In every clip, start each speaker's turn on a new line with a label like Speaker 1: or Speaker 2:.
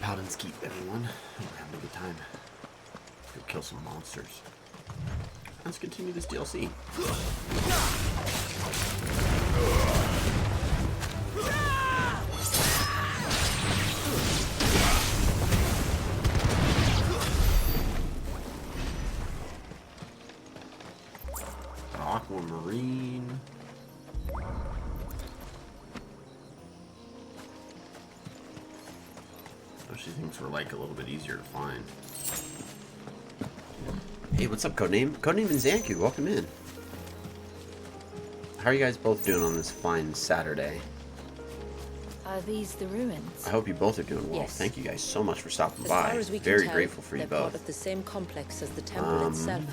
Speaker 1: Paladin's Keep, everyone. We're having a good time. Go kill some monsters. Let's continue this DLC. Aquamarine. These things were like a little bit easier to find. Hey, what's up, Codename? Codename and Zanku, welcome in. How are you guys both doing on this fine Saturday?
Speaker 2: Are these the ruins?
Speaker 1: I hope you both are doing well.
Speaker 2: Yes.
Speaker 1: Thank you guys so much for stopping
Speaker 2: As
Speaker 1: by.
Speaker 2: far as we can
Speaker 1: Very
Speaker 2: tell,
Speaker 1: grateful for you
Speaker 2: they're part
Speaker 1: both.
Speaker 2: of the same complex as the temple itself.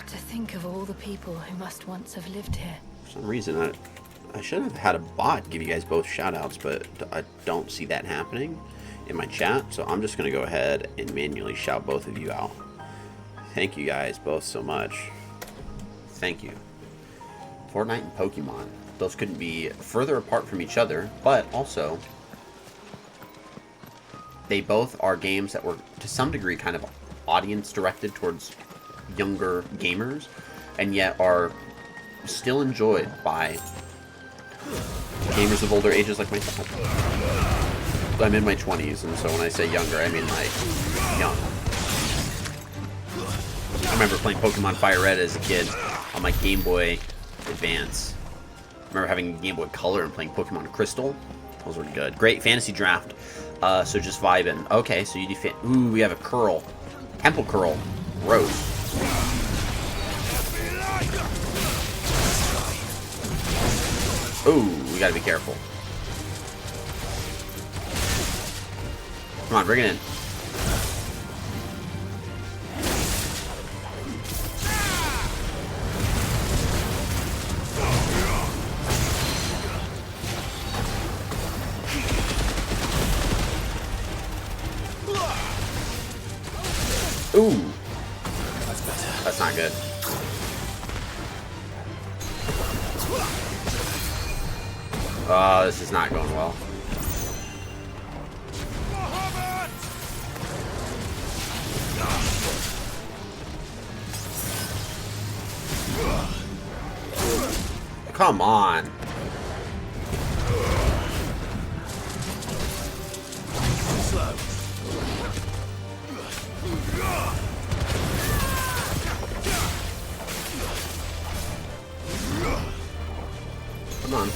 Speaker 2: To think of all the people who must once have lived here.
Speaker 1: For some reason, I should have had a bot give you guys both shout-outs, but I don't see that happening in my chat, so I'm just going to go ahead and manually shout both of you out. Thank you guys both so much. Thank you. Fortnite and Pokemon. Those couldn't be further apart from each other, but also they both are games that were to some degree kind of audience directed towards younger gamers, and yet are still enjoyed by gamers of older ages like myself. I'm in my 20s, and so when I say younger, I mean like young. I remember playing Pokemon Fire Red as a kid on my Game Boy Advance. I remember having Game Boy Color and playing Pokemon Crystal. Those were good. Great fantasy draft. So just vibing. Okay, so you do ooh, we have a curl. Temple curl. Gross. Ooh, we gotta be careful. Come on, bring it in. Ooh. That's not good. Oh, this is not going well. Come on. Come on.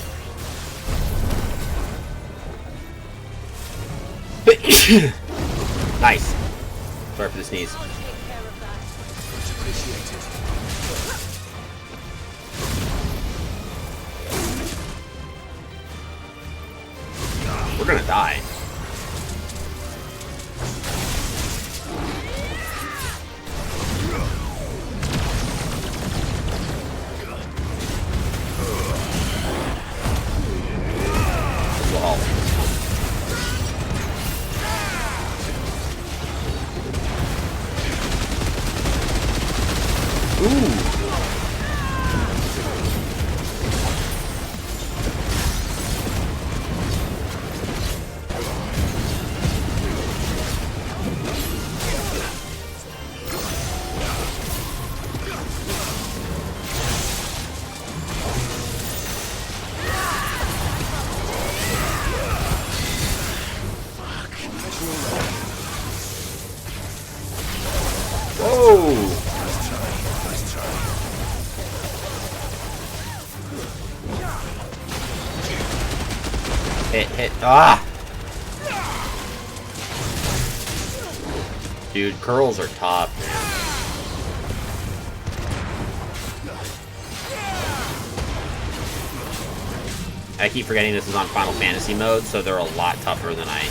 Speaker 1: Nice. Sorry for the sneeze. We're gonna die. Wow. Ooh. Whoa! Hit. Ah! Dude, curls are top, man. I keep forgetting this is on Final Fantasy mode, so they're a lot tougher than I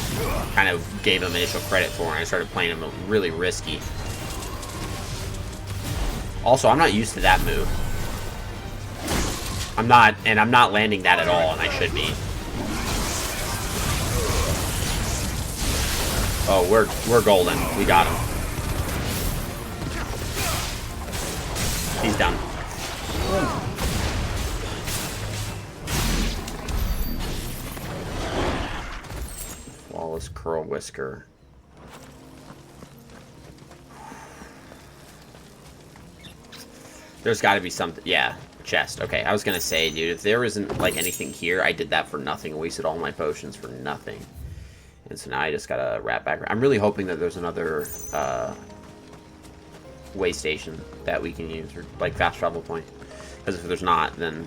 Speaker 1: kind of gave them initial credit for when I started playing them really risky. Also, I'm not used to that move. I'm not landing that at all, and I should be. Oh, we're golden. We got him. He's done. hell is Curl Whisker? There's got to be something. Yeah, chest. Okay, I was going to say, dude, if there isn't, like, anything here, I did that for nothing. I wasted all my potions for nothing. And so now I just got to wrap back. I'm really hoping that there's another way station that we can use, or, like, fast travel point. Because if there's not, then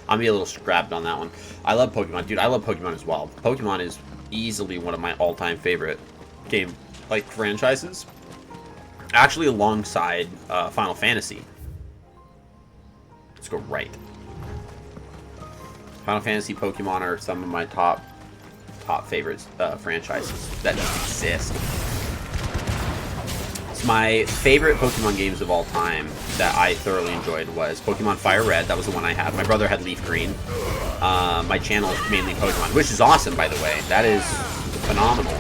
Speaker 1: I'll be a little scrapped on that one. I love Pokemon. Dude, I love Pokemon as well. Pokemon is easily one of my all-time favorite game, like, franchises. Actually, alongside Final Fantasy. Let's go right. Final Fantasy, Pokemon are some of my top favorites franchises that just exist. So my favorite Pokemon games of all time that I thoroughly enjoyed was Pokemon Fire Red. That was the one I had. My brother had Leaf Green. My channel is mainly Pokemon, which is awesome, by the way. That is phenomenal.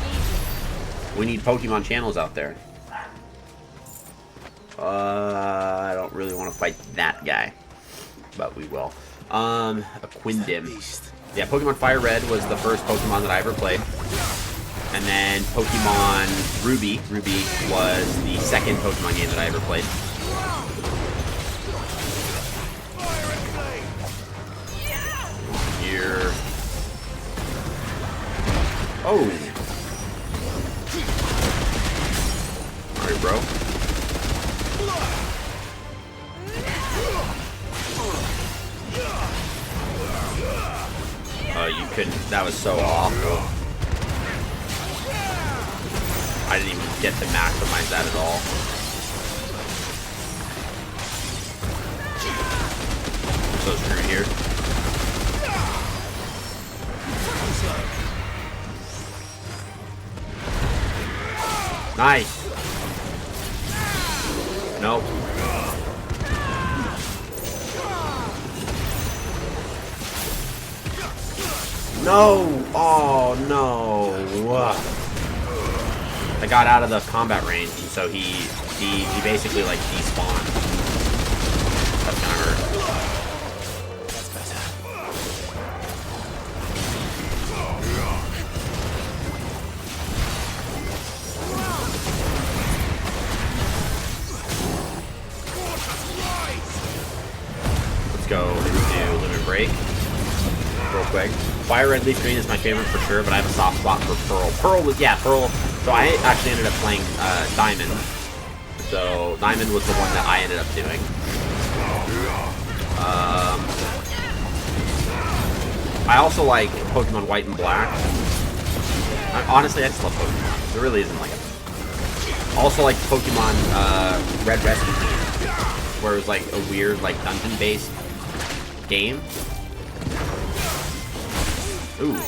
Speaker 1: We need Pokemon channels out there. I don't really want to fight that guy, but we will. A Quindim. Yeah, Pokemon Fire Red was the first Pokemon that I ever played. And then Pokemon Ruby. Ruby was the second Pokemon game that I ever played. Here. Oh. Alright, bro. Oh, you couldn't. That was so awful. I didn't even get to maximize that at all. I'm so screwed here. Nice. Nope. No! Oh, no. I got out of the combat range, and so he basically, like, despawned. That's gonna hurt. That's better. Let's go into Limit Break real quick. Fire Red, Leaf Green is my favorite for sure, but I have a soft spot for Pearl. Pearl was, yeah, Pearl. So I actually ended up playing Diamond. So Diamond was the one that I ended up doing. I also like Pokemon White and Black. Honestly, I just love Pokemon. There really isn't like a... Also like Pokemon Red Rescue Team, where it was like a weird, like, dungeon-based game. Ooh.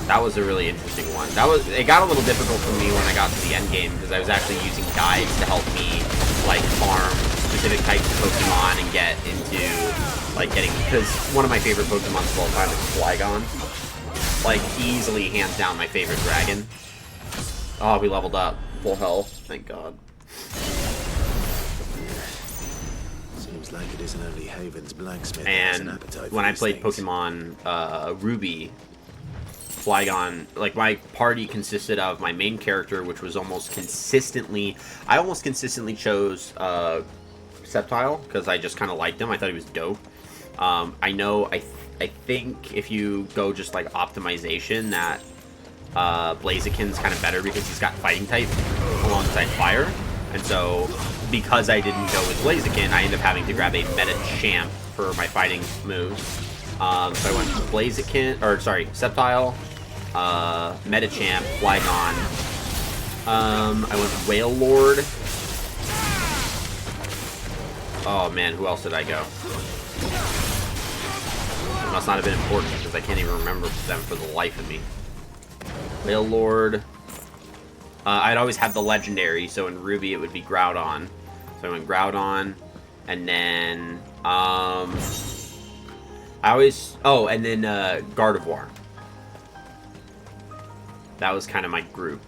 Speaker 1: That was a really interesting one. It got a little difficult for me when I got to the end game, because I was actually using guides to help me, like, farm specific types of Pokemon and get into, like, getting... Because one of my favorite Pokemon of all time is Flygon. Like, easily, hands down, my favorite dragon. Oh, we leveled up. Full health. Thank God.
Speaker 3: Seems like it isn't only Haven's blacksmith
Speaker 1: And when I played Pokemon Ruby, Flygon, like, my party consisted of my main character, which was almost consistently... I almost consistently chose Sceptile, because I just kind of liked him. I thought he was dope. I think if you go just, like, optimization, that Blaziken's kind of better because he's got fighting type alongside fire. And so, because I didn't go with Blaziken, I ended up having to grab a Medicham for my fighting moves. So I went Blaziken, or sorry, Sceptile, Medicham, Flygon. I went Whale Lord. Oh man, who else did I go? It must not have been important because I can't even remember them for the life of me. Whale Lord. I'd always have the legendary, so in Ruby it would be Groudon. So I went Groudon, and then I always and then Gardevoir. That was kind of my group.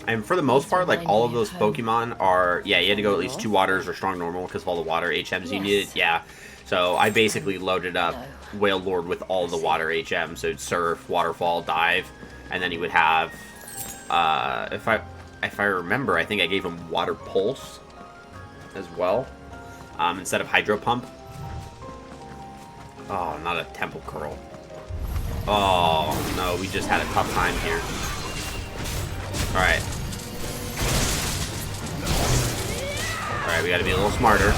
Speaker 1: And for the most part, like, all of those Pokemon are, yeah, you had to go at least 2 waters or strong normal because of all the water HMs you needed. Yeah, So I basically loaded up Whale Lord with all the water HM, so surf, waterfall, dive, and then he would have, if I remember, I think I gave him water pulse as well, instead of hydro pump. Oh, not a temple curl. Oh no, we just had a tough time here. All right. Alright, we gotta be a little smarter.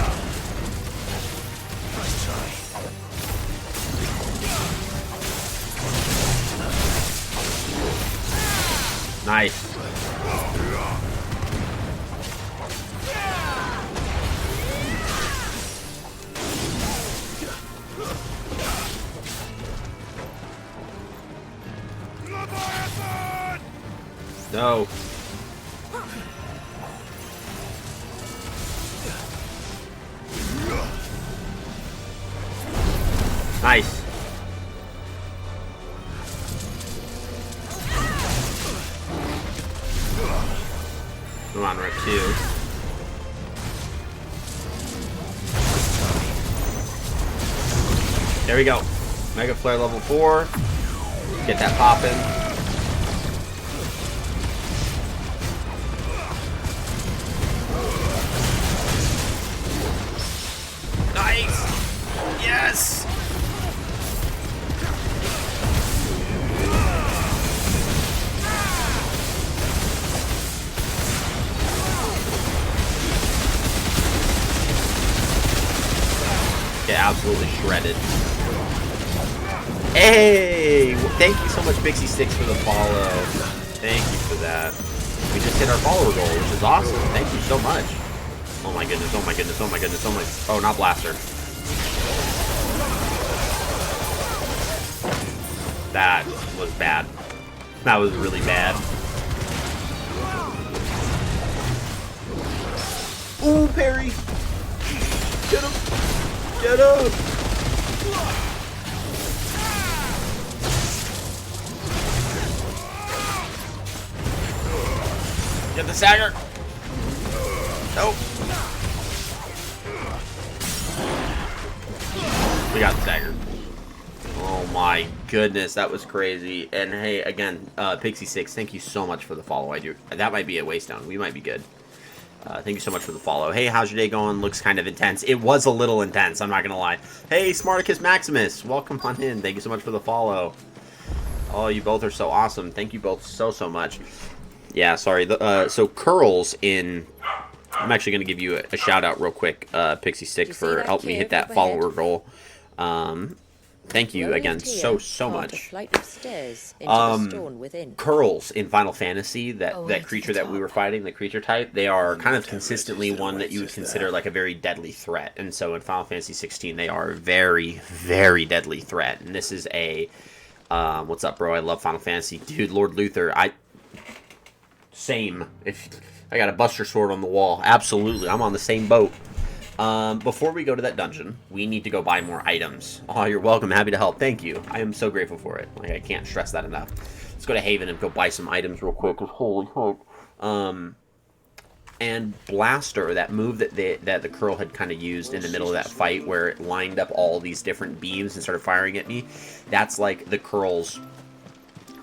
Speaker 1: Nice. No. Nice. Come on, Rep 2. There we go. Mega Flare level 4. Get that poppin'. Nice! Yes! Get absolutely shredded. Hey! Thank you so much, Pixie Sticks, for the follow. Thank you for that. We just hit our follower goal, which is awesome. Thank you so much. Oh my goodness, oh my goodness, oh my goodness, oh my... Oh, not Blaster. That was bad. That was really bad. Ooh, parry! Get him! Get him! Get the stagger! Nope. We got the stagger. Oh my goodness, that was crazy. And hey, again, Pixie6, thank you so much for the follow. That might be a waste down. We might be good. Thank you so much for the follow. Hey, how's your day going? Looks kind of intense. It was a little intense, I'm not gonna lie. Hey, Smarticus Maximus, welcome on in. Thank you so much for the follow. Oh, you both are so awesome. Thank you both so much. Yeah, sorry. So curls in... I'm actually going to give you a shout out real quick, Pixie Stick, for helping me hit that follower goal. Thank you again so much. Curls in Final Fantasy, that creature that we were fighting, the creature type, they are kind of consistently one that you would consider like a very deadly threat. And so in Final Fantasy 16, they are a very, very deadly threat. And this is a... what's up, bro? I love Final Fantasy. Dude, Lord Luther, Same. If I got a Buster Sword on the wall. Absolutely. I'm on the same boat. Before we go to that dungeon, we need to go buy more items. Oh, you're welcome. Happy to help. Thank you. I am so grateful for it. Like, I can't stress that enough. Let's go to Haven and go buy some items real quick. Holy hope. And Blaster, that move that the Curl had kind of used in the middle of that fight, where it lined up all these different beams and started firing at me, that's like the Curl's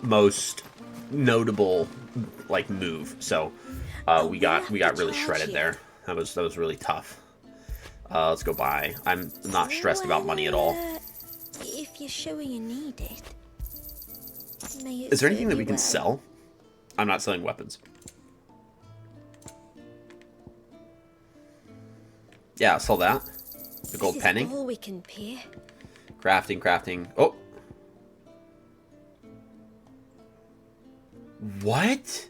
Speaker 1: most notable like move. So we got really shredded there. That was really tough. Let's go buy. I'm not stressed about money at all.
Speaker 2: If you're sure you need it.
Speaker 1: Is there anything that we can sell? I'm not selling weapons. Yeah, I'll sell that. The gold penny.
Speaker 2: All we can pay.
Speaker 1: Crafting. Oh. What?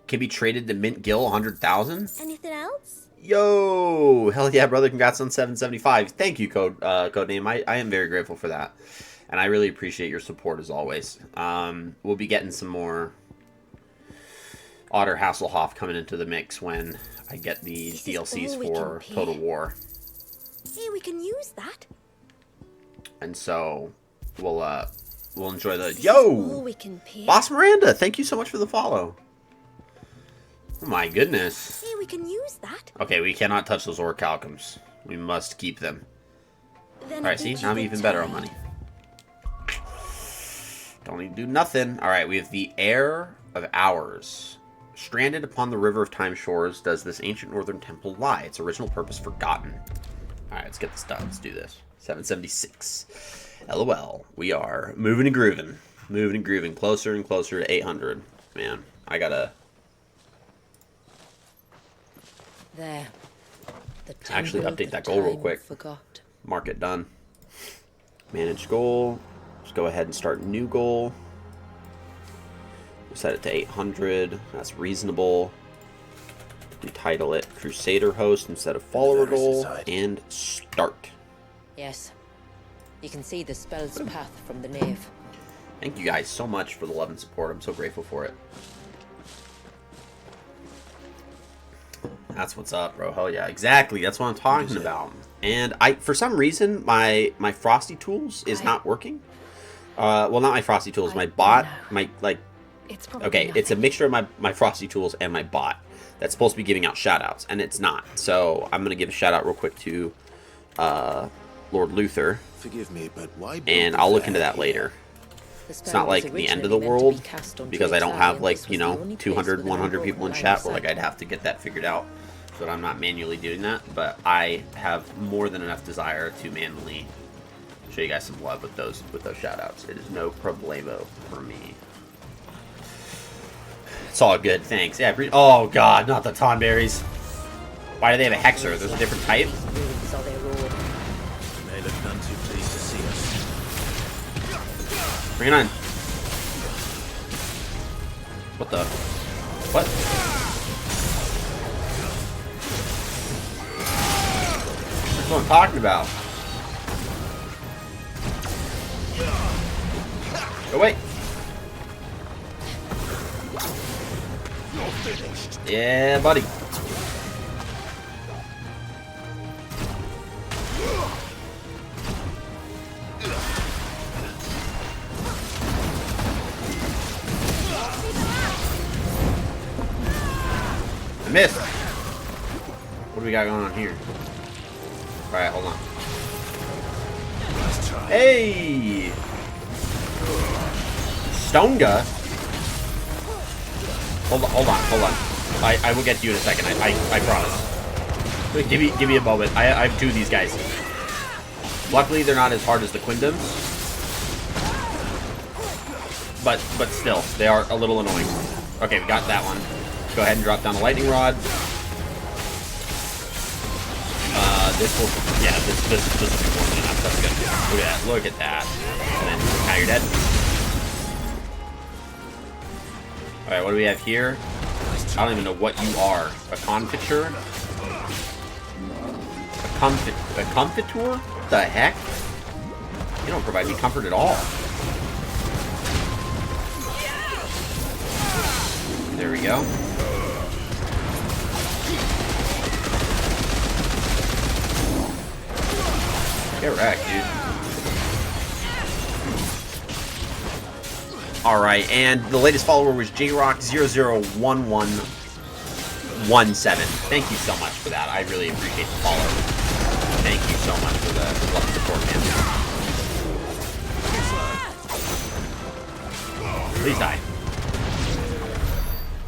Speaker 1: Can be traded to Mint Gill 100,000?
Speaker 2: Anything else?
Speaker 1: Yo! Hell yeah, brother. Congrats on 775. Thank you, Codename. I am very grateful for that. And I really appreciate your support as always. We'll be getting some more Otter Hasselhoff coming into the mix when I get the DLCs for Total War.
Speaker 2: Hey, we can use that.
Speaker 1: And so we'll enjoy the Boss Miranda. Thank you so much for the follow. Oh my goodness.
Speaker 2: Hey, we can use that.
Speaker 1: Okay, we cannot touch those orichalcums. We must keep them. Alright, see? Now I'm even better on money. Don't even do nothing. Alright, we have the Heir of Hours. Stranded upon the River of Time shores, does this ancient northern temple lie? Its original purpose forgotten. Alright, let's get this done. Let's do this. 776. LOL. We are moving and grooving. Moving and grooving. Closer and closer to 800. Man, I gotta...
Speaker 2: There. The
Speaker 1: actually
Speaker 2: temple
Speaker 1: update
Speaker 2: of
Speaker 1: that goal real
Speaker 2: time
Speaker 1: quick.
Speaker 2: Forgot.
Speaker 1: Mark it done. Manage goal. Let's go ahead and start new goal. We'll set it to 800. That's reasonable. Retitle it Crusader Host instead of Follower Goal. And start.
Speaker 2: Yes. You can see the spell's path from the nave.
Speaker 1: Thank you guys so much for the love and support. I'm so grateful for it. That's what's up, bro. Hell yeah. Exactly. That's what I'm talking about. And for some reason, my Frosty Tools is not working. Well, not my Frosty Tools. My bot,
Speaker 2: It's probably
Speaker 1: okay,
Speaker 2: nothing.
Speaker 1: it's a mixture of my Frosty Tools and my bot that's supposed to be giving out shoutouts, and it's not. So I'm going to give a shout out real quick to Lord Luther.
Speaker 3: Forgive me, but why?
Speaker 1: And I'll look into that later. It's not like the end of the world, because I don't have, like, you know, 200, 100 people in chat where, like, I'd have to get that figured out. So I'm not manually doing that, but I have more than enough desire to manually show you guys some love with those shoutouts. It is no problemo for me. It's all good, thanks. Yeah, oh god, not the Tonberries. Why do they have a Hexer? There's a different type?
Speaker 3: They look none too pleased to see us.
Speaker 1: Bring it on. What the? What? That's what I'm talking about. Go away. Yeah, buddy. I missed. What do we got going on here? Alright, hold on. Hey! Stonga? Hold on. I will get to you in a second. I promise. Wait, give me a moment. I have two of these guys. Luckily, they're not as hard as the Quindams. But still, they are a little annoying. Okay, we got that one. Go ahead and drop down the lightning rod. This will, yeah, this is more than enough. That's good. Look at that. And then now you're dead. All right, what do we have here? I don't even know what you are. A confiture? A confiture? What the heck? You don't provide me comfort at all. There we go. Get wrecked, dude. Alright, and the latest follower was JRock001117. Thank you so much for that. I really appreciate the follow. Thank you so much for the love and support, man. Please die.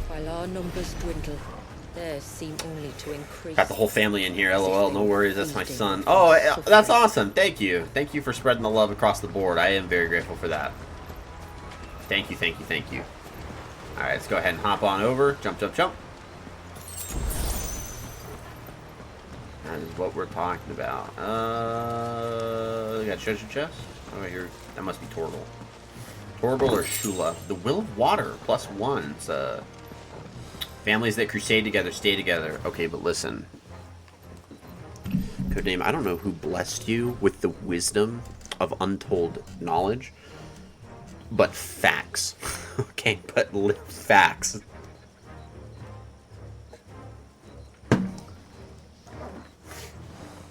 Speaker 2: While our numbers dwindle, theirs seem only to increase.
Speaker 1: Got the whole family in here, lol. No worries, that's my son. Oh, that's awesome. Thank you. Thank you for spreading the love across the board. I am very grateful for that. Thank you. Alright, let's go ahead and hop on over. Jump. That is what we're talking about. We got treasure chest. Oh, here. That must be Torgal. Torgal or Shula. The Will of Water, +1. It's, families that crusade together, stay together. Okay, but listen. Codename, I don't know who blessed you with the wisdom of untold knowledge. But facts. Okay, but facts.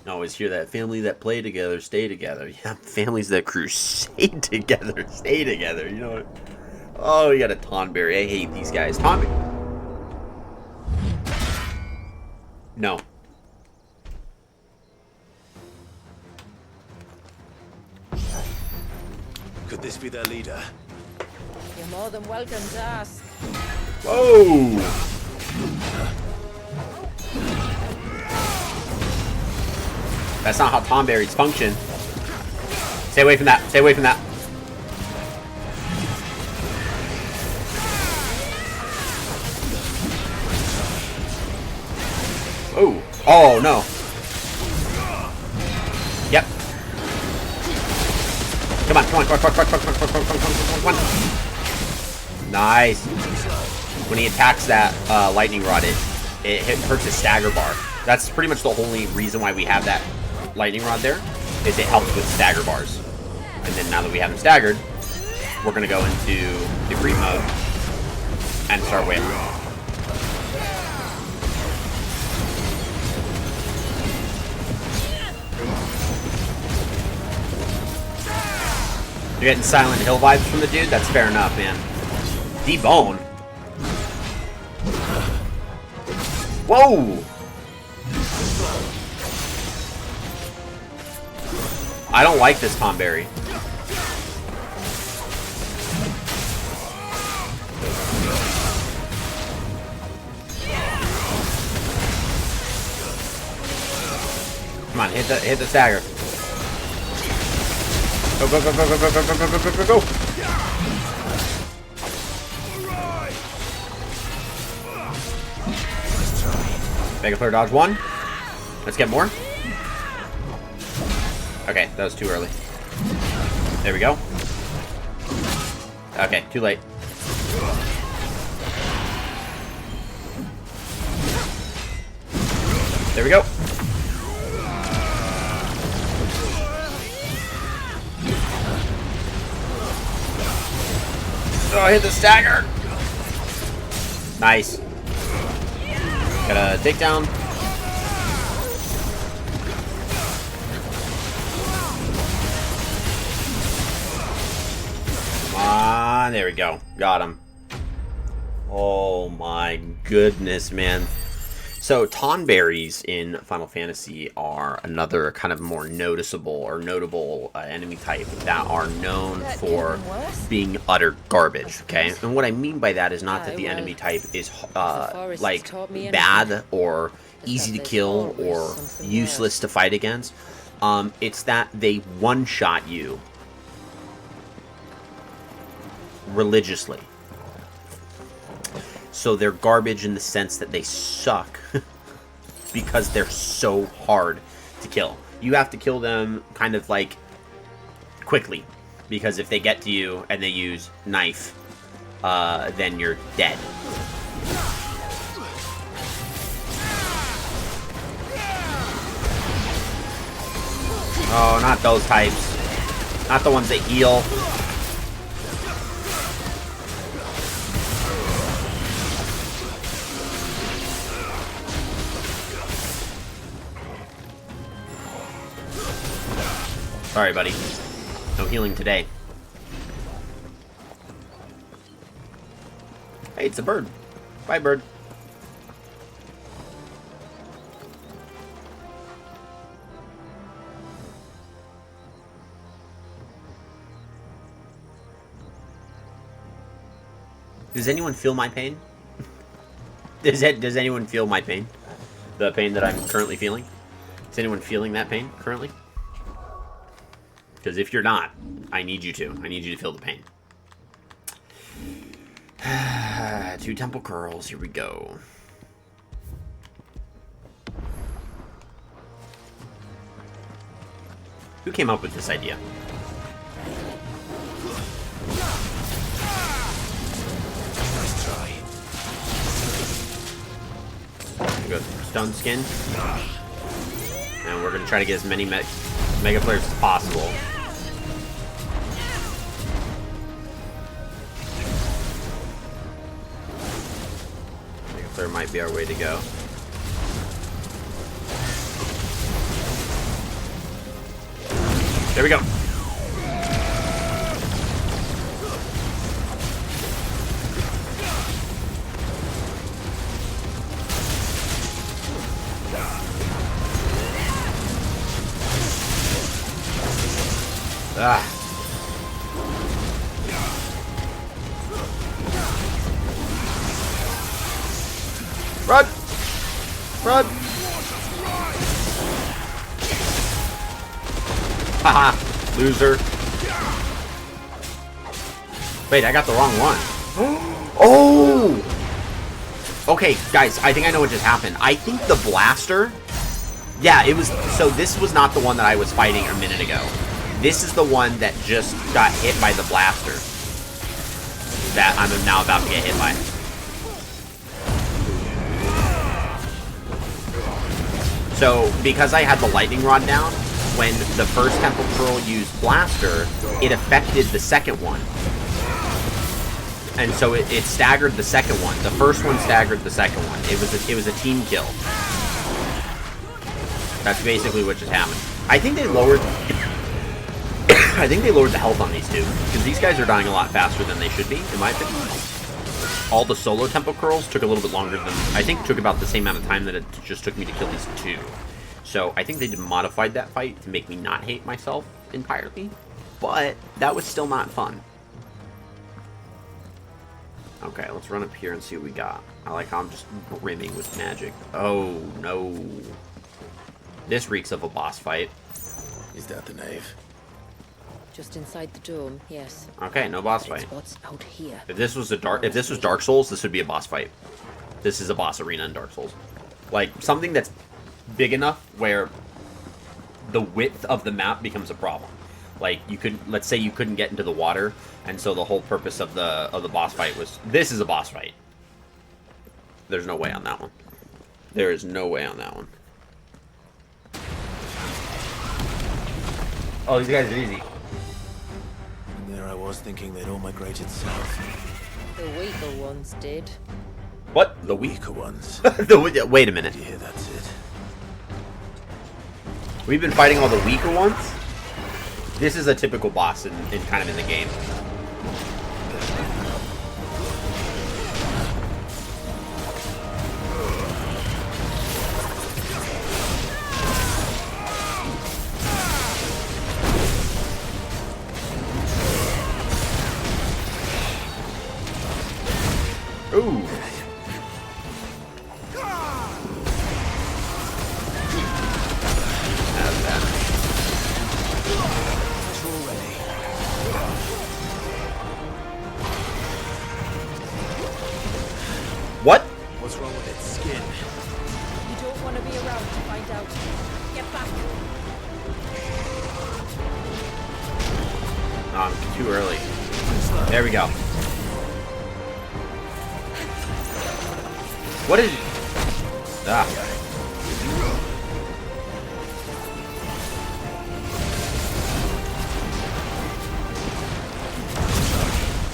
Speaker 1: I always hear that family that play together, stay together. Yeah, families that crusade together, stay together. You know what? Oh, you got a Tonberry. I hate these guys. Tonberry. No.
Speaker 3: be their leader.
Speaker 2: You're more than welcome to ask.
Speaker 1: Whoa! That's not how Tomberries function. Stay away from that. Stay away from that. Oh. Oh, no. Yep. Come on, come on, come on, come on, come on, come on, come on, come on, come on, come on. Nice. When he attacks that lightning rod, it hurts his stagger bar. That's pretty much the only reason why we have that lightning rod there, is it helps with stagger bars. And then now that we have him staggered, we're going to go into degree mode and start wailing. You're getting Silent Hill vibes from the dude? That's fair enough, man. Debone. Whoa! I don't like this Tomberry. Come on, hit the stagger. Go, go, go, go, go, go, go, go, go, go, go, go. Mega Flare dodge 1. Let's get more. Okay, that was too early. There we go. Okay, too late. There we go. Oh, hit the stagger. Nice. Got a takedown. Come on, there we go. Got him. Oh my goodness, man. So, Tonberries in Final Fantasy are another kind of more noticeable or notable enemy type that are known for being utter garbage, okay? And what I mean by that is not that the enemy type is, like, bad or easy to kill or useless to fight against. It's that they one-shot you religiously. So they're garbage in the sense that they suck because they're so hard to kill. You have to kill them kind of like quickly, because if they get to you and they use knife, then you're dead. Oh, not those types. Not the ones that heal. Sorry, buddy. No healing today. Hey, it's a bird. Bye, bird. Does anyone feel my pain? Does anyone feel my pain? The pain that I'm currently feeling? Is anyone feeling that pain currently? Because if you're not, I need you to. I need you to feel the pain. 2 temple curls. Here we go. Who came up with this idea? We go stone skin. And we're going to try to get as many mega flares as possible. Mega flare might be our way to go. There we go. Ah. Run! Run! Haha! Loser. Wait, I got the wrong one. Oh! Okay, guys, I think I know what just happened. I think the blaster... Yeah, it was... So this was not the one that I was fighting a minute ago. This is the one that just got hit by the blaster. That I'm now about to get hit by. So, because I had the lightning rod down, when the first Temple Pearl used blaster, it affected the second one. And so it staggered the second one. The first one staggered the second one. It was a team kill. That's basically what just happened. I think they lowered I think they lowered the health on these two, because these guys are dying a lot faster than they should be, in my opinion. All the solo tempo curls took a little bit longer than... I think took about the same amount of time that it just took me to kill these two. So I think they modified that fight to make me not hate myself entirely. But that was still not fun. Okay, let's run up here and see what we got. I like how I'm just brimming with magic. Oh, no. This reeks of a boss fight.
Speaker 3: Is that the nave?
Speaker 2: Just inside the dome, yes.
Speaker 1: Okay, no boss fight.
Speaker 2: What's out here?
Speaker 1: If this was Dark Souls, this would be a boss fight. This is a boss arena in Dark Souls. Like, something that's big enough where the width of the map becomes a problem. Like, you could, let's say you couldn't get into the water, and so the whole purpose of the boss fight was, this is a boss fight. There's no way on that one. There is no way on that one. Oh, these guys are easy.
Speaker 3: And there I was thinking they'd all migrated south.
Speaker 2: The weaker ones did.
Speaker 1: What?
Speaker 3: The weaker ones.
Speaker 1: Wait a minute.
Speaker 3: Yeah, that's it.
Speaker 1: We've been fighting all the weaker ones? This is a typical boss in kind of in the game. Ooh. What?
Speaker 3: What's wrong with its skin?
Speaker 2: You don't want to be around to find out. Get back.
Speaker 1: Oh, too early. There we go. What is... Ah.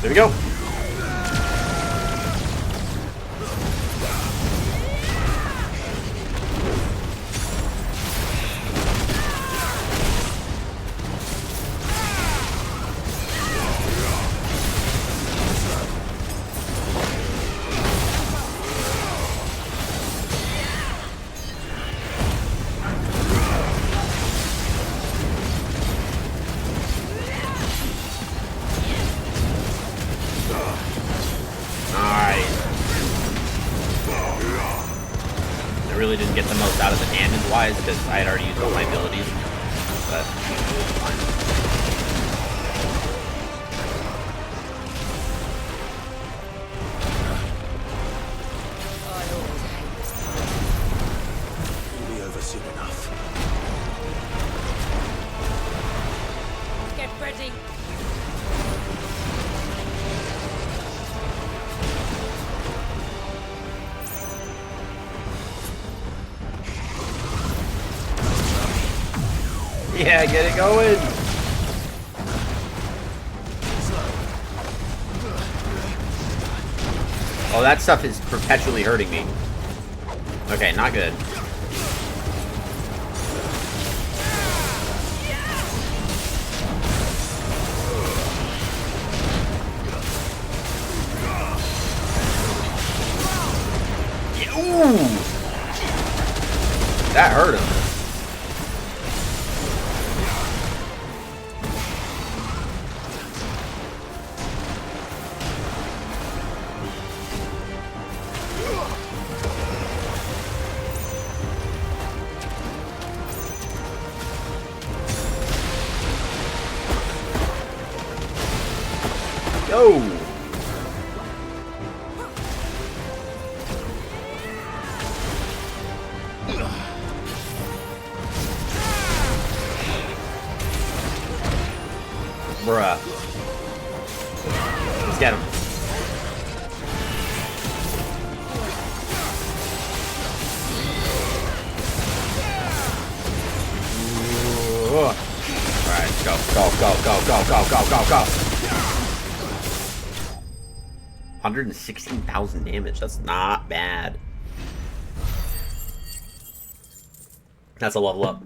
Speaker 1: There we go. Really didn't get the most out of the damage-wise because I had already used all my abilities. But
Speaker 3: It'll be over soon enough.
Speaker 2: Get ready.
Speaker 1: yeah, get it going. Oh, that stuff is perpetually hurting me. Okay, not good. Yeah, ooh! That hurt him. Go, go, go, go. 116,000 damage. That's not bad. That's a level up.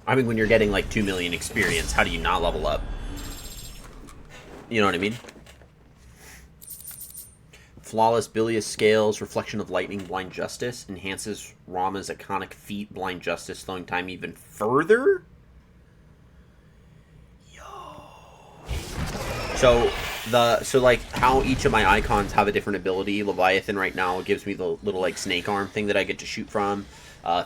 Speaker 1: I mean, when you're getting like 2 million experience, how do you not level up? You know what I mean? Flawless bilious scales, reflection of lightning, blind justice, enhances Rama's iconic feat, blind justice, slowing time even further. So like how each of my icons have a different ability. Leviathan right now gives me the little like snake arm thing that I get to shoot from.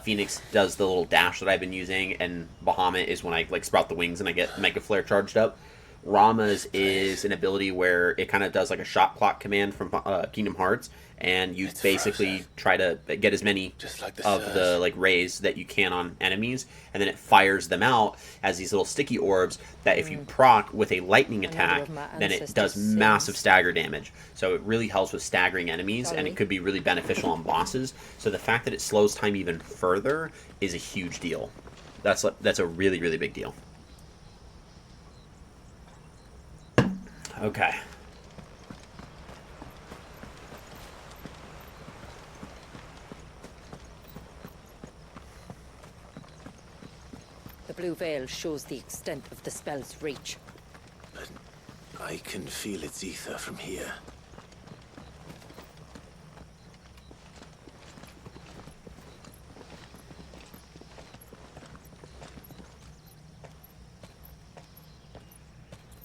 Speaker 1: Phoenix does the little dash that I've been using, and Bahamut is when I like sprout the wings and I get Mega Flare charged up. Rama's is an ability where it kind of does like a shot clock command from Kingdom Hearts, and you basically try to get as many of the like rays that you can on enemies, and then it fires them out as these little sticky orbs that if you proc with a lightning attack, then it does massive stagger damage. So it really helps with staggering enemies, and it could be really beneficial on bosses. So the fact that it slows time even further is a huge deal. That's a really, really big deal. Okay.
Speaker 2: The blue veil shows the extent of the spell's reach.
Speaker 3: But I can feel its ether from here.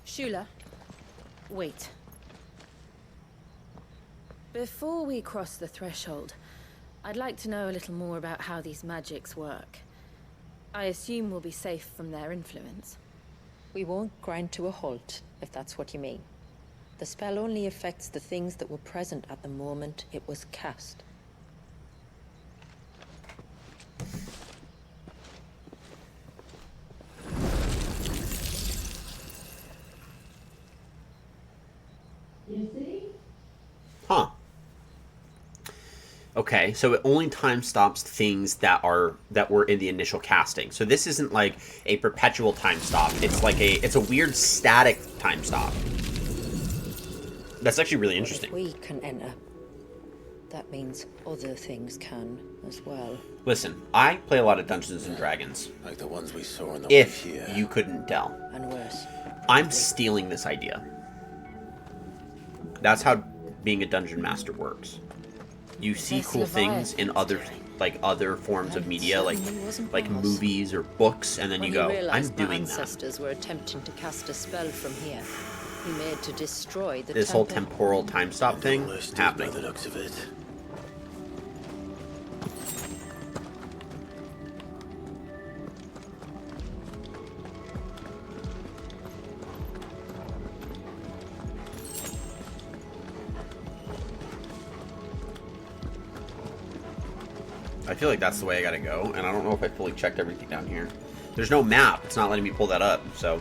Speaker 2: Shula, wait. Before we cross the threshold, I'd like to know a little more about how these magics work. I assume we'll be safe from their influence.
Speaker 4: We won't grind to a halt, if that's what you mean. The spell only affects the things that were present at the moment it was cast.
Speaker 1: Huh. Okay, so it only time stops things that were in the initial casting. So this isn't like a perpetual time stop. It's like it's a weird static time stop. That's actually really interesting.
Speaker 4: If we can enter, that means other things can as well.
Speaker 1: Listen, I play a lot of Dungeons and Dragons.
Speaker 3: Like the ones we saw on the way
Speaker 1: If
Speaker 3: here.
Speaker 1: you couldn't tell.
Speaker 4: And worse.
Speaker 1: I'm stealing this idea. That's how being a dungeon master works. You see cool things in other forms of media, like movies or books, and then you go, I'm doing that.
Speaker 4: Ancestors were attempting to cast a spell from here. He made to destroy the
Speaker 1: This whole temporal time stop thing happening.
Speaker 3: By the looks of it.
Speaker 1: I feel like that's the way I gotta go, and I don't know if I fully checked everything down here. There's no map. It's not letting me pull that up, so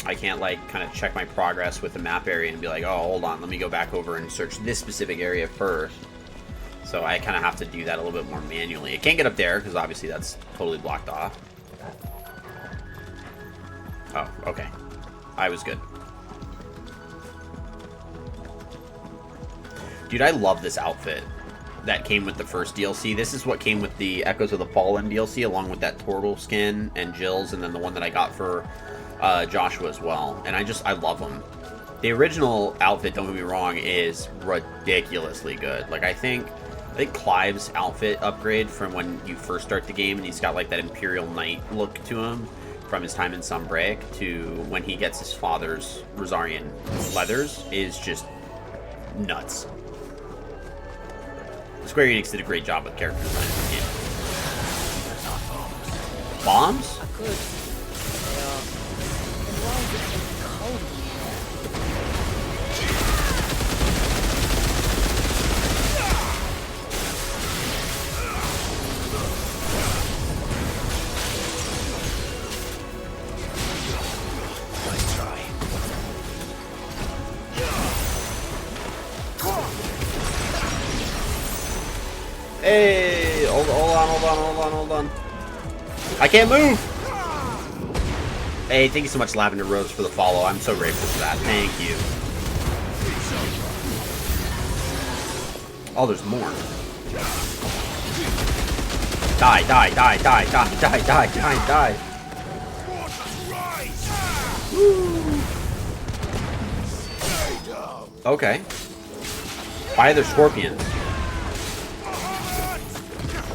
Speaker 1: I can't like kind of check my progress with the map area and be like, oh, hold on, let me go back over and search this specific area first. So I kind of have to do that a little bit more manually. It can't get up there because obviously that's totally blocked off. Oh, okay. I was good. Dude, I love this outfit that came with the first DLC. This is what came with the Echoes of the Fallen DLC, along with that turtle skin and Jill's, and then the one that I got for Joshua as well. And I love them. The original outfit, don't get me wrong, is ridiculously good. Like, I think Clive's outfit upgrade from when you first start the game, and he's got like that Imperial Knight look to him from his time in Sunbreak to when he gets his father's Rosarian leathers, is just nuts. Square Enix did a great job with character design in this game. Bombs?
Speaker 4: I could. They are. And why is it so cold in
Speaker 3: Nice try.
Speaker 1: Hey! Hold on. I can't move! Hey, thank you so much, Lavender Rose, for the follow. I'm so grateful for that. Thank you. Oh, there's more. Die, die, die, die, die, die, die, die, die. Woo. Okay. Why are there scorpions?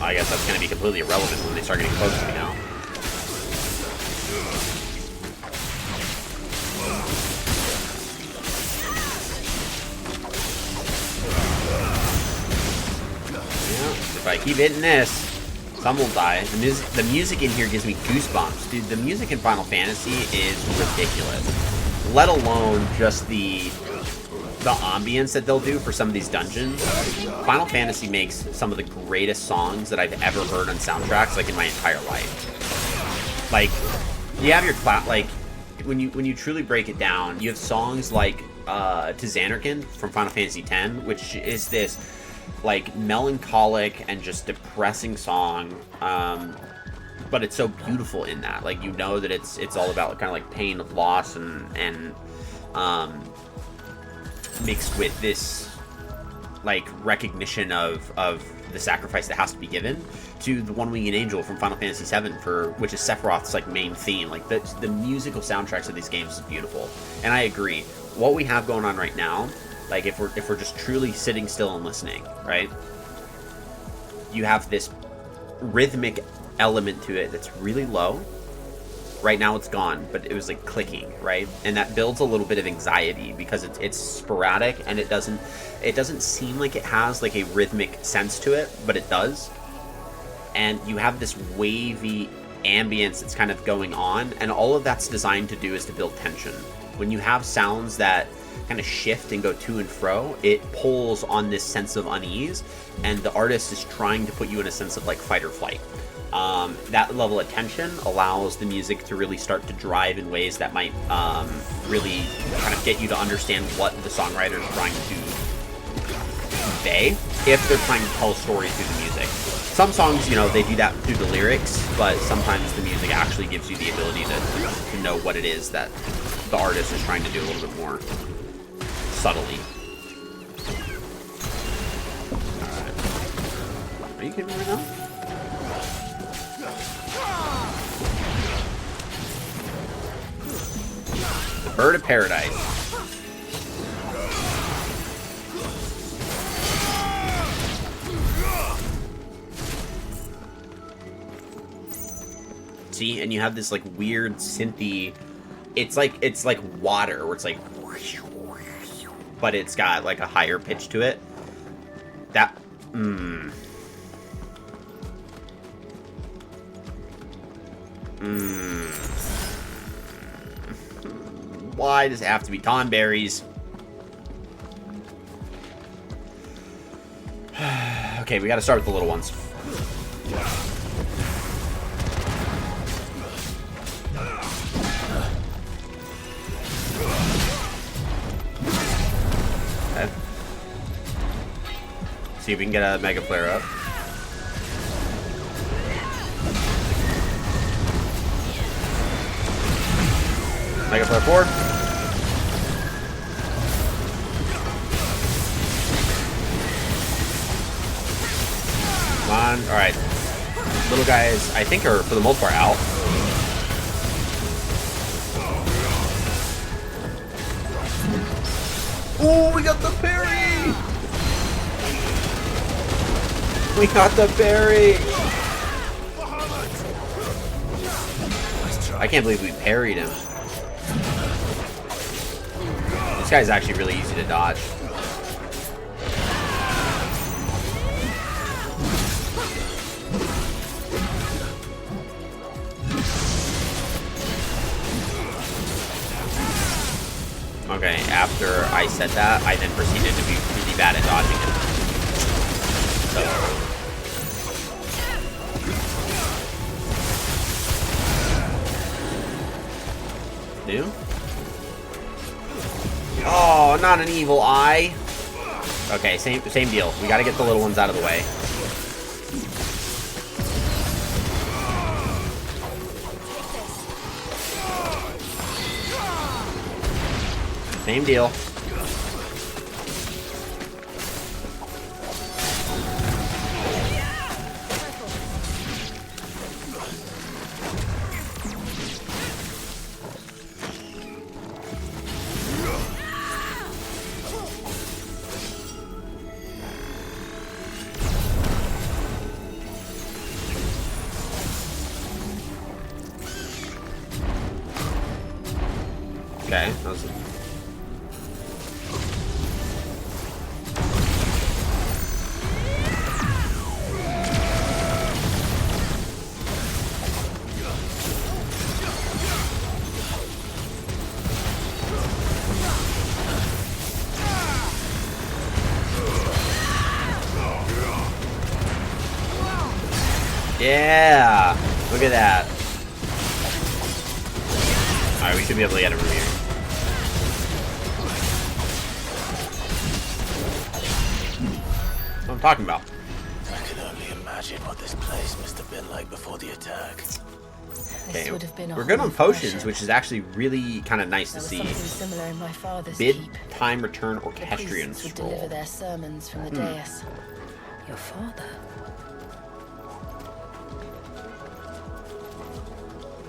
Speaker 1: I guess that's going to be completely irrelevant when they start getting close to me now. Yeah, if I keep hitting this, some will die. The music in here gives me goosebumps. Dude, the music in Final Fantasy is ridiculous. Let alone just the ambience that they'll do for some of these dungeons. Final Fantasy makes some of the greatest songs that I've ever heard on soundtracks, like, in my entire life. Like, you have your like, when you truly break it down, you have songs like To Xanarkand from Final Fantasy X, which is this, like, melancholic and just depressing song, but it's so beautiful in that. Like, you know that it's all about kind of like pain of loss and mixed with this, like, recognition of the sacrifice that has to be given, to the One-Winged Angel from Final Fantasy VII, which is Sephiroth's, like, main theme. Like, the musical soundtracks of these games is beautiful. And I agree. What we have going on right now, like, if we're just truly sitting still and listening, right? You have this rhythmic element to it that's really low. Right now it's gone, but it was like clicking, right? And that builds a little bit of anxiety because it's sporadic and it doesn't seem like it has like a rhythmic sense to it, but it does. And you have this wavy ambience that's kind of going on, and all of that's designed to do is to build tension. When you have sounds that kind of shift and go to and fro, it pulls on this sense of unease, and the artist is trying to put you in a sense of like fight or flight. That level of tension allows the music to really start to drive in ways that might really kind of get you to understand what the songwriter is trying to convey, if they're trying to tell a story through the music. Some songs, you know, they do that through the lyrics, but sometimes the music actually gives you the ability to know what it is that the artist is trying to do a little bit more subtly. Alright. Are you kidding me right now? Bird of Paradise. See, and you have this like weird synthy. It's like water, where it's like, but it's got like a higher pitch to it. That. Why does it have to be Tonberries? Okay, we gotta start with the little ones. Okay. See if we can get a Mega Flare up. Mega Flare 4. Come on. Alright. Little guys, I think, are for the most part out. Oh, we got the parry! We got the parry! I can't believe we parried him. This guy's actually really easy to dodge. Okay, after I said that, I then proceeded to be really bad at dodging him. So... New? Oh, not an evil eye. Okay, same deal. We gotta get the little ones out of the way. Same deal. Okay, that was yeah! Look at that. Alright, we should be able to get him from here. That's what I'm talking about.
Speaker 3: I can only imagine what this place must have been like before the attack.
Speaker 1: Okay,
Speaker 2: Would have been a
Speaker 1: we're good on
Speaker 2: whole
Speaker 1: potions,
Speaker 2: pleasure.
Speaker 1: which is actually really kind of nice to
Speaker 2: There was
Speaker 1: see.
Speaker 2: something similar in my father's
Speaker 1: Bid
Speaker 2: keep.
Speaker 1: time return
Speaker 2: The
Speaker 1: orchestrion
Speaker 2: priests would
Speaker 1: scroll.
Speaker 2: deliver their sermons from the dais. Your father?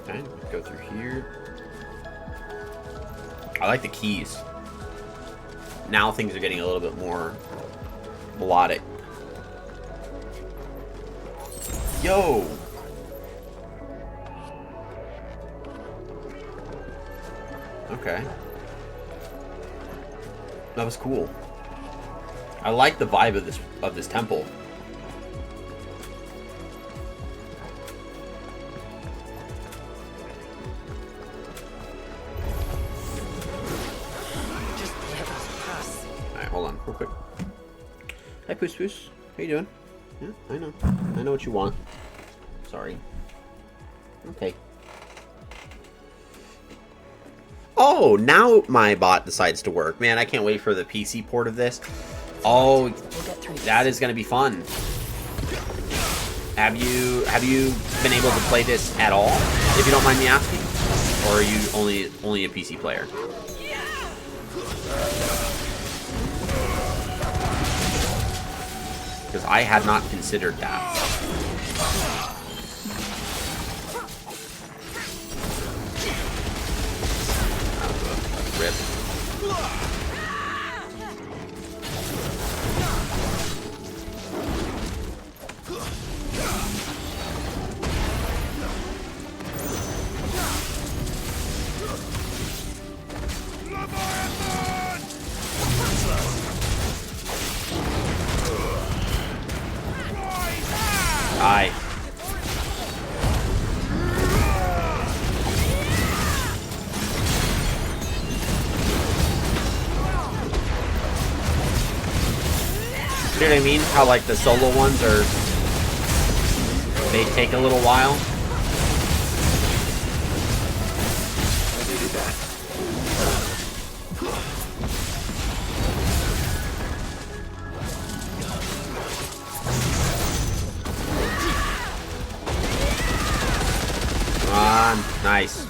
Speaker 1: Okay, go through here. I like the keys. Now things are getting a little bit more melodic. Yo! Okay. That was cool. I like the vibe of this temple.
Speaker 2: Just let us pass.
Speaker 1: Alright, hold on, real quick. Hi, Poos Poos. How you doing? Yeah, I know. I know what you want. Sorry. Okay. Oh, now my bot decides to work. Man, I can't wait for the PC port of this. Oh,
Speaker 2: We'll get through
Speaker 1: that
Speaker 2: this.
Speaker 1: is going to be fun. Have you been able to play this at all, if you don't mind me asking? Or are you only a PC player? Because I had not considered that. Rip. Die. You know what I mean? How like the solo ones are, they take a little while. Come on, nice.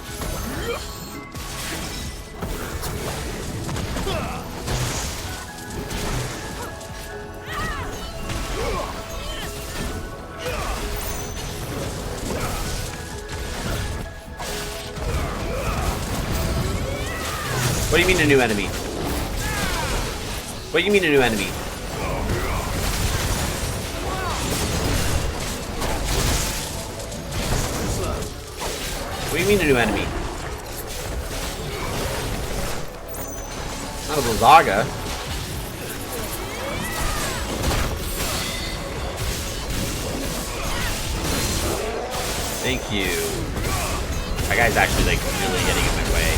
Speaker 1: What do you mean a new enemy? What do you mean a new enemy? What do you mean a new enemy? Not a Blizzaga. Thank you. That guy's actually like really getting in my way.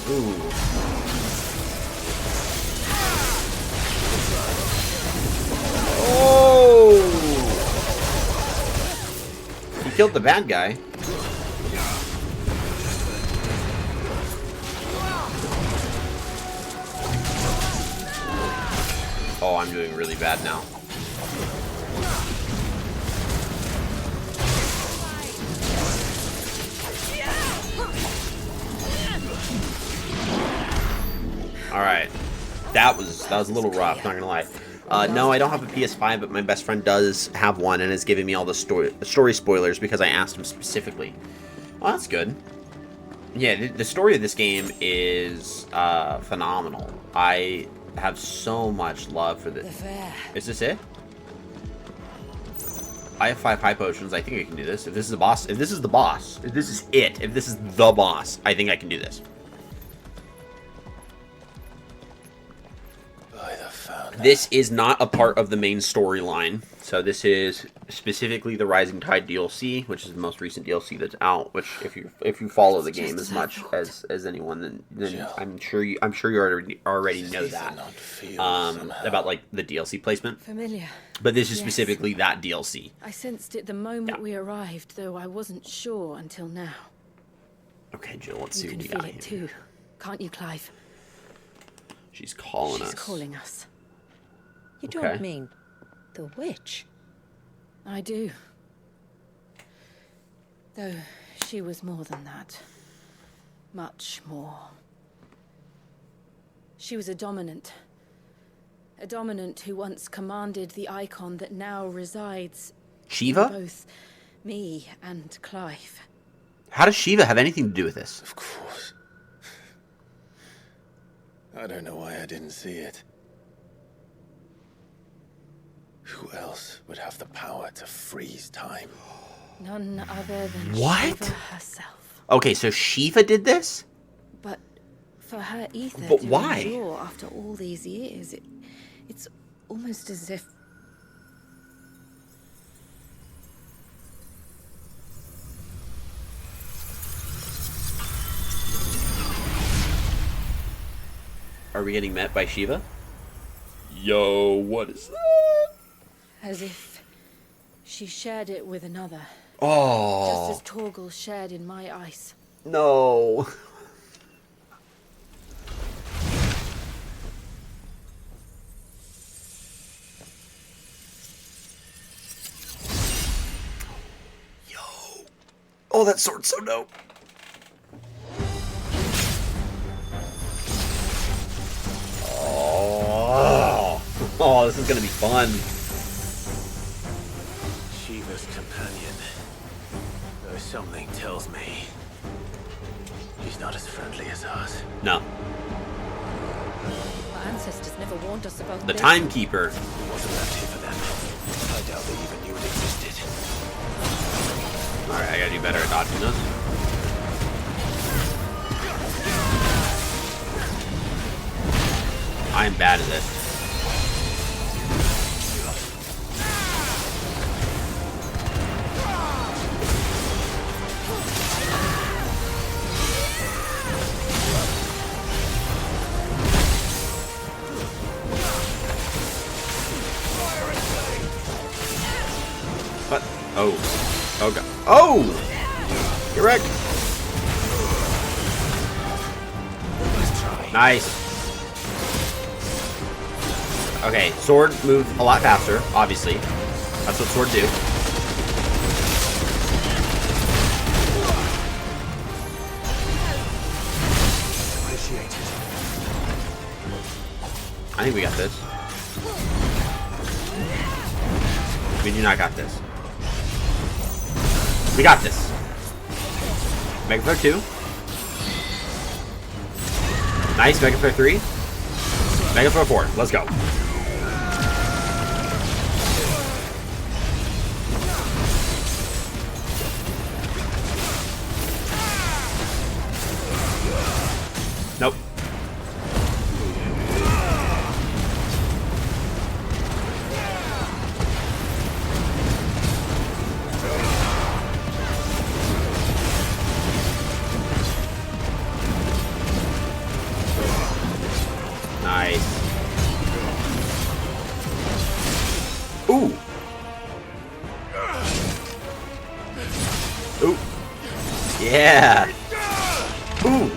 Speaker 1: Ooh. Oh! He killed the bad guy. Oh, I'm doing really bad now. Alright. That was a little rough, not gonna lie. No, I don't have a PS5, but my best friend does have one and is giving me all the story spoilers because I asked him specifically. Oh, that's good. Yeah, the story of this game is phenomenal. I have so much love for this. Is this it? I have 5 high potions. I think I can do this. If this is the boss, if this is the boss, if this is it, if this is the boss, I think I can do this. This is not a part of the main storyline. So this is specifically the Rising Tide DLC, which is the most recent DLC that's out. Which, if you follow the game as much as anyone, then I'm sure you already know that about like the DLC placement.
Speaker 2: Familiar.
Speaker 1: But this is specifically that DLC.
Speaker 2: I sensed it the moment we arrived, though I wasn't sure until now.
Speaker 1: Okay, Jill, let's see
Speaker 2: You
Speaker 1: what you
Speaker 2: can
Speaker 1: got
Speaker 2: feel it
Speaker 1: here.
Speaker 2: too, can't you, Clive?
Speaker 1: She's calling us.
Speaker 2: She's calling us.
Speaker 4: You don't mean the witch?
Speaker 2: I do. Though she was more than that. Much more. She was a dominant. A dominant who once commanded the icon that now resides
Speaker 1: Shiva?
Speaker 2: in both me and Clive.
Speaker 1: How does Shiva have anything to do with this?
Speaker 3: Of course. I don't know why I didn't see it. Who else would have the power to freeze time?
Speaker 2: None other than
Speaker 1: What?
Speaker 2: Shiva herself.
Speaker 1: Okay, so Shiva did this?
Speaker 2: But for her ether
Speaker 1: But
Speaker 2: to
Speaker 1: why?
Speaker 2: endure after all these years, it's almost as if...
Speaker 1: Are we getting met by Shiva? Yo, what is that?
Speaker 2: as if she shared it with another.
Speaker 1: Oh.
Speaker 2: Just as Torgal shared in my ice.
Speaker 1: No. Yo. Oh, that sword's so dope. Oh, this is gonna be fun.
Speaker 3: Shiva's companion. Though something tells me she's not as friendly as ours.
Speaker 1: No.
Speaker 2: Our ancestors never warned us about
Speaker 1: The
Speaker 2: this.
Speaker 1: Timekeeper.
Speaker 3: It wasn't left here for them. I doubt they even knew it existed.
Speaker 1: Alright, I gotta do better at dodging those. I am bad at this. What? Oh. Oh god. Oh! You're wrecked. Nice. Okay, sword move a lot faster, obviously. That's what sword do. I think we got this. We do not got this. We got this. Mega Flare 2. Nice, Mega Flare 3. Mega Flare 4. Let's go. Nope. Nice. Ooh. Ooh. Yeah. Ooh.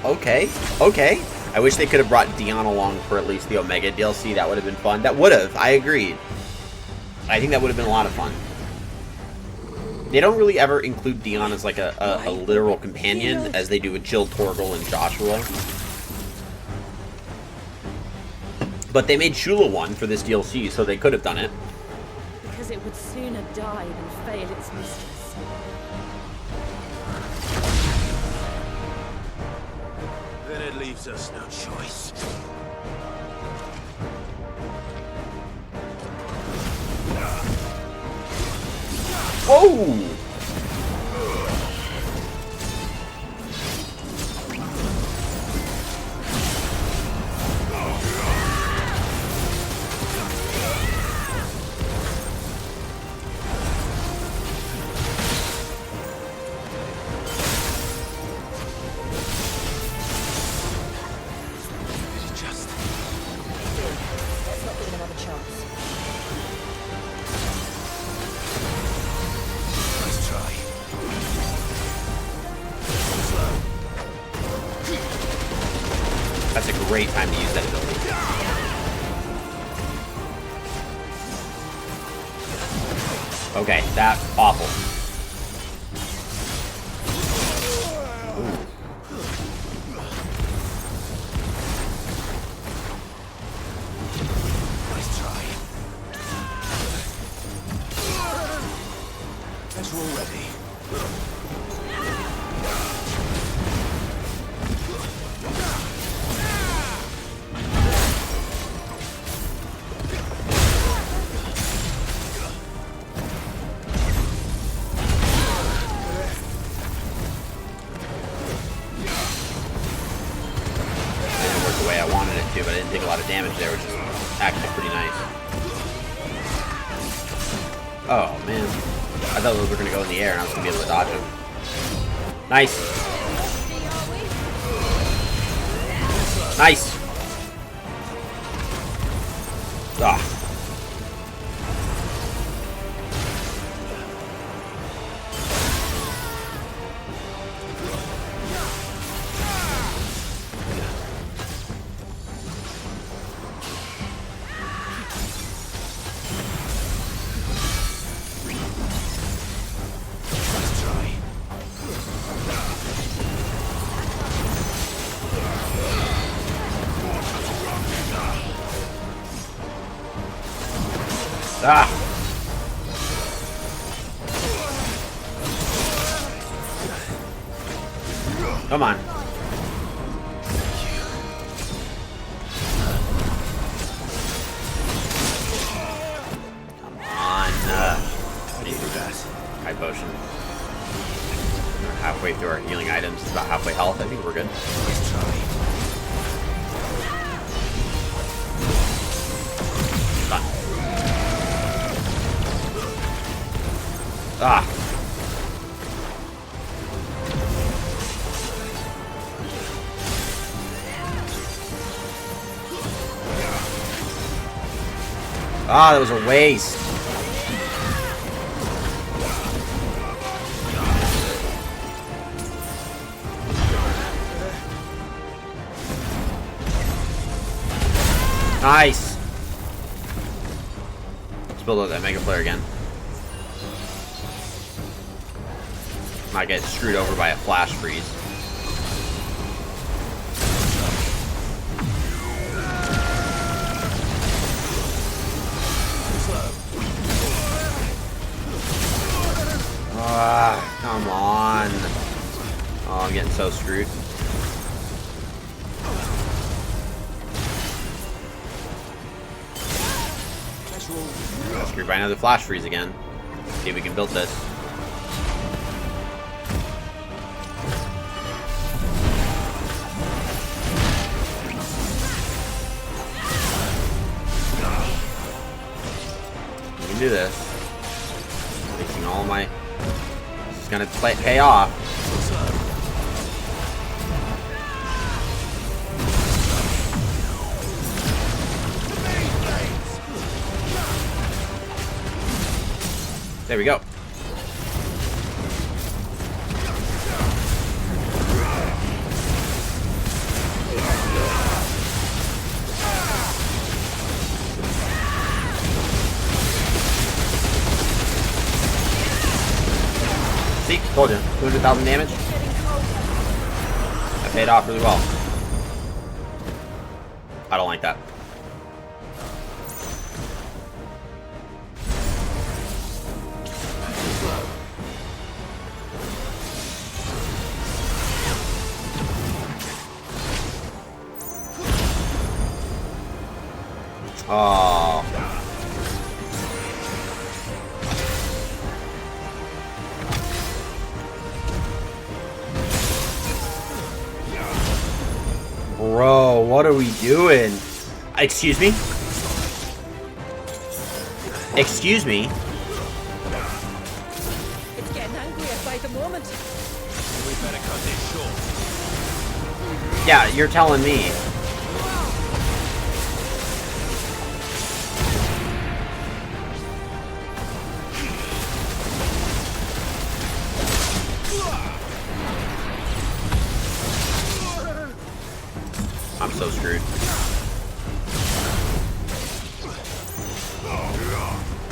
Speaker 1: Okay. Okay. I wish they could have brought Dion along for at least the Omega DLC. That would have been fun. That would have. I agreed. I think that would have been a lot of fun. They don't really ever include Dion as like a literal companion as they do with Jill, Torgal, and Joshua. But they made Shula one for this DLC, so they could have done it.
Speaker 2: Because it would sooner die than fail its mistress.
Speaker 3: Then it leaves us no choice.
Speaker 1: Whoa!
Speaker 4: Let's not give him another chance.
Speaker 3: Nice try.
Speaker 1: That's a great time to use that ability. Okay, that's awful. Ooh.
Speaker 3: Nice try. As we're ready.
Speaker 1: Didn't work the way I wanted it to, but I didn't take a lot of damage there, which is actually pretty nice. Oh, man. I thought those were going to go in the air and I was going to be able to dodge them. Nice. Nice. Ah.
Speaker 3: Nice try.
Speaker 1: Ah. Come on. Come on. I need that high potion. We're halfway through our healing items. It's about halfway health. I think we're good.
Speaker 3: Nice try.
Speaker 1: Done. Ah. Ah, that was a waste. Nice. Let's build up that Mega Flare again. Might get screwed over by a flash freeze. Ah, come on. Oh, I'm getting so screwed. Got screwed by another flash freeze again. See if we can build this. We can do this. Wasting all my... This is gonna pay off. There we go. See? Told you. 200,000 damage. That paid off really well. I don't like that. Oh. Bro, what are we doing? Excuse me? Excuse me?
Speaker 4: It's getting angrier by the moment.
Speaker 3: We better cut this short.
Speaker 1: Yeah, you're telling me. I'm so screwed.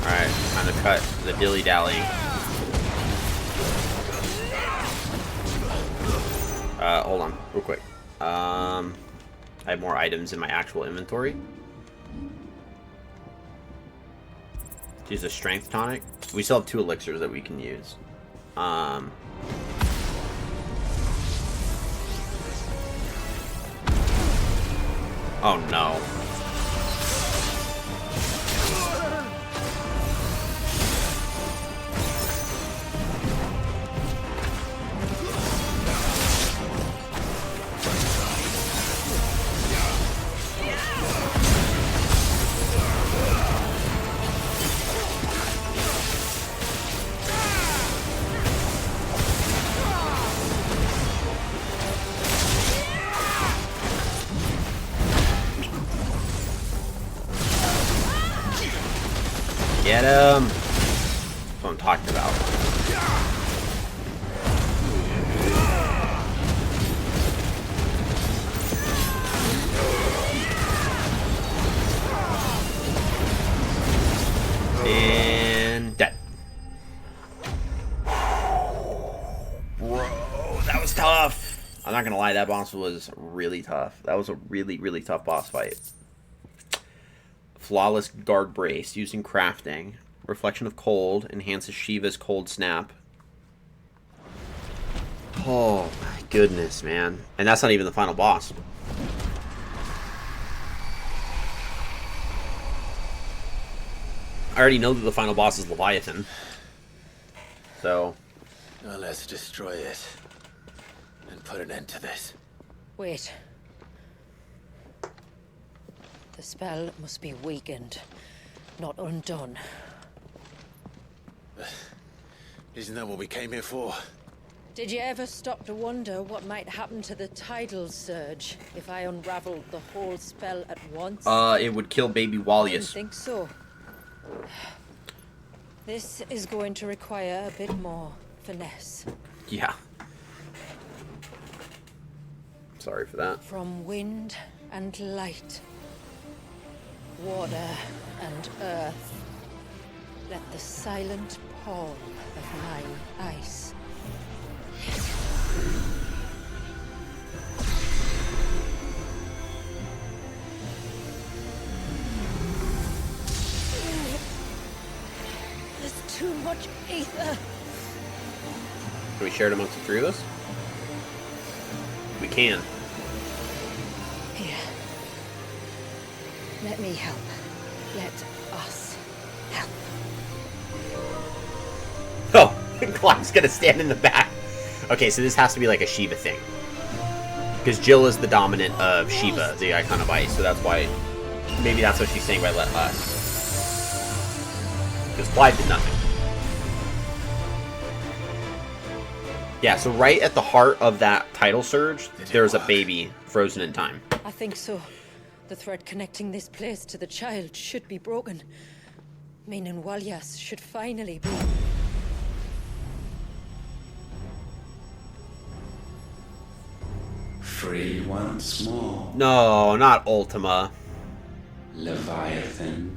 Speaker 1: Alright, time to cut the dilly-dally. Hold on, real quick. I have more items in my actual inventory. Use a strength tonic. We still have 2 elixirs that we can use. Oh no. Get him! That's what I'm talking about. And dead. Bro, that was tough. I'm not gonna lie, that boss was really tough. That was a really, really tough boss fight. Flawless guard brace using crafting. Reflection of cold enhances Shiva's cold snap. Oh my goodness, man. And that's not even the final boss. I already know that the final boss is Leviathan. So.
Speaker 3: Now let's destroy it. And put an end to this.
Speaker 4: Wait. The spell must be weakened, not undone.
Speaker 3: Isn't that what we came here for?
Speaker 4: Did you ever stop to wonder what might happen to the tidal surge if I unraveled the whole spell at once?
Speaker 1: It would kill baby
Speaker 4: I didn't
Speaker 1: Wallius.
Speaker 4: think so. This is going to require a bit more finesse.
Speaker 1: Yeah. Sorry for that.
Speaker 4: From wind and light, water and earth, let the silent palm of mine ice. There's too much ether.
Speaker 1: Can we share it amongst the 3 of us? We can.
Speaker 4: Here. Let me help. Let us help.
Speaker 1: Oh, Clock's gonna stand in the back. Okay, so this has to be like a Shiva thing. Because Jill is the dominant of Shiva, the icon of ice, so that's why... Maybe that's what she's saying by let us. Because Clyde did nothing. Yeah, so right at the heart of that tidal surge, there's a baby frozen in time.
Speaker 4: I think so. The thread connecting this place to the child should be broken. Meaning Walyas should finally be...
Speaker 5: Free once more,
Speaker 1: No, not Ultima.
Speaker 5: Leviathan.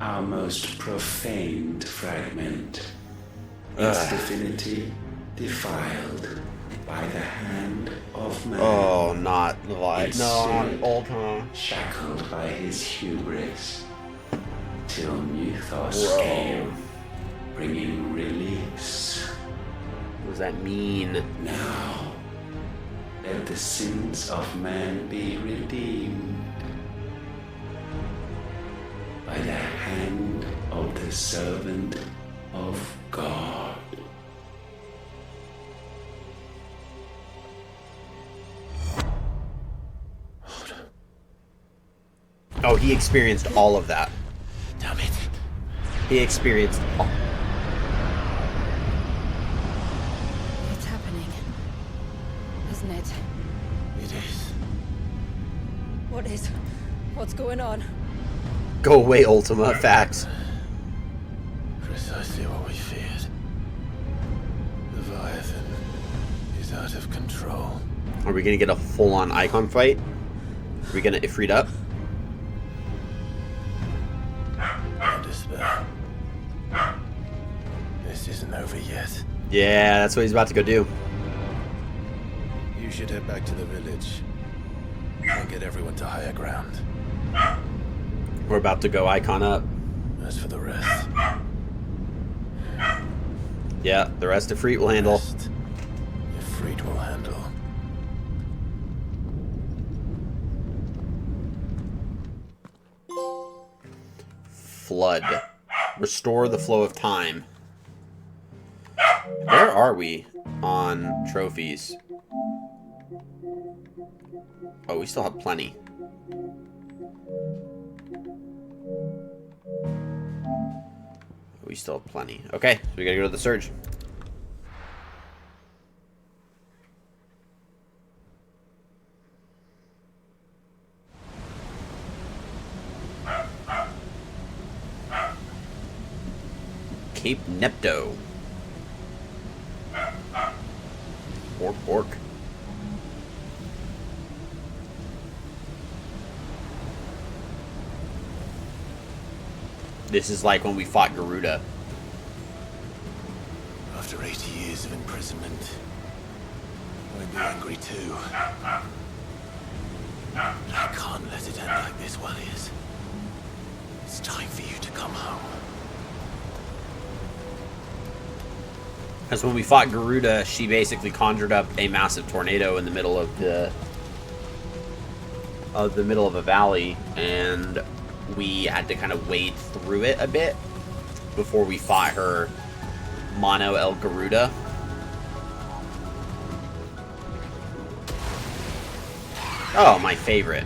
Speaker 5: Our most profaned fragment. Its divinity defiled by the hand of man.
Speaker 1: Oh, not
Speaker 5: Its
Speaker 1: no, not
Speaker 5: spirit
Speaker 1: Ultima.
Speaker 5: shackled by his hubris, till Mythos
Speaker 1: Whoa.
Speaker 5: came, bringing release.
Speaker 1: What does that mean?
Speaker 5: Now, let the sins of man be redeemed by the hand of the servant of God.
Speaker 1: Oh, he experienced all of that.
Speaker 3: Damn it.
Speaker 1: He experienced all.
Speaker 2: It's happening. Isn't it?
Speaker 3: It is.
Speaker 2: What's going on?
Speaker 1: Go away, Ultima. Facts.
Speaker 3: Precisely what we feared. Leviathan is out of control.
Speaker 1: Are we gonna get a full-on icon fight? Are we gonna Ifrit up?
Speaker 3: No despair. This isn't over yet.
Speaker 1: Yeah, that's what he's about to go do.
Speaker 3: You should head back to the village and get everyone to higher ground.
Speaker 1: We're about to go icon up.
Speaker 3: As for the rest,
Speaker 1: Yeah, the rest of Ifrit will handle.
Speaker 3: Ifrit will handle.
Speaker 1: Flood. Restore the flow of time. Where are we on trophies? Oh, we still have plenty. We still have plenty. Okay, so we gotta go to the surge. Cape Nepto. Orc. This is like when we fought Garuda.
Speaker 3: After 80 years of imprisonment, I'd be angry too. But I can't let it end like this, Warriors. It's time for you to come home.
Speaker 1: Because when we fought Garuda, she basically conjured up a massive tornado in the middle of the middle of a valley, and we had to kind of wade through it a bit before we fought her Mono El Garuda. Oh, my favorite.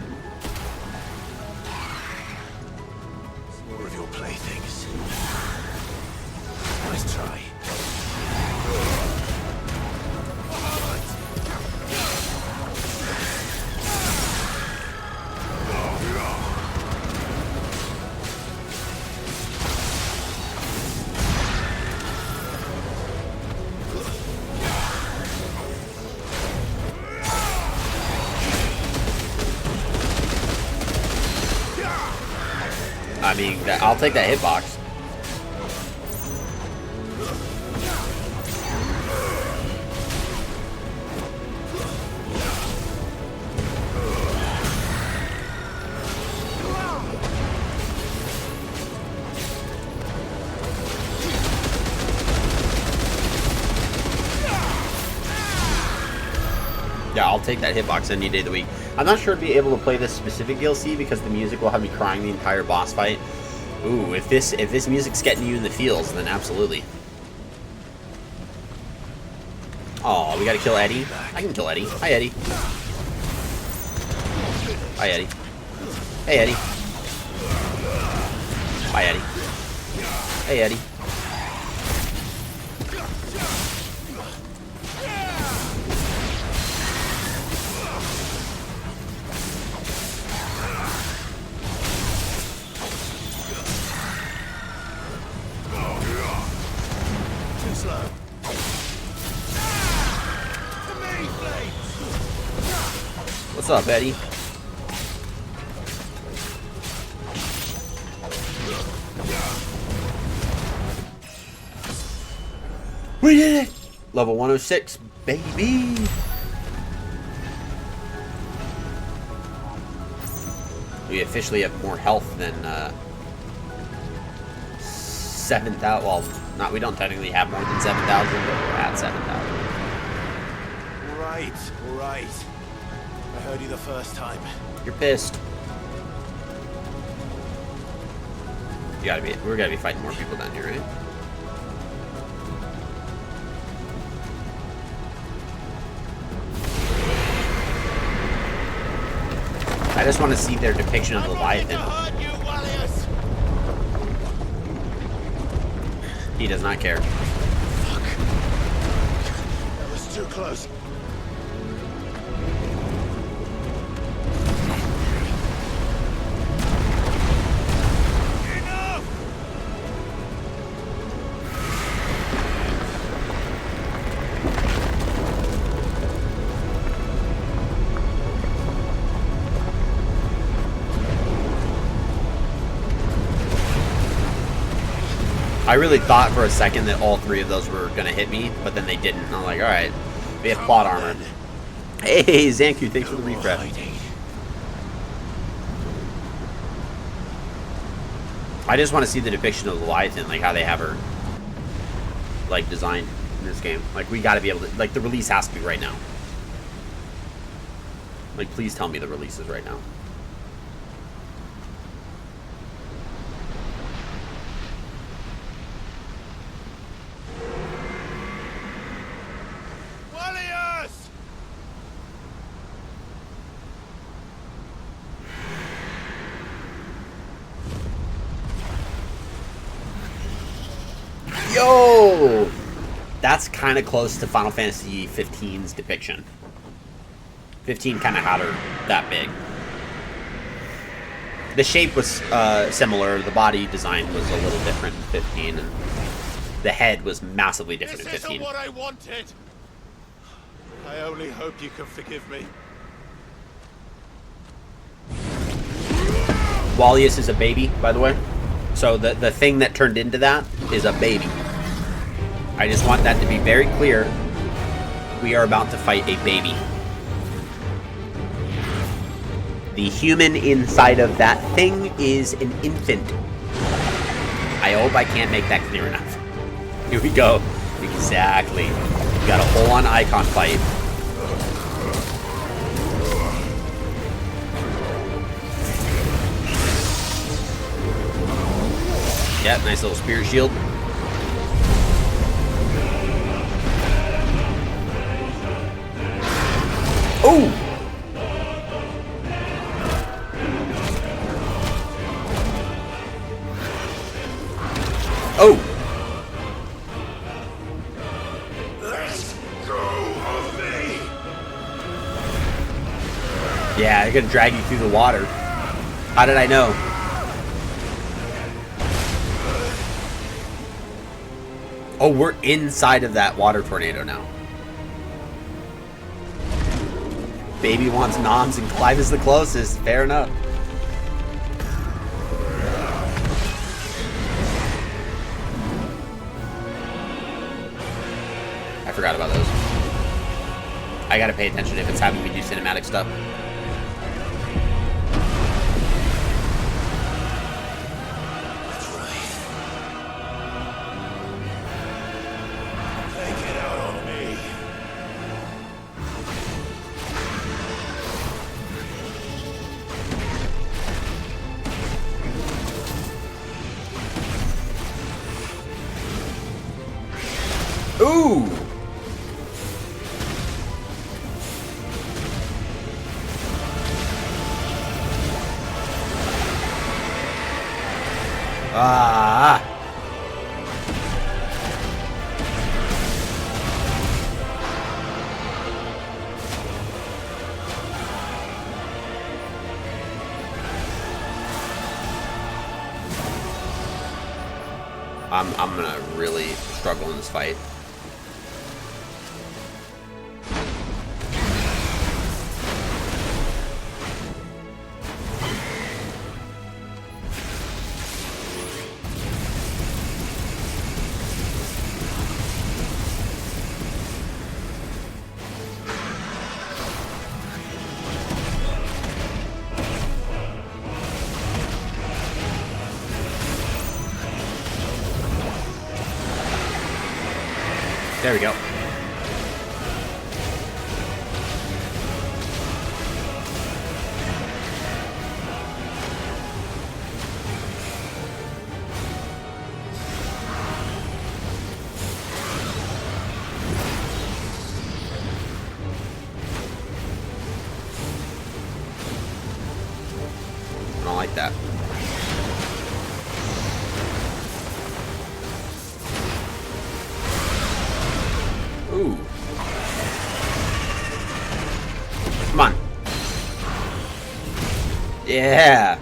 Speaker 3: More of your playthings. Nice try.
Speaker 1: I mean, I'll take that hitbox. Yeah, I'll take that hitbox any day of the week. I'm not sure I'd be able to play this specific DLC because the music will have me crying the entire boss fight. Ooh, if this music's getting you in the feels, then absolutely. Oh, we gotta kill Eddie. I can kill Eddie. Hi, Eddie. Hi, Eddie. Hey, Eddie. Bye, Eddie. Hey, Eddie. What's up, Eddie? We did it! Level 106, baby! We officially have more health than 7,000. Well, not we don't technically have more than 7,000, but we're at 7,000.
Speaker 3: All right. I heard you the first time.
Speaker 1: You're pissed. We're gotta be fighting more people down here, right? I just want to see their depiction of the Leviathan. He does not care.
Speaker 3: Fuck. That was too close.
Speaker 1: I really thought for a second that all three of those were going to hit me, but then they didn't. I'm like, alright, we have plot armor. Hey, Zanku, thanks for the refresh. I just want to see the depiction of the Leviathan, like how they have her, like, designed in this game. Like, we got to be able to, like, the release has to be right now. Like, please tell me the release is right now. Yo! That's kind of close to Final Fantasy 15's depiction. 15 kind of had her that big. The shape was similar. The body design was a little different in 15. And the head was massively different in 15.
Speaker 3: This isn't what I wanted. I only hope you can forgive me.
Speaker 1: Wallius is a baby, by the way. So the thing that turned into that is a baby. I just want that to be very clear. We are about to fight a baby. The human inside of that thing is an infant. I hope I can't make that clear enough. Here we go. Exactly. We got a full-on icon fight. Yep, nice little spirit shield. Oh! Oh!
Speaker 3: Let go of me.
Speaker 1: Yeah, I'm gonna drag you through the water. How did I know? Oh, we're inside of that water tornado now. Baby wants noms and Clive is the closest. Fair enough. I forgot about those. I gotta pay attention if it's having me do cinematic stuff.
Speaker 3: That's right. Take it out on me.
Speaker 1: Ooh! Ah! I'm gonna really struggle in this fight. There we go. I don't like that. Ooh. Come on. Yeah.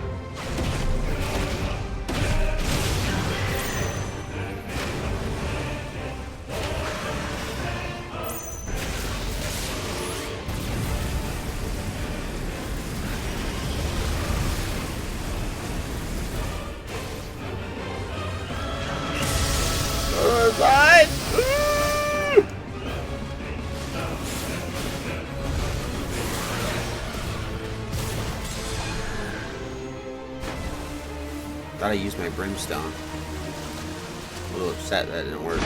Speaker 1: Side. Thought I used my brimstone. A little upset that didn't work.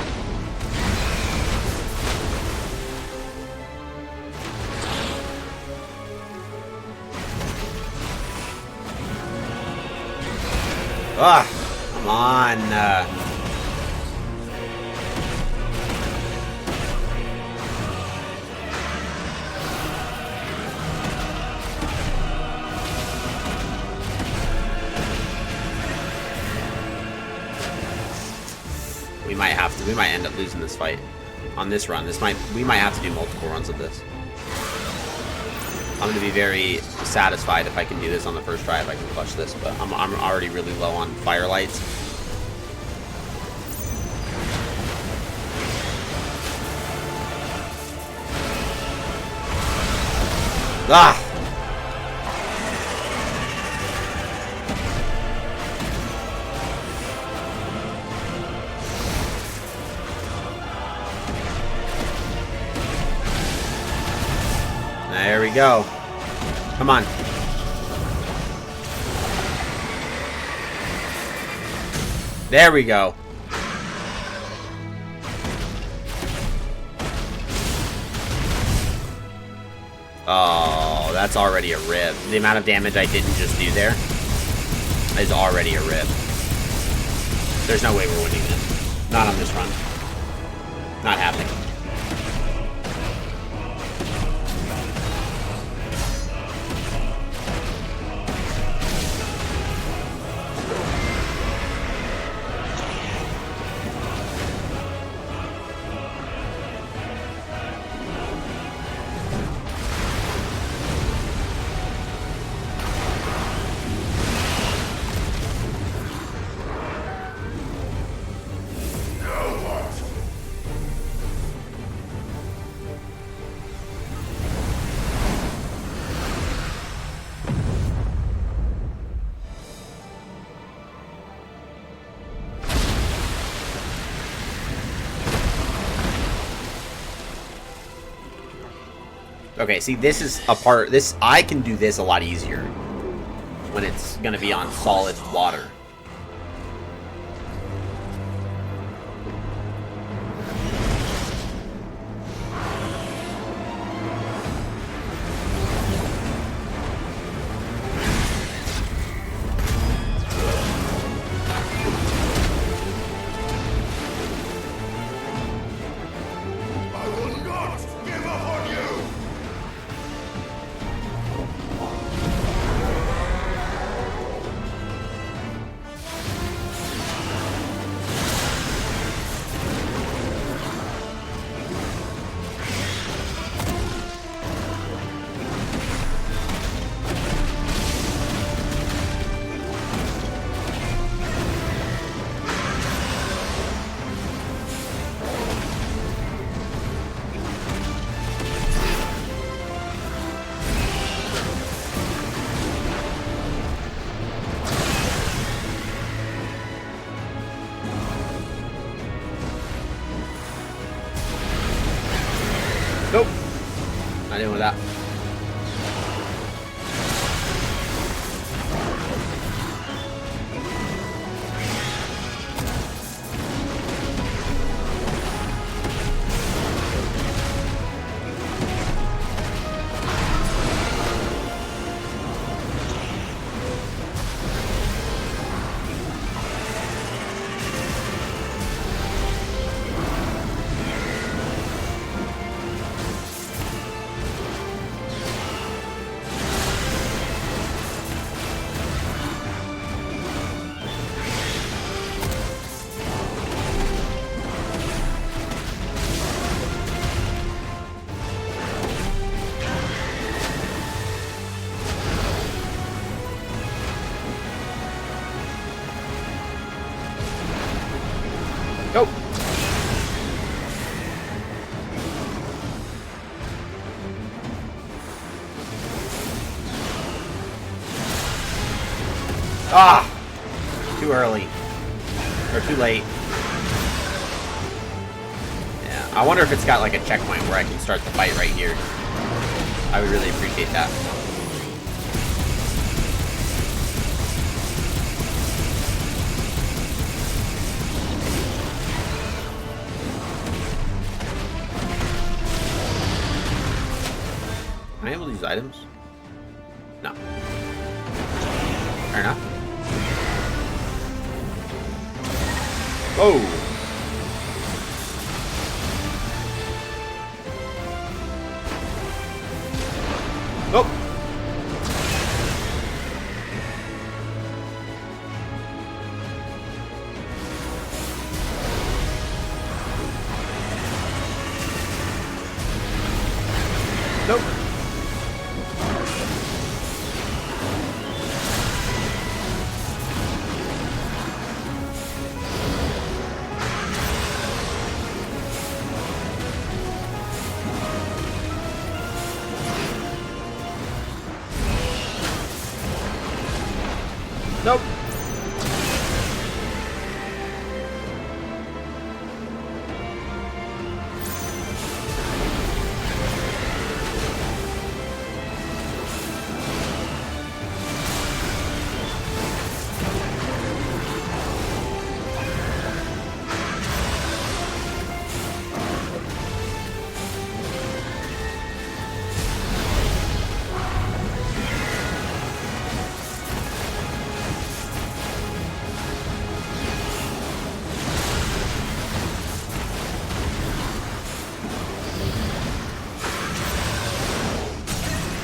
Speaker 1: Ah, come on. We might end up losing this fight on this run. We might have to do multiple runs of this. I'm gonna be very satisfied if I can do this on the first try, if I can clutch this, but I'm already really low on firelights. Ah! There we go. Come on. There we go. Oh, that's already a rip. The amount of damage I didn't just do there is already a rip. There's no way we're winning this. Not on this run. Not happening. Okay, see, this is a part. I can do this a lot easier when it's gonna be on solid water. Nope. Not dealing with that. Ah! Too early. Or too late. Yeah, I wonder if it's got like a checkpoint where I can start the fight right here. I would really appreciate that. Am I able to use items? No. Fair enough. Oh! Oh! Nope. Nope.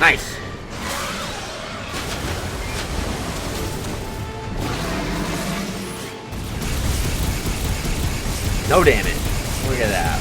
Speaker 1: Nice. No damage. Look at that.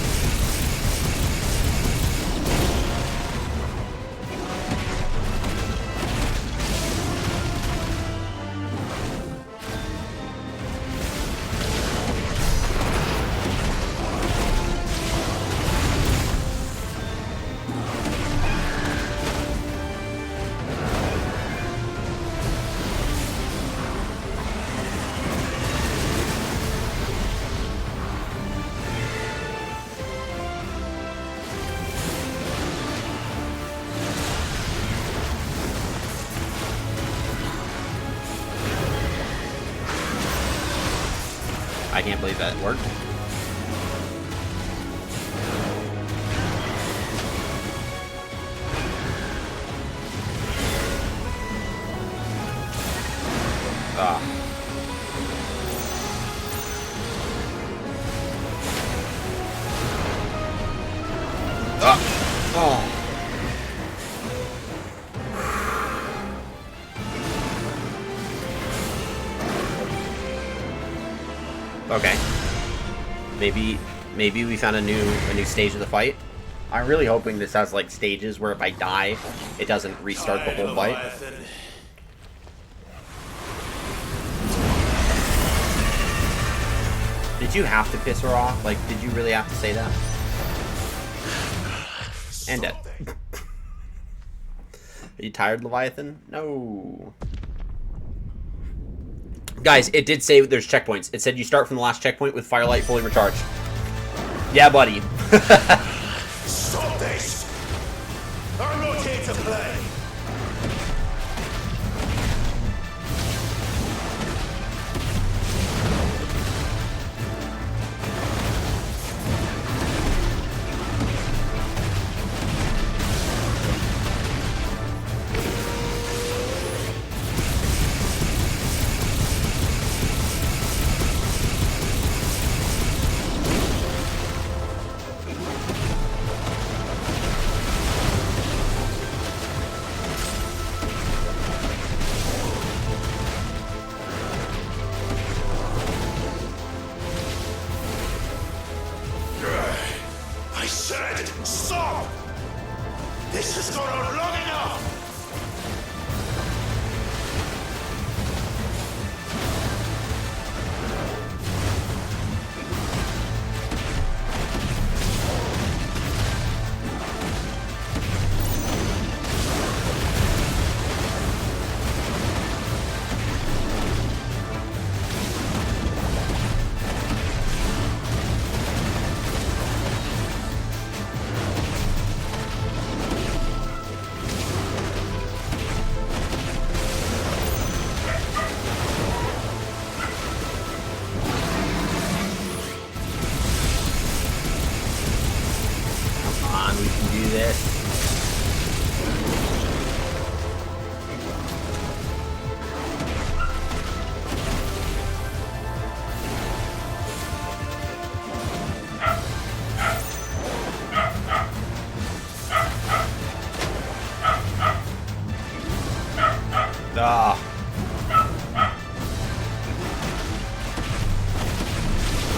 Speaker 1: I can't believe that worked. Ah. Ah. Oh. Okay. Maybe we found a new stage of the fight. I'm really hoping this has like stages where if I die, it doesn't restart the whole fight. Did you have to piss her off? Like, did you really have to say that? And dead. Are you tired, Leviathan? No. Guys, it did say there's checkpoints. It said you start from the last checkpoint with Firelight fully recharged. Yeah, buddy.
Speaker 6: Stop this! I'm not here to play! I said, stop! This has gone on long enough!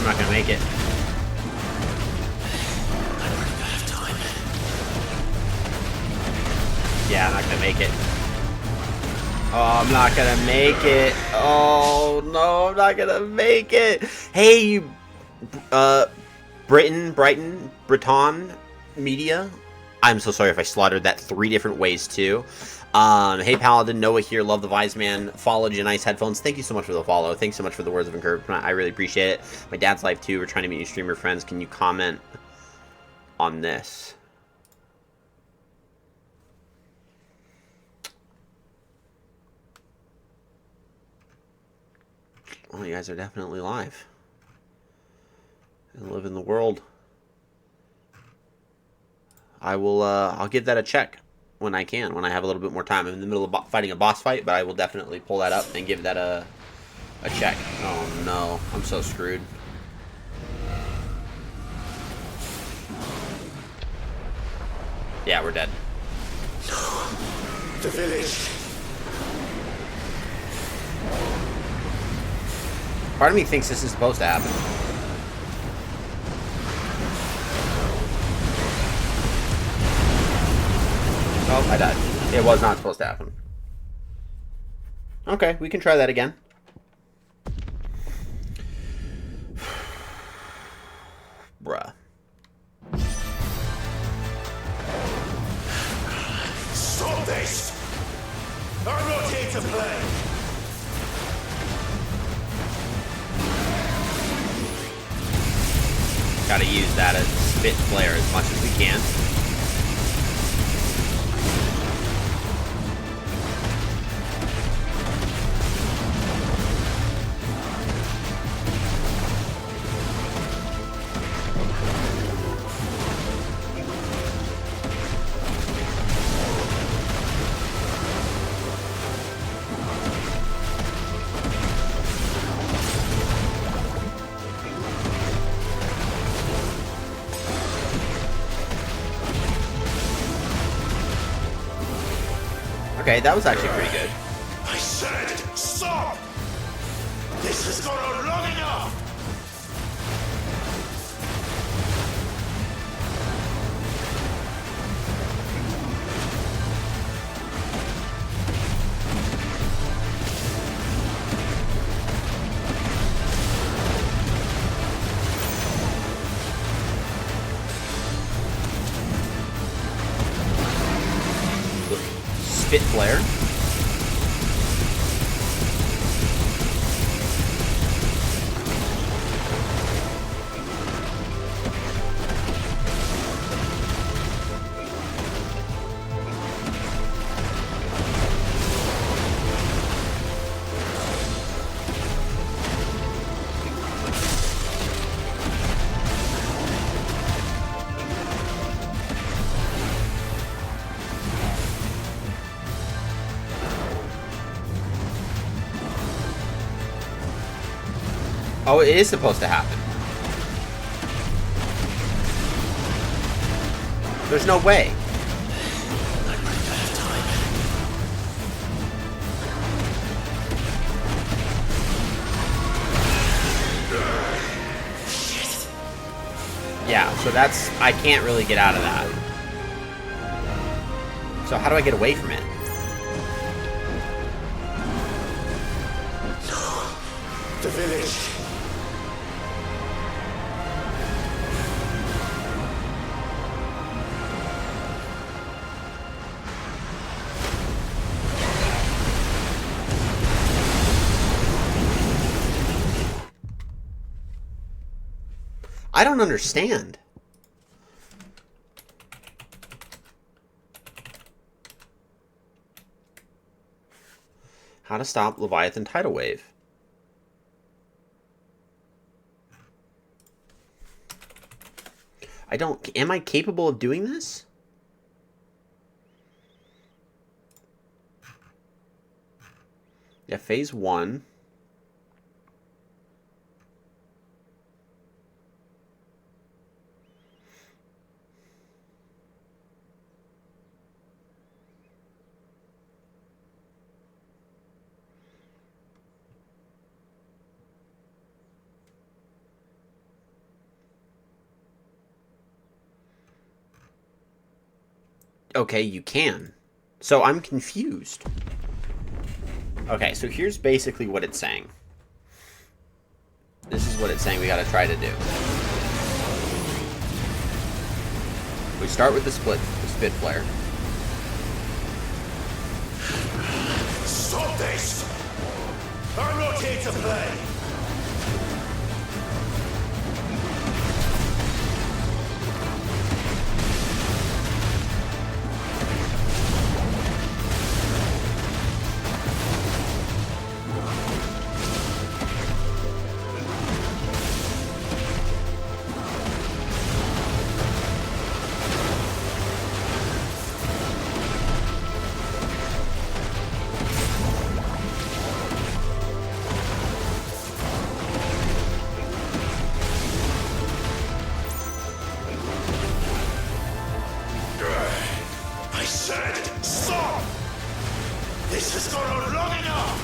Speaker 1: not gonna make it. Yeah, I'm not gonna make it. Oh, I'm not gonna make it. Oh no, I'm not gonna make it. Hey, you, Breton media. I'm so sorry if I slaughtered that 3 different ways too. Hey Paladin, Noah here, love the Vise Man, followed you, nice headphones. Thank you so much for the follow. Thanks so much for the words of encouragement. I really appreciate it. My dad's live too. We're trying to meet new streamer friends. Can you comment on this? Oh, you guys are definitely live and live in the world. I will, I'll give that a check when I can, when I have a little bit more time. I'm in the middle of fighting a boss fight, but I will definitely pull that up and give that a check. Oh no, I'm so screwed. Yeah, we're dead.
Speaker 6: The village.
Speaker 1: Part of me thinks this is supposed to happen. Oh, I died. It was not supposed to happen. Okay, we can try that again. Bruh.
Speaker 6: Stop this! I'm not here to play!
Speaker 1: Gotta use that as spit flare as much as we can. Okay, that was actually pretty good.
Speaker 6: I said, stop! This has gone on long enough!
Speaker 1: Spit flare. Oh, it is supposed to happen. There's no way. Yeah, so that's... I can't really get out of that. So how do I get away from it?
Speaker 6: The village.
Speaker 1: I don't understand. How to stop Leviathan tidal wave. I don't... Am I capable of doing this? Yeah, phase 1. Okay, you can. So I'm confused. Okay, so here's basically what it's saying. This is what it's saying we gotta try to do. We start with the spit flare.
Speaker 6: Stop this! I'm not here to play! I said, stop! This has gone on long enough!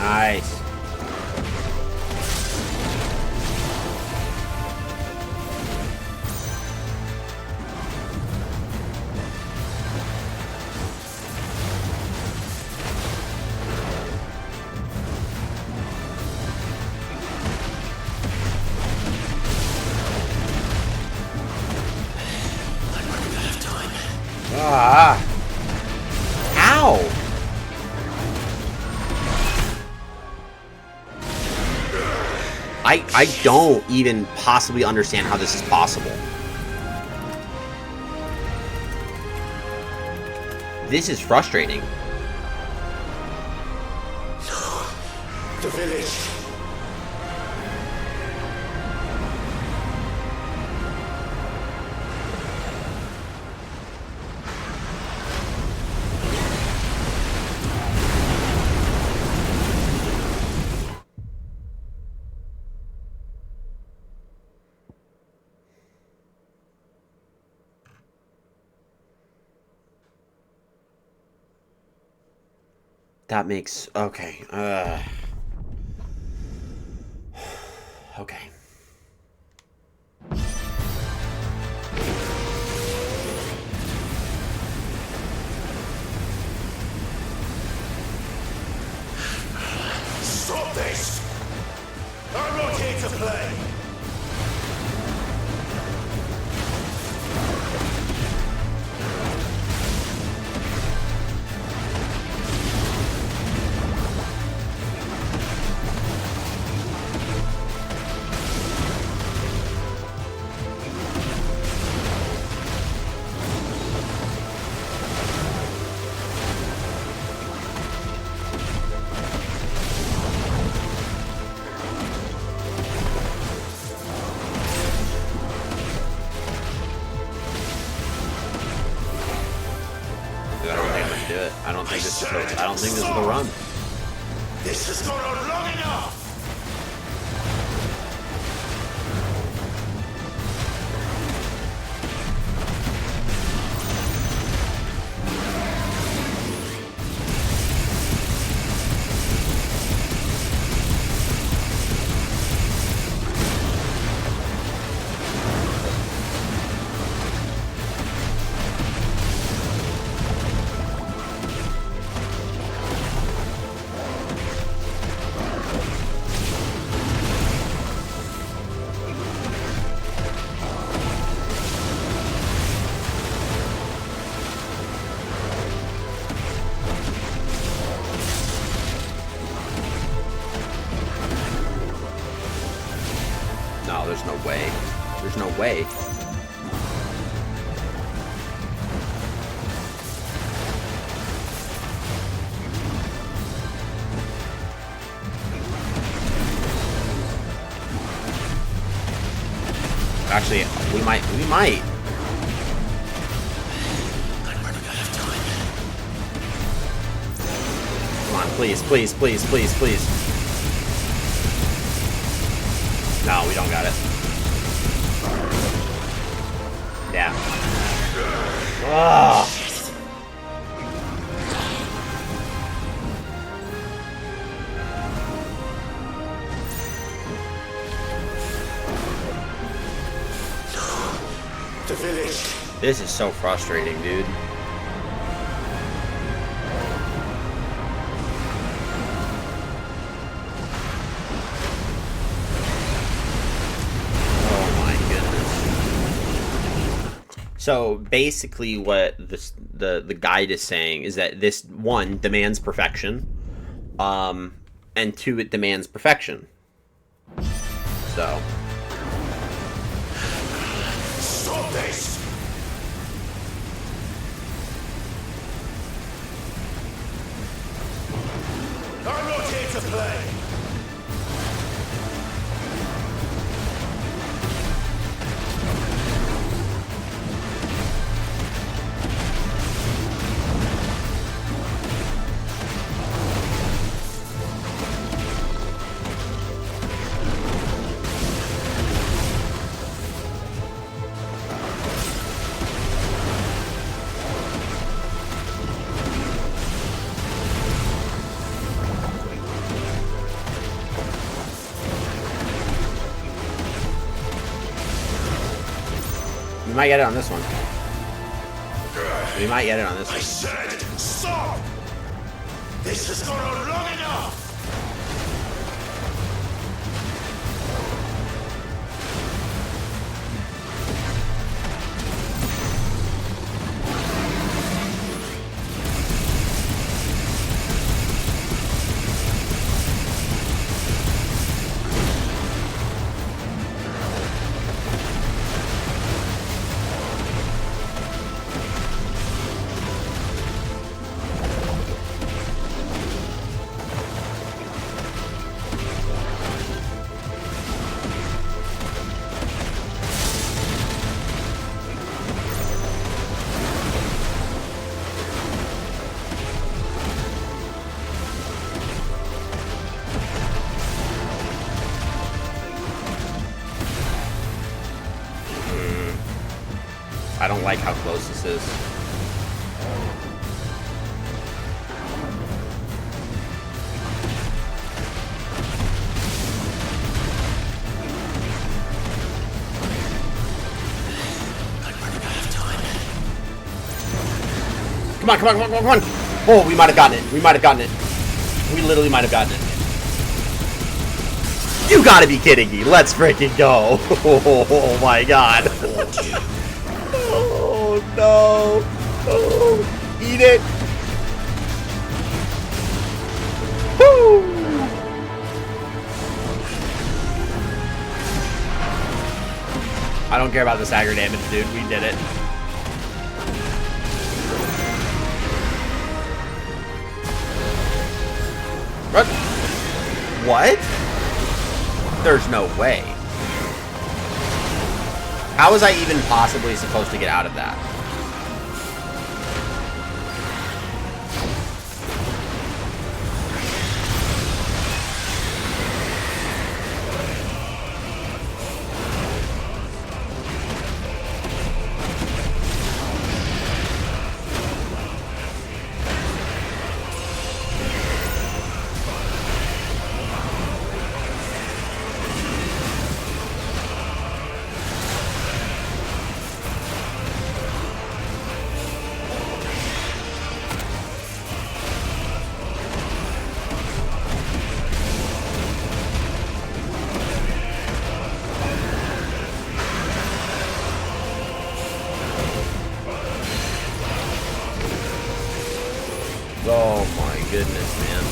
Speaker 1: Nice. Ah. Ow. I don't even possibly understand how this is possible. This is frustrating.
Speaker 6: The village.
Speaker 1: That makes... Okay. Okay.
Speaker 6: Stop this! I'm not here to play!
Speaker 1: I don't think I'm gonna do it. I don't think this is the, I don't think this is the run.
Speaker 6: This has gone on long enough!
Speaker 1: No, there's no way. There's no way. Actually, we might.
Speaker 3: I'm running out of time.
Speaker 1: Come on, please. No, we don't got it. Yeah. Ugh.
Speaker 6: The village.
Speaker 1: This is so frustrating, dude. Oh my goodness. So basically what the guide is saying is that this, one, demands perfection, and two, it demands perfection. So
Speaker 6: Stop this! I'm not here to play.
Speaker 1: we might get it on this one. We might get it on this
Speaker 6: I
Speaker 1: one.
Speaker 6: said stop! This has gone on long enough!
Speaker 1: I don't like how close this is.
Speaker 3: I'm running out of time.
Speaker 1: Come on, come on, come on, come on, come on! Oh, we might have gotten it. We might have gotten it. We literally might have gotten it. You gotta be kidding me. Let's freaking go. Oh my god. Oh no. Oh, eat it. Woo. I don't care about the stagger damage, dude. We did it. What? There's no way. How was I even possibly supposed to get out of that? Oh my goodness, man.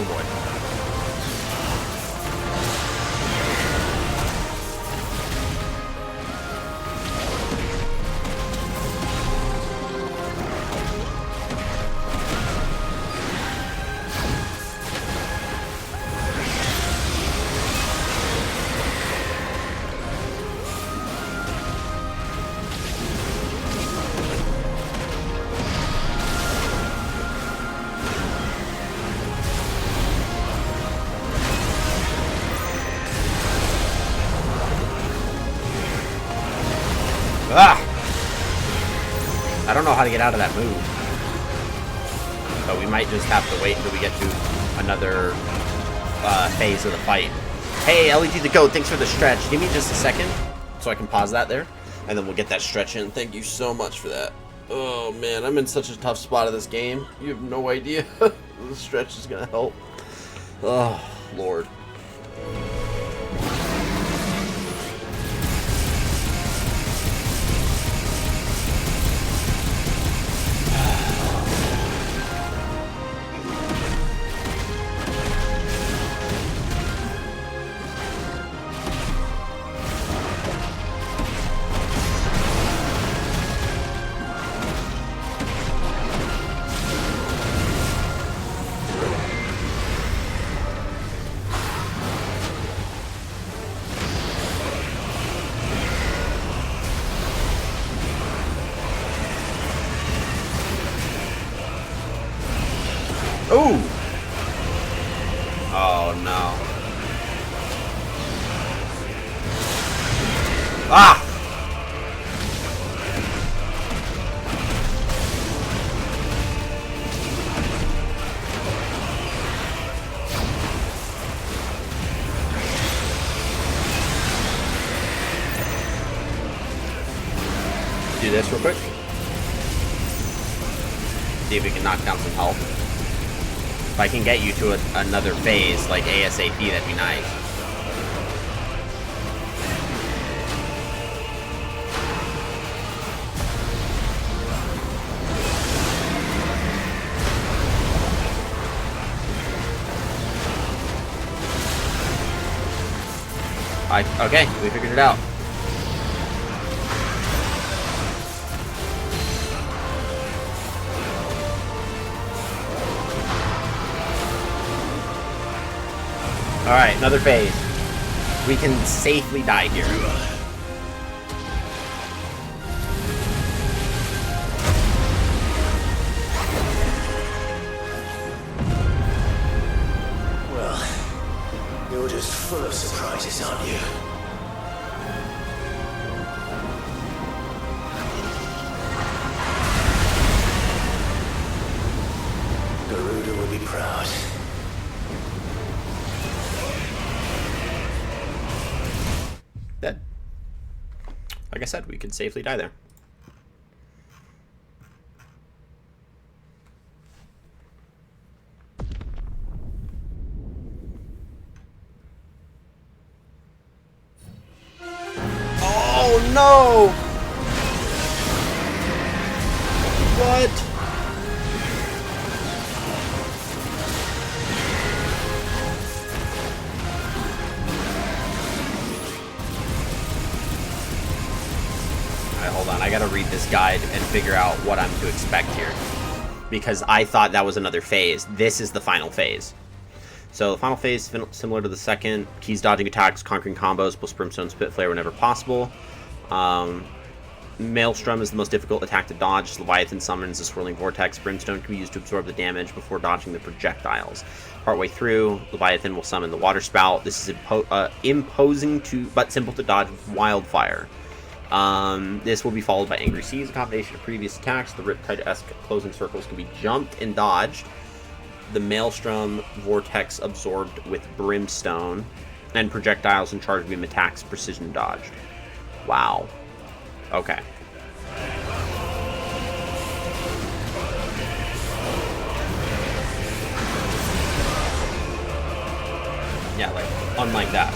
Speaker 1: Oh boy. Ah! I don't know how to get out of that move. But we might just have to wait until we get to another phase of the fight. Hey, LED the Goat, thanks for the stretch. Give me just a second so I can pause that there. And then we'll get that stretch in. Thank you so much for that. Oh, man, I'm in such a tough spot of this game. You have no idea. The stretch is going to help. Oh, Lord. Ooh! Oh no. Ah! Do this real quick. See if we can knock down some health. If I can get you to another phase, like ASAP, that'd be nice. Okay, we figured it out. Alright, another phase. We can safely die here.
Speaker 3: Well, you're just full of surprises, aren't you? Garuda will be proud.
Speaker 1: Dead. Like I said, we could safely die there. Oh no! What? Hold on, I gotta read this guide and figure out what I'm to expect here. Because I thought that was another phase. This is the final phase. So the final phase, similar to the second. Keys dodging attacks, conquering combos, plus Brimstone Spitflare whenever possible. Maelstrom is the most difficult attack to dodge. Leviathan summons a swirling vortex. Brimstone can be used to absorb the damage before dodging the projectiles. Partway through, Leviathan will summon the Water Spout. This is imposing but simple to dodge with Wildfire. This will be followed by Angry Seas, a combination of previous attacks. The Riptide-esque closing circles can be jumped and dodged. The Maelstrom Vortex absorbed with Brimstone. And projectiles and charge beam attacks precision dodged. Wow. Okay. Yeah, like, unlike that.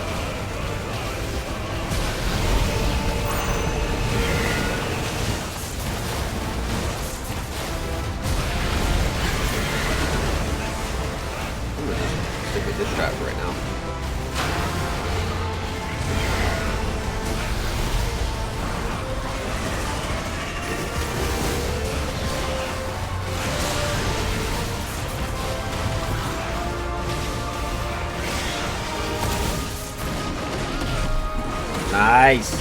Speaker 1: Nice.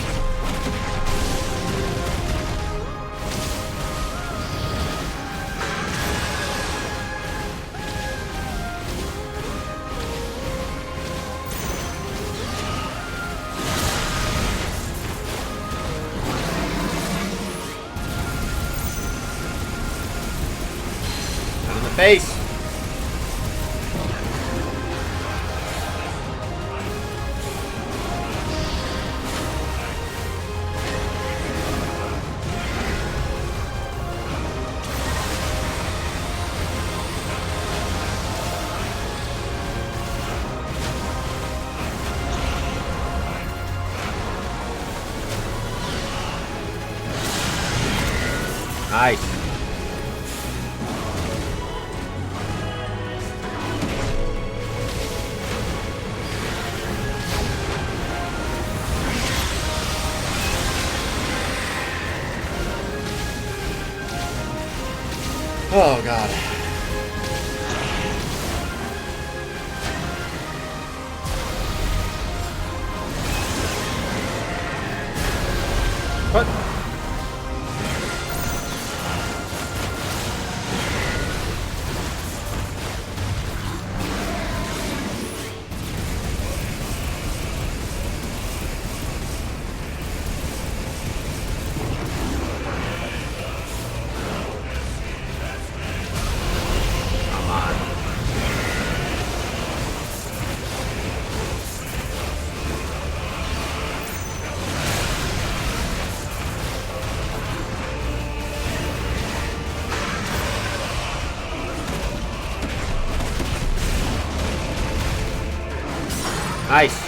Speaker 1: In the face. Nice. Oh, God. What? Come on. Nice.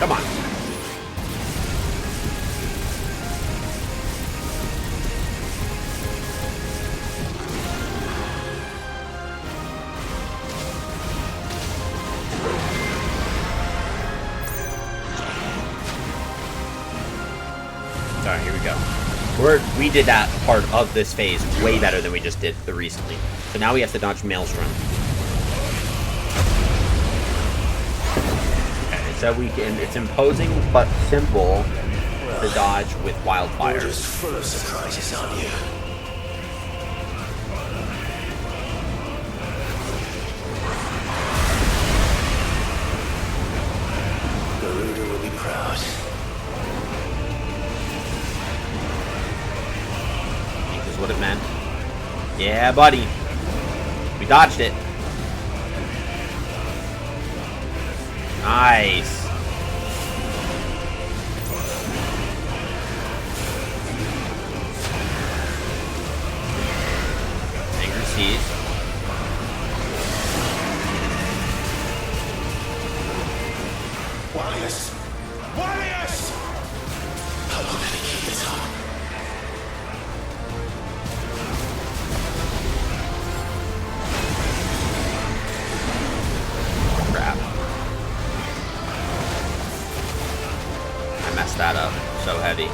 Speaker 1: Come on. Alright, here we go. We did that part of this phase way better than we just did recently. So now we have to dodge Maelstrom. Okay, so we can. It's imposing but simple to dodge with Wildfire.
Speaker 3: You're just full of surprises, aren't you? Garuda will be proud.
Speaker 1: Ink is what it meant. Yeah, buddy. We dodged it. Nice. Angry Seas.
Speaker 6: Warriors! Warriors!
Speaker 3: How long can I keep this up?
Speaker 1: Crap. I messed that up. So heavy.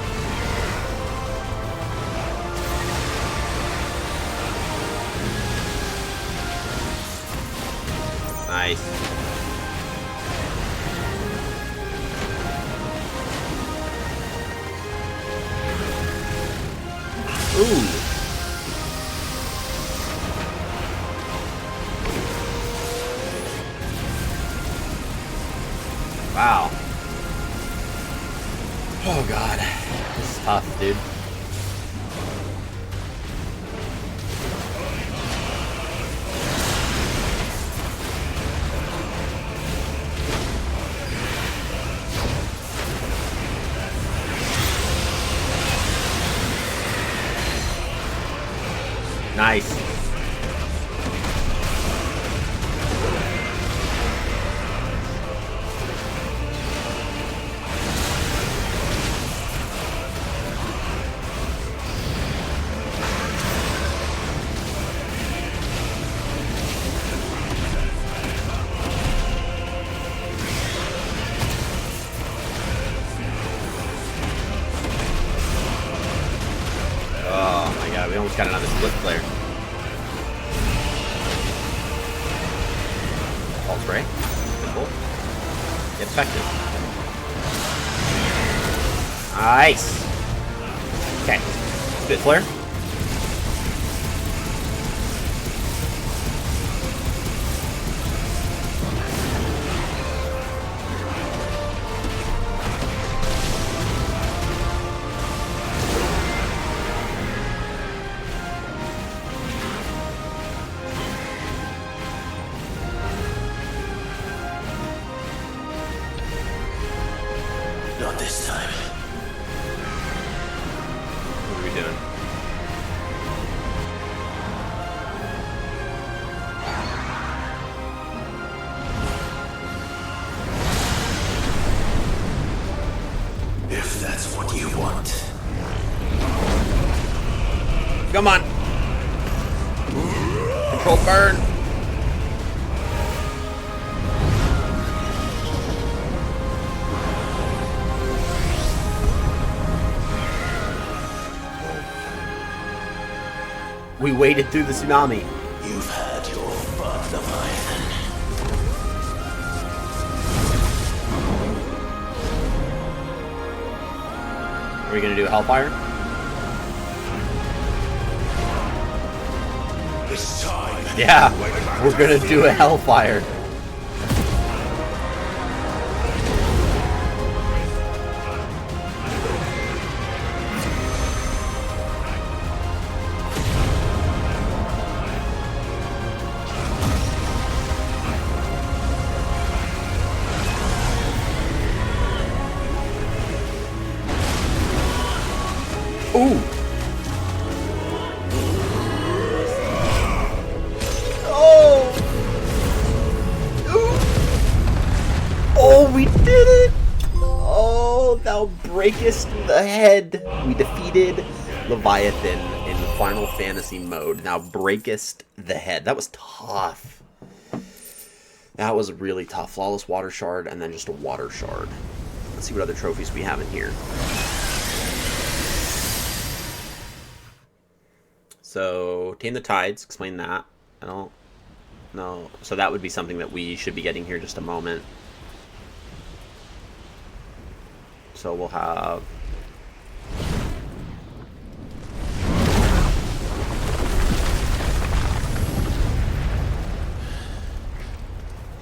Speaker 1: Nice. Ooh. Wow. Oh god. This is tough, dude. Nice. Oh my god, we almost got another split flare. All spray. Simple. Effective. Nice. Okay. Split flare.
Speaker 3: Not this time.
Speaker 1: What are we doing?
Speaker 3: If that's what you want.
Speaker 1: Come on. Control burn. We waded through the tsunami.
Speaker 3: You've had your fun, Leviathan.
Speaker 1: Are we gonna do Hellfire?
Speaker 6: It's time.
Speaker 1: Yeah, we're gonna do a Hellfire. Ooh. Oh. Ooh. Oh, we did it. Oh, thou breakest the head. We defeated Leviathan in Final Fantasy mode. Now breakest the head. That was tough. That was really tough. Flawless water shard and then just a water shard. Let's see what other trophies we have in here. So, Tame the Tides, explain that. I don't know. So that would be something that we should be getting here just a moment. So we'll have...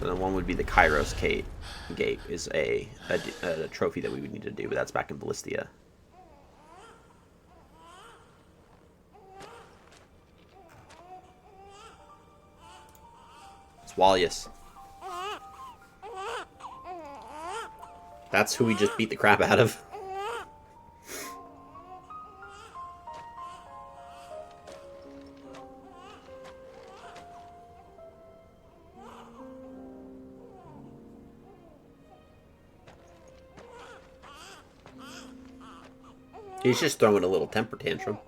Speaker 1: So then one would be the Kairos Gate is a trophy that we would need to do, but that's back in Ballistia. Wallius. That's who we just beat the crap out of. He's just throwing a little temper tantrum.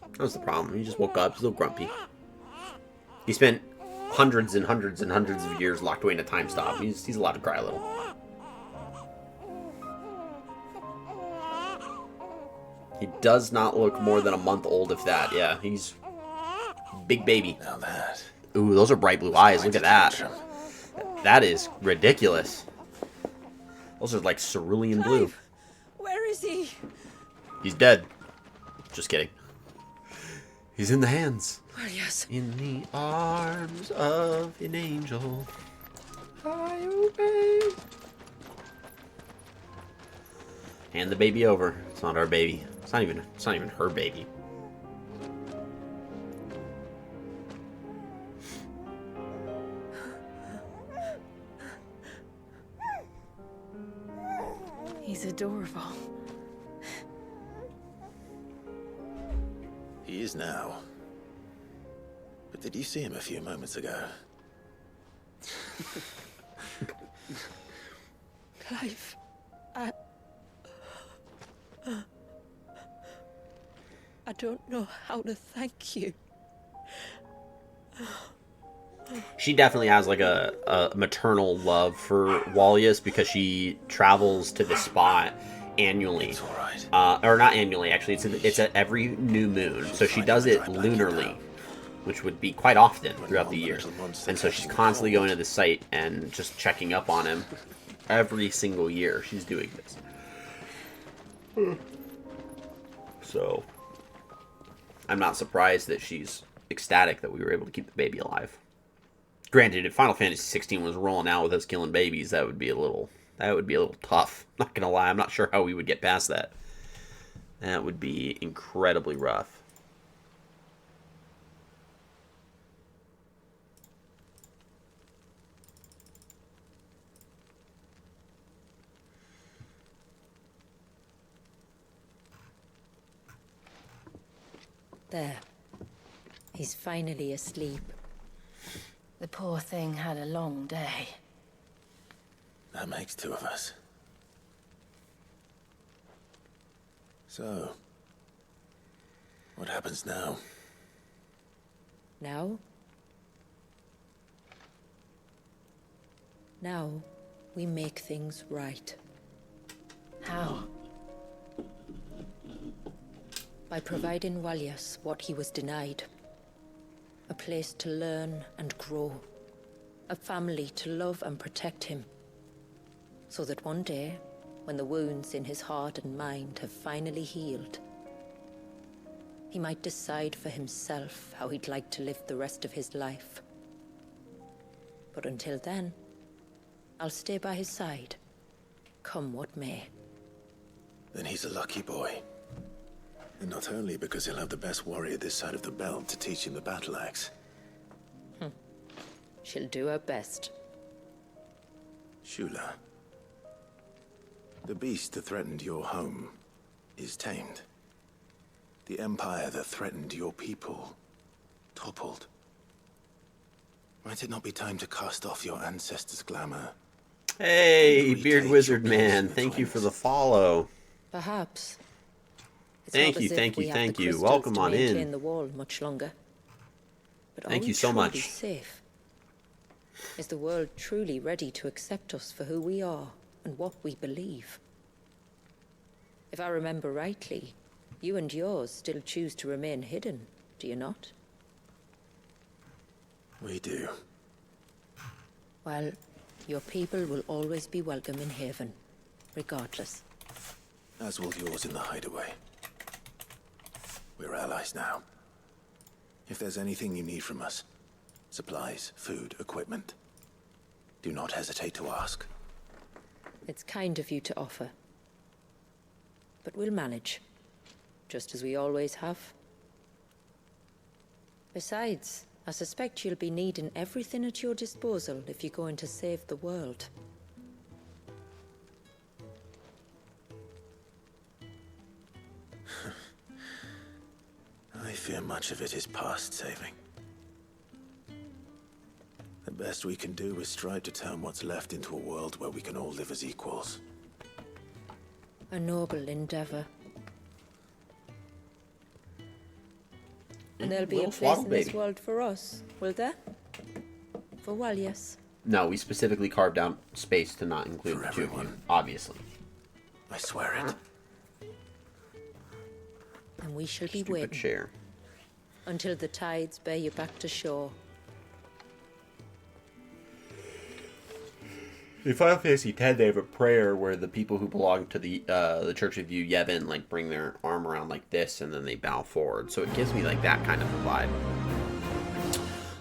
Speaker 1: That was the problem. He just woke up. He's a little grumpy. He spent hundreds and hundreds and hundreds of years locked away in a time stop. He's allowed to cry a little. He does not look more than a month old, if that. Yeah, he's big baby.
Speaker 3: Now that.
Speaker 1: Ooh, those are bright blue eyes. Look at that. That is ridiculous. Those are like cerulean blue.
Speaker 2: Where is he?
Speaker 1: He's dead. Just kidding. He's in the hands.
Speaker 2: Oh, yes.
Speaker 1: In the arms of an angel, I obey. Hand the baby over. It's not our baby. It's not even her baby.
Speaker 2: He's adorable.
Speaker 3: He is now. But did you see him a few moments ago?
Speaker 4: Clive, I don't know how to thank you.
Speaker 1: She definitely has like a maternal love for Wallace because she travels to the spot annually.
Speaker 3: It's all right.
Speaker 1: Or not annually, actually. It's at every new moon. So she does it lunarly, which would be quite often throughout the year. And so she's constantly going to the site and just checking up on him every single year. She's doing this. So I'm not surprised that she's ecstatic that we were able to keep the baby alive. Granted, if Final Fantasy 16 was rolling out with us killing babies, that would be a little tough. Not gonna lie, I'm not sure how we would get past that. That would be incredibly rough.
Speaker 4: There. He's finally asleep.
Speaker 2: The poor thing had a long day.
Speaker 3: That makes two of us. So, what happens now?
Speaker 4: Now? Now, we make things right.
Speaker 2: How?
Speaker 4: By providing Wallace what he was denied. A place to learn and grow. A family to love and protect him. So that one day, when the wounds in his heart and mind have finally healed, he might decide for himself how he'd like to live the rest of his life. But until then, I'll stay by his side, come what may.
Speaker 3: Then he's a lucky boy. And not only because he'll have the best warrior this side of the belt to teach him the battle axe.
Speaker 4: She'll do her best.
Speaker 3: Shula. The beast that threatened your home is tamed. The empire that threatened your people toppled. Might it not be time to cast off your ancestors' glamour?
Speaker 1: Hey, Beard Wizard Man, thank you for the follow.
Speaker 4: Perhaps. It's
Speaker 1: Thank
Speaker 4: not
Speaker 1: you,
Speaker 4: as if
Speaker 1: thank
Speaker 4: we
Speaker 1: you,
Speaker 4: have the
Speaker 1: thank you.
Speaker 4: crystals
Speaker 1: Welcome
Speaker 4: to
Speaker 1: on in.
Speaker 4: maintain the wall much longer. But
Speaker 1: Thank
Speaker 4: are
Speaker 1: you
Speaker 4: we
Speaker 1: so
Speaker 4: truly
Speaker 1: much.
Speaker 4: safe? Is the world truly ready to accept us for who we are and what we believe? If I remember rightly, you and yours still choose to remain hidden, do you not?
Speaker 3: We do.
Speaker 4: Well, your people will always be welcome in Haven, regardless.
Speaker 3: As will yours in the hideaway. We're allies now. If there's anything you need from us, supplies, food, equipment, do not hesitate to ask.
Speaker 4: It's kind of you to offer. But we'll manage, just as we always have. Besides, I suspect you'll be needing everything at your disposal if you're going to save the world.
Speaker 3: I fear much of it is past saving. The best we can do is strive to turn what's left into a world where we can all live as equals.
Speaker 4: A noble endeavor. And there'll be a
Speaker 1: Little
Speaker 4: place
Speaker 1: swaddle
Speaker 4: in this
Speaker 1: baby.
Speaker 4: world for us, will there? For Wallace.
Speaker 1: No, we specifically carved out space to not include
Speaker 3: For
Speaker 1: the two of you,
Speaker 3: everyone.
Speaker 1: obviously.
Speaker 3: I swear it.
Speaker 4: And we shall be
Speaker 1: Stupid
Speaker 4: waiting
Speaker 1: chair.
Speaker 4: until the tides bear you back to shore.
Speaker 1: In Final Fantasy X, they have a prayer where the people who belong to the Church of Yu Yevon like bring their arm around like this and then they bow forward. So it gives me like that kind of a vibe.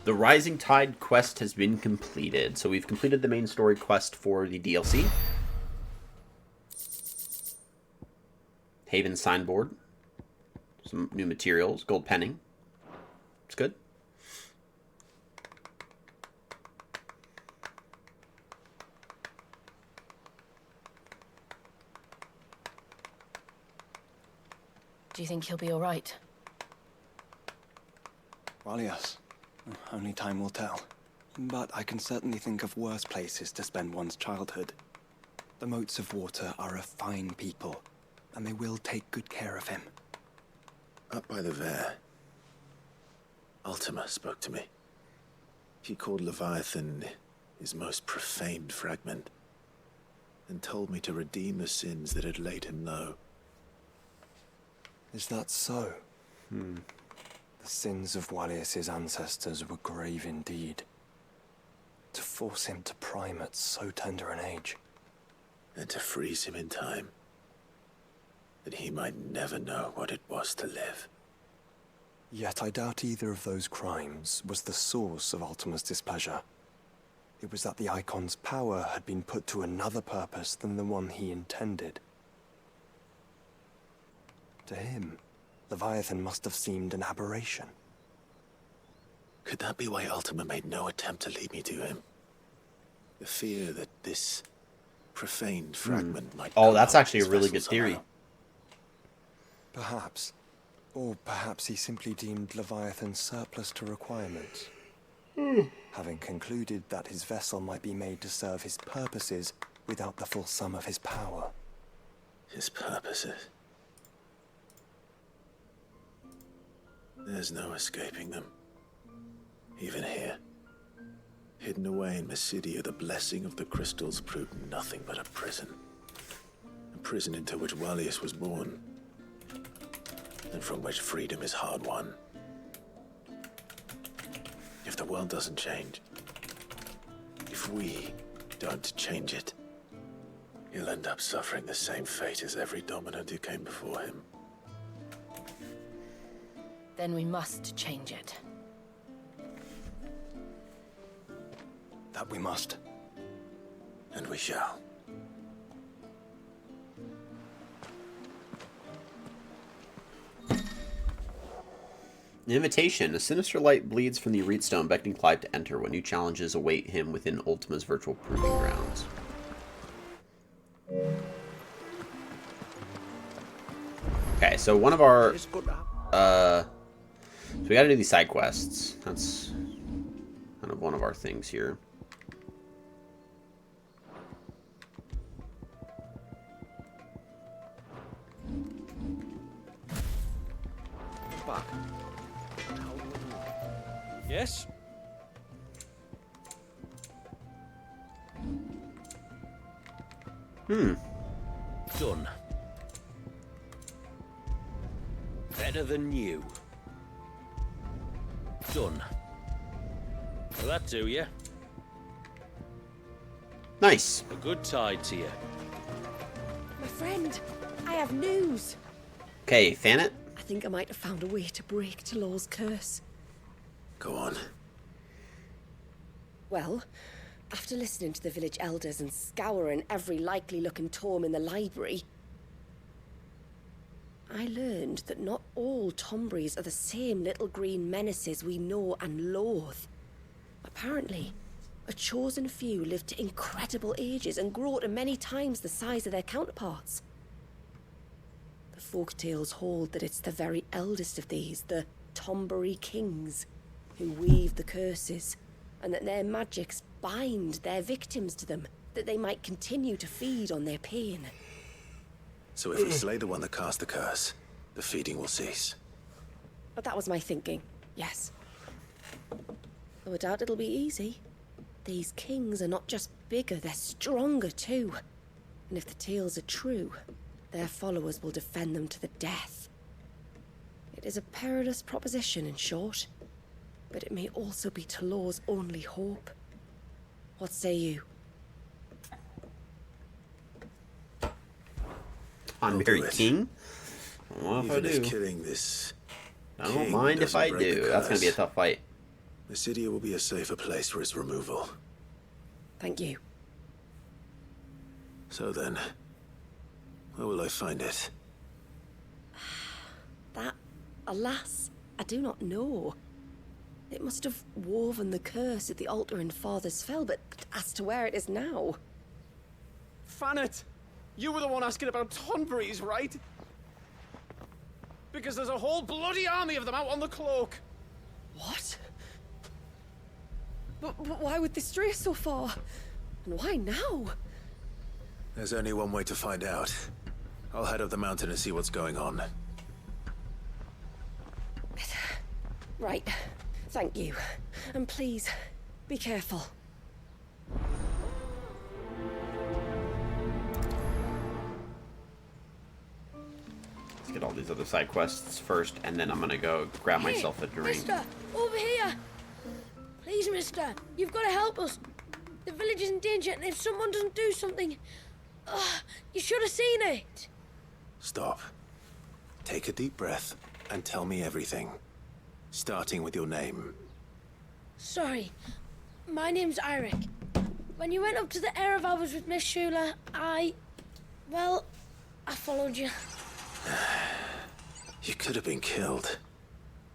Speaker 1: The Rising Tide quest has been completed. So we've completed the main story quest for the DLC. Haven signboard. Some new materials. Gold penning. It's good.
Speaker 2: Do you think he'll be all right?
Speaker 7: Wallace. Only time will tell. But I can certainly think of worse places to spend one's childhood. The Moats of Water are a fine people, and they will take good care of him.
Speaker 3: Up by the Ver, Ultima spoke to me. He called Leviathan his most profaned fragment, and told me to redeem the sins that had laid him low.
Speaker 7: Is that so? The sins of Wallius's ancestors were grave indeed. To force him to prime at so tender an age.
Speaker 3: And to freeze him in time, that he might never know what it was to live.
Speaker 7: Yet I doubt either of those crimes was the source of Ultima's displeasure. It was that the Icon's power had been put to another purpose than the one he intended. To him, Leviathan must have seemed an aberration.
Speaker 3: Could that be why Ultima made no attempt to lead me to him? The fear that this profaned fragment might...
Speaker 1: Oh, that's actually a really good theory.
Speaker 7: Perhaps. Or perhaps he simply deemed Leviathan surplus to requirements. Having concluded that his vessel might be made to serve his purposes without the full sum of his power.
Speaker 3: His purposes? There's no escaping them. Even here. Hidden away in Mysidia, the blessing of the crystals proved nothing but a prison. A prison into which Wallius was born, and from which freedom is hard won. If the world doesn't change, if we don't change it, he'll end up suffering the same fate as every dominant who came before him.
Speaker 2: Then we must change it.
Speaker 7: That we must.
Speaker 3: And we shall.
Speaker 1: An invitation. A sinister light bleeds from the Arete Stone, beckoning Clive to enter. What new challenges await him within Ultima's virtual proving grounds? Okay, so one of our... so we gotta do these side quests. That's kind of one of our things here.
Speaker 8: Back. Yes? Done. Better than you. Done. Will that do you?
Speaker 1: Nice.
Speaker 8: A good tide to you.
Speaker 9: My friend, I have news.
Speaker 1: Okay, fan it.
Speaker 9: I think I might have found a way to break Talor's curse.
Speaker 3: Go on.
Speaker 9: Well, after listening to the village elders and scouring every likely-looking tome in the library, I learned that not all Tombries are the same little green menaces we know and loathe. Apparently, a chosen few live to incredible ages and grow to many times the size of their counterparts. The folktales hold that it's the very eldest of these, the Tombury kings, who weave the curses, and that their magics bind their victims to them, that they might continue to feed on their pain.
Speaker 3: So if we slay the one that cast the curse, the feeding will cease.
Speaker 9: But that was my thinking, yes. Though I doubt it'll be easy. These kings are not just bigger, they're stronger too. And if the tales are true, their followers will defend them to the death. It is a perilous proposition, in short. But it may also be Talor's only hope. What say you?
Speaker 1: On
Speaker 3: I'll
Speaker 1: Mary
Speaker 3: do it.
Speaker 1: King? I don't know if
Speaker 3: Even
Speaker 1: I
Speaker 3: if
Speaker 1: do.
Speaker 3: killing this
Speaker 1: I don't
Speaker 3: king
Speaker 1: mind if
Speaker 3: doesn't
Speaker 1: I
Speaker 3: break the
Speaker 1: do. That's gonna be a
Speaker 3: curse,
Speaker 1: tough fight.
Speaker 3: Mysidia will be a safer place for its removal.
Speaker 9: Thank you.
Speaker 3: So then, where will I find it?
Speaker 9: That, alas, I do not know. It must have woven the curse at the altar in Father's Fell, but as to where it is now...
Speaker 8: Fannet! You were the one asking about Tonbury's, right? Because there's a whole bloody army of them out on the cloak.
Speaker 9: What? But why would they stray so far? And why now?
Speaker 3: There's only one way to find out. I'll head up the mountain and see what's going on.
Speaker 9: Right. Thank you. And please, be careful.
Speaker 1: Let's get all these other side quests first, and then I'm gonna go grab myself a drink.
Speaker 10: Mister, over here! Please, mister, you've got to help us. The village is in danger, and if someone doesn't do something... you should have seen it.
Speaker 3: Stop. Take a deep breath and tell me everything. Starting with your name.
Speaker 10: Sorry, my name's Eric. When you went up to the Erev was with Miss Shula, well, I followed you.
Speaker 3: You could have been killed.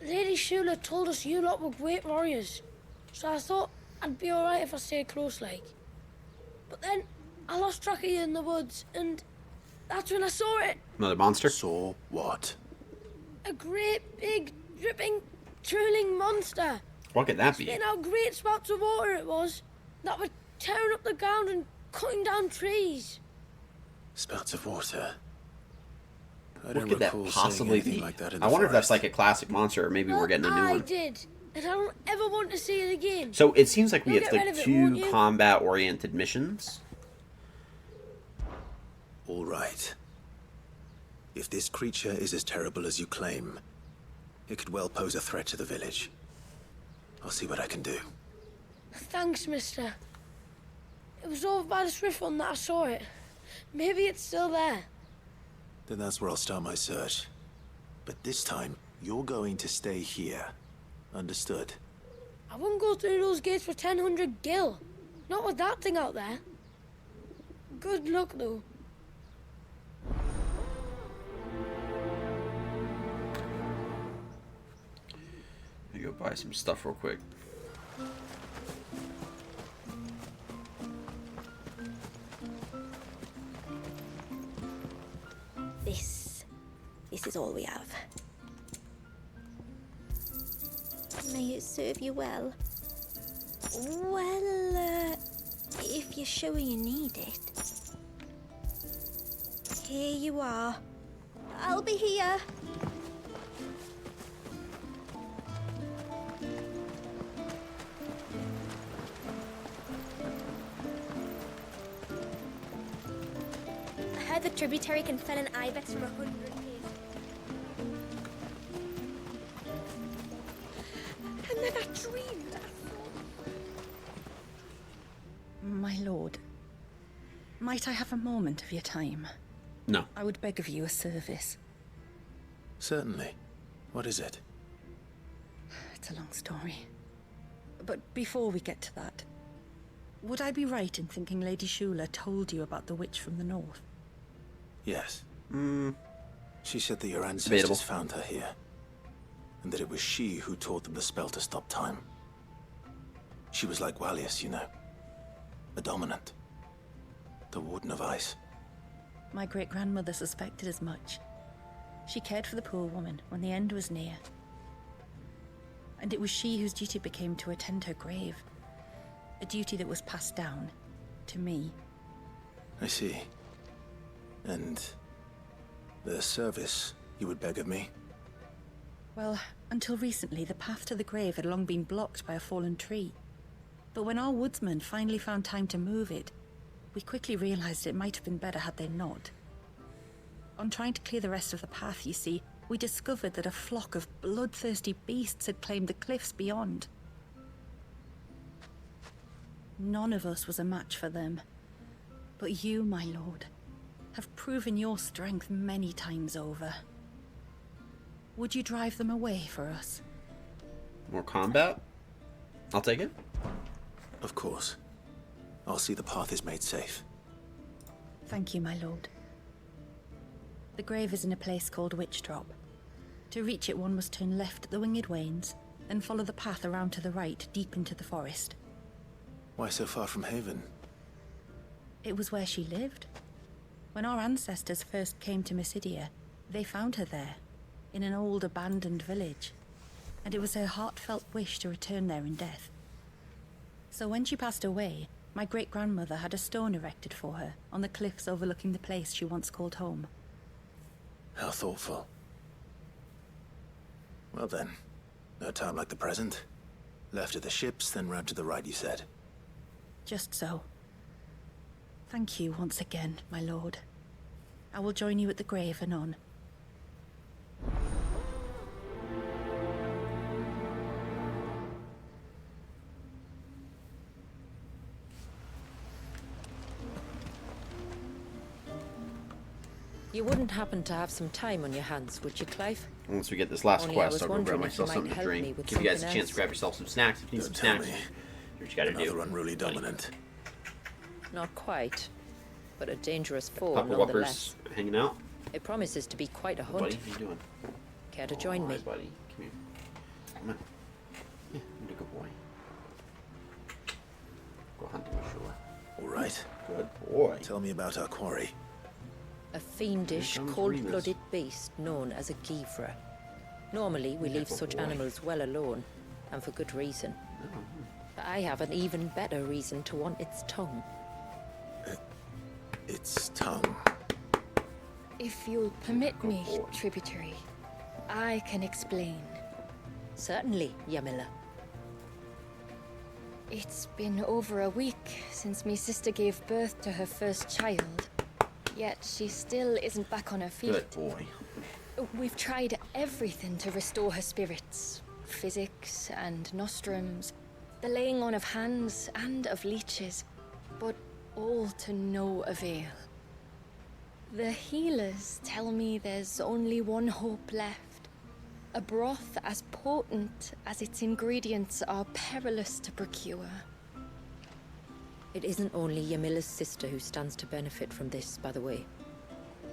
Speaker 10: Lady Shula told us you lot were great warriors, so I thought I'd be alright if I stayed close like. But then I lost track of you in the woods, and that's when I saw it.
Speaker 1: Another monster?
Speaker 3: Saw what?
Speaker 10: A great, big, dripping, drooling monster.
Speaker 1: What could that be?
Speaker 10: Spitting out great spouts of water it was, that were tearing up the ground and cutting down trees.
Speaker 3: Spouts of water. I
Speaker 1: What
Speaker 3: don't
Speaker 1: could that
Speaker 3: recall
Speaker 1: possibly
Speaker 3: seeing anything
Speaker 1: be?
Speaker 3: like that in
Speaker 1: I
Speaker 3: the
Speaker 1: wonder if that's
Speaker 3: forest.
Speaker 1: like a classic monster, or maybe we're getting a new
Speaker 10: I
Speaker 1: one.
Speaker 10: did, and I don't ever want to see it again.
Speaker 1: So it seems like we
Speaker 10: You'll
Speaker 1: have
Speaker 10: get
Speaker 1: like
Speaker 10: rid of it,
Speaker 1: two
Speaker 10: won't you?
Speaker 1: combat-oriented missions.
Speaker 3: All right. If this creature is as terrible as you claim, it could well pose a threat to the village. I'll see what I can do.
Speaker 10: Thanks, mister. It was over by the Swift one that I saw it. Maybe it's still there.
Speaker 3: Then that's where I'll start my search. But this time, you're going to stay here. Understood?
Speaker 10: I wouldn't go through those gates for 1,000 gil. Not with that thing out there. Good luck, though.
Speaker 1: Let me go buy some stuff real quick.
Speaker 9: This is all we have.
Speaker 11: May it serve you well. Well, if you're sure you need it. Here you are. I'll be here. I heard the tributary can fell an ibex from 100 paces.
Speaker 9: And then I dreamed.
Speaker 12: My lord, might I have a moment of your time?
Speaker 1: No.
Speaker 12: I would beg of you a service.
Speaker 3: Certainly. What is it?
Speaker 12: It's a long story. But before we get to that, would I be right in thinking Lady Shula told you about the witch from the north?
Speaker 3: Yes. She said that your ancestors
Speaker 1: Debatable.
Speaker 3: found her here. And that it was she who taught them the spell to stop time. She was like Wallius, you know. A dominant. The Warden of Ice.
Speaker 12: My great-grandmother suspected as much. She cared for the poor woman when the end was near. And it was she whose duty became to attend her grave. A duty that was passed down to me.
Speaker 3: I see. And the service you would beg of me?
Speaker 12: Well, until recently, the path to the grave had long been blocked by a fallen tree. But when our woodsmen finally found time to move it, we quickly realized it might have been better had they not. On trying to clear the rest of the path, you see, we discovered that a flock of bloodthirsty beasts had claimed the cliffs beyond. None of us was a match for them. But you, my lord, have proven your strength many times over. Would you drive them away for us?
Speaker 1: More combat? I'll take it.
Speaker 3: Of course. I'll see the path is made safe.
Speaker 12: Thank you, my lord. The grave is in a place called Witch Drop. To reach it, one must turn left at the Winged Wains, then follow the path around to the right, deep into the forest.
Speaker 3: Why so far from Haven?
Speaker 12: It was where she lived. When our ancestors first came to Mysidia, they found her there, in an old abandoned village, and it was her heartfelt wish to return there in death. So when she passed away, my great-grandmother had a stone erected for her on the cliffs overlooking the place she once called home.
Speaker 3: How thoughtful. Well then, no time like the present. Left at the ships, then round to the right, you said.
Speaker 12: Just so. Thank you once again, my lord. I will join you at the grave anon.
Speaker 4: You wouldn't happen to have some time on your hands, would you, Clive?
Speaker 1: Once we get this last
Speaker 4: Only
Speaker 1: quest,
Speaker 4: I
Speaker 1: I'll
Speaker 4: was
Speaker 1: go grab
Speaker 4: wondering if you
Speaker 1: myself
Speaker 4: might
Speaker 1: something to
Speaker 4: help me
Speaker 1: drink.
Speaker 4: with
Speaker 1: Give you guys a
Speaker 4: something
Speaker 1: chance to
Speaker 4: else.
Speaker 1: grab yourself some snacks. If you need some
Speaker 3: Don't tell
Speaker 1: snacks,
Speaker 3: me.
Speaker 1: do what you gotta
Speaker 3: Another
Speaker 1: do.
Speaker 3: unruly dominant.
Speaker 4: Not quite, but a dangerous foe
Speaker 1: Papa
Speaker 4: nonetheless.
Speaker 1: Whoppers hanging out.
Speaker 4: It promises to be quite a
Speaker 1: Buddy,
Speaker 4: hunt.
Speaker 1: how you doing?
Speaker 4: Care to join me?
Speaker 1: Alright, buddy. Come here. Come on. Yeah, you're a good boy. Go hunting ashore.
Speaker 3: All right.
Speaker 1: Good boy.
Speaker 3: Tell me about our quarry.
Speaker 4: A fiendish,
Speaker 1: Here comes
Speaker 4: cold-blooded beast known as a Givra. Normally, we leave
Speaker 1: good
Speaker 4: such
Speaker 1: boy.
Speaker 4: animals well alone, and for good reason.
Speaker 1: Oh,
Speaker 4: But I have an even better reason to want its tongue.
Speaker 3: Its tongue.
Speaker 11: If you'll permit me, tributary, I can explain.
Speaker 4: Certainly, Yamila.
Speaker 11: It's been over a week since me sister gave birth to her first child. Yet she still isn't back on her feet.
Speaker 1: good boy.
Speaker 11: We've tried everything to restore her spirits. Physics and nostrums, the laying on of hands and of leeches, but all to no avail. The healers tell me there's only one hope left. A broth as potent as its ingredients are perilous to procure.
Speaker 4: It isn't only Yamila's sister who stands to benefit from this, by the way.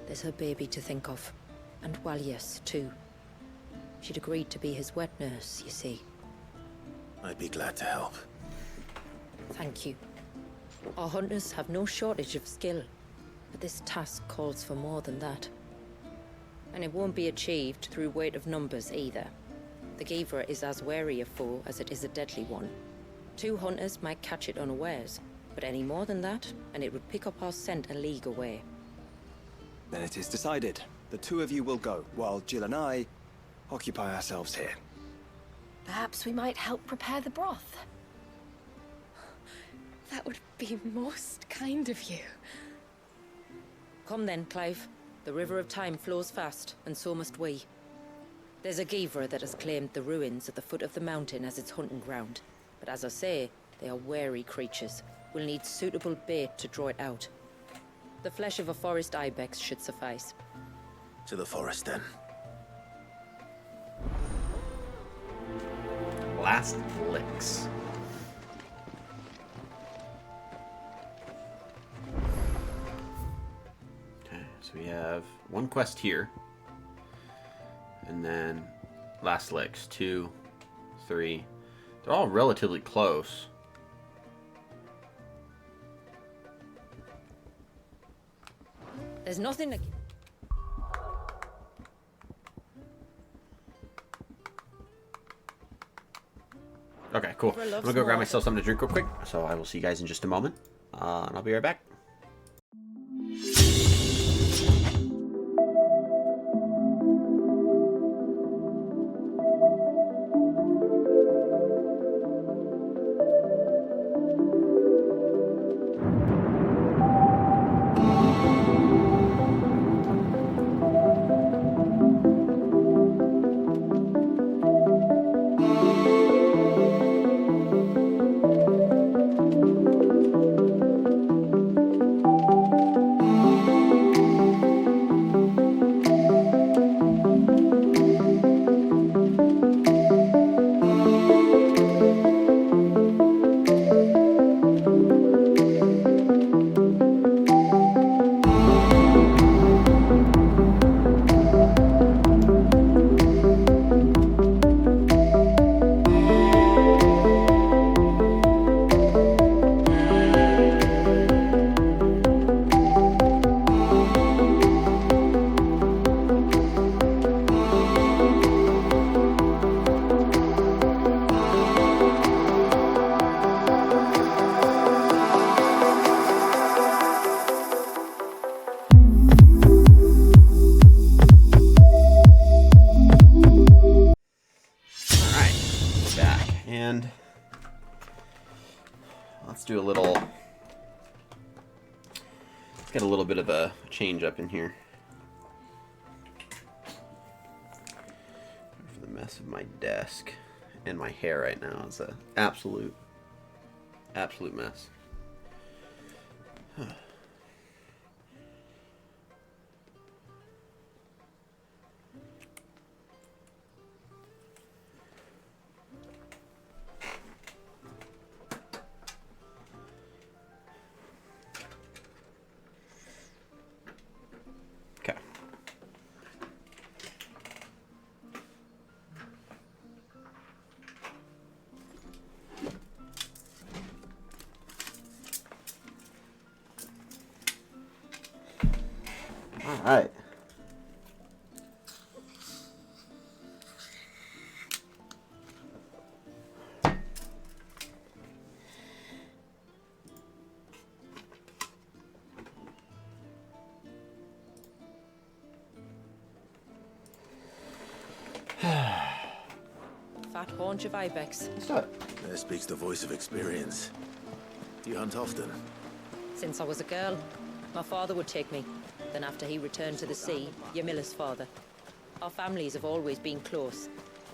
Speaker 4: There's her baby to think of. And Walias, too. She'd agreed to be his wet nurse, you see.
Speaker 3: I'd be glad to help.
Speaker 4: Thank you. Our hunters have no shortage of skill, but this task calls for more than that. And it won't be achieved through weight of numbers either. The Givra is as wary a foe as it is a deadly one. 2 hunters might catch it unawares, but any more than that, and it would pick up our scent a league away.
Speaker 7: Then it is decided. The 2 of you will go, while Jill and I occupy ourselves here.
Speaker 2: Perhaps we might help prepare the broth.
Speaker 11: That would be most kind of you.
Speaker 4: Come then, Clive. The river of time flows fast, and so must we. There's a Givra that has claimed the ruins at the foot of the mountain as its hunting ground. But as I say, they are wary creatures. We'll need suitable bait to draw it out. The flesh of a forest ibex should suffice.
Speaker 3: To the forest, then.
Speaker 1: Last licks. Okay, so we have 1 quest here. And then last licks. 2, 3. They're all relatively close.
Speaker 4: There's nothing to...
Speaker 1: Okay, cool. I'm gonna go grab myself something to drink real quick. So I will see you guys in just a moment. And I'll be right back. And let's do a little, let's get a little bit of a change up in here. For the mess of my desk and my hair right now is a absolute mess. Okay. All right.
Speaker 4: Fat haunch of ibex.
Speaker 1: Let's do it.
Speaker 3: There speaks the voice of experience. Do you hunt often?
Speaker 4: Since I was a girl, my father would take me. Then after he returned to the sea, Yamila's father. Our families have always been close.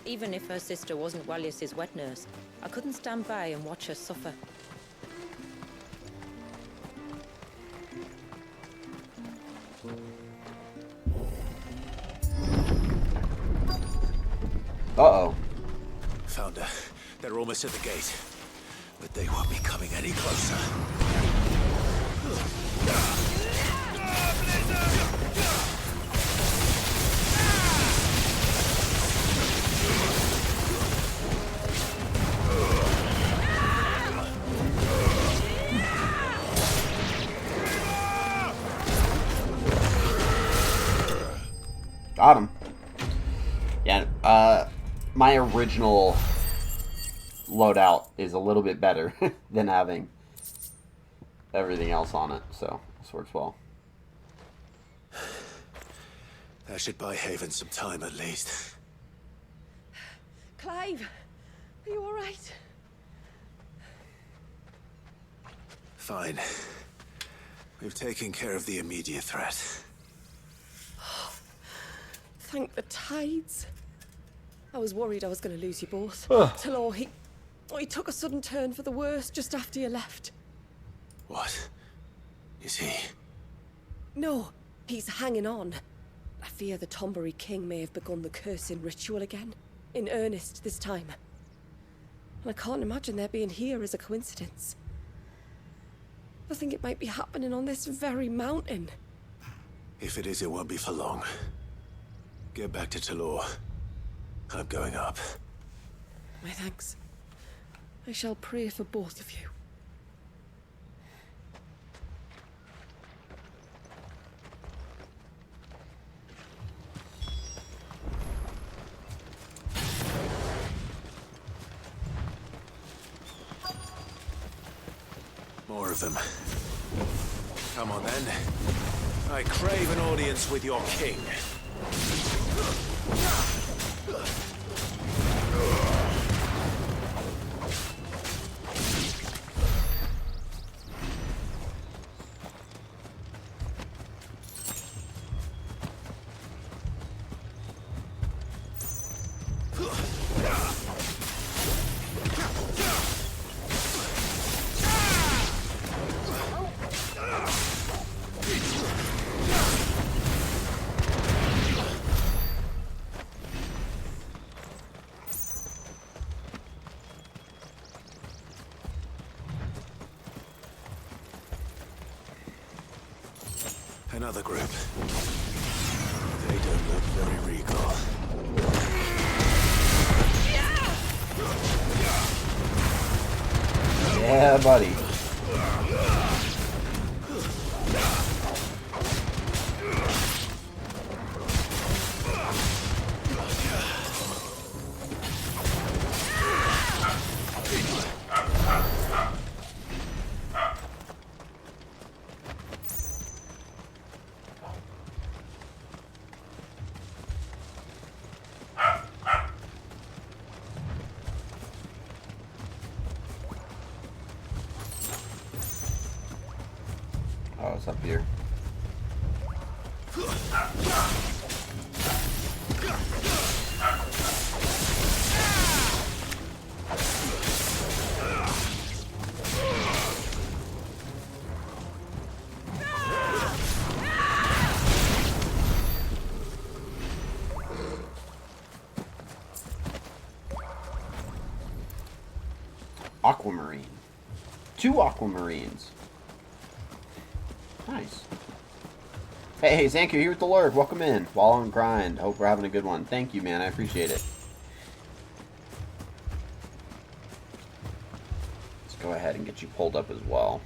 Speaker 4: Even if her sister wasn't Walyas's wet nurse, I couldn't stand by and watch her suffer.
Speaker 1: Uh-oh.
Speaker 3: Found her. They're almost at the gate. But they won't be coming any closer.
Speaker 1: Got him. Yeah, my original loadout is a little bit better than having everything else on it, so this works well.
Speaker 3: That should buy Haven some time at least.
Speaker 9: Clive, are you all right?
Speaker 3: Fine. We've taken care of the immediate threat.
Speaker 9: Thank the tides. I was worried I was going to lose you both. Talor, he took a sudden turn for the worse just after you left.
Speaker 3: What? Is he?
Speaker 9: No, he's hanging on. I fear the Tombury King may have begun the cursing ritual again. In earnest this time. And I can't imagine their being here as a coincidence. I think it might be happening on this very mountain.
Speaker 3: If it is, it won't be for long. Get back to Talor. I'm going up.
Speaker 9: My thanks. I shall pray for both of you.
Speaker 3: More of them. Come on then. I crave an audience with your king. Another group. They don't look very regal.
Speaker 1: Yeah, buddy. What's up here? Aquamarine. 2 aquamarines. Nice. Hey, Zanku here with the lurk. Welcome in. While on grind. Hope we're having a good one. Thank you, man. I appreciate it. Let's go ahead and get you pulled up as well.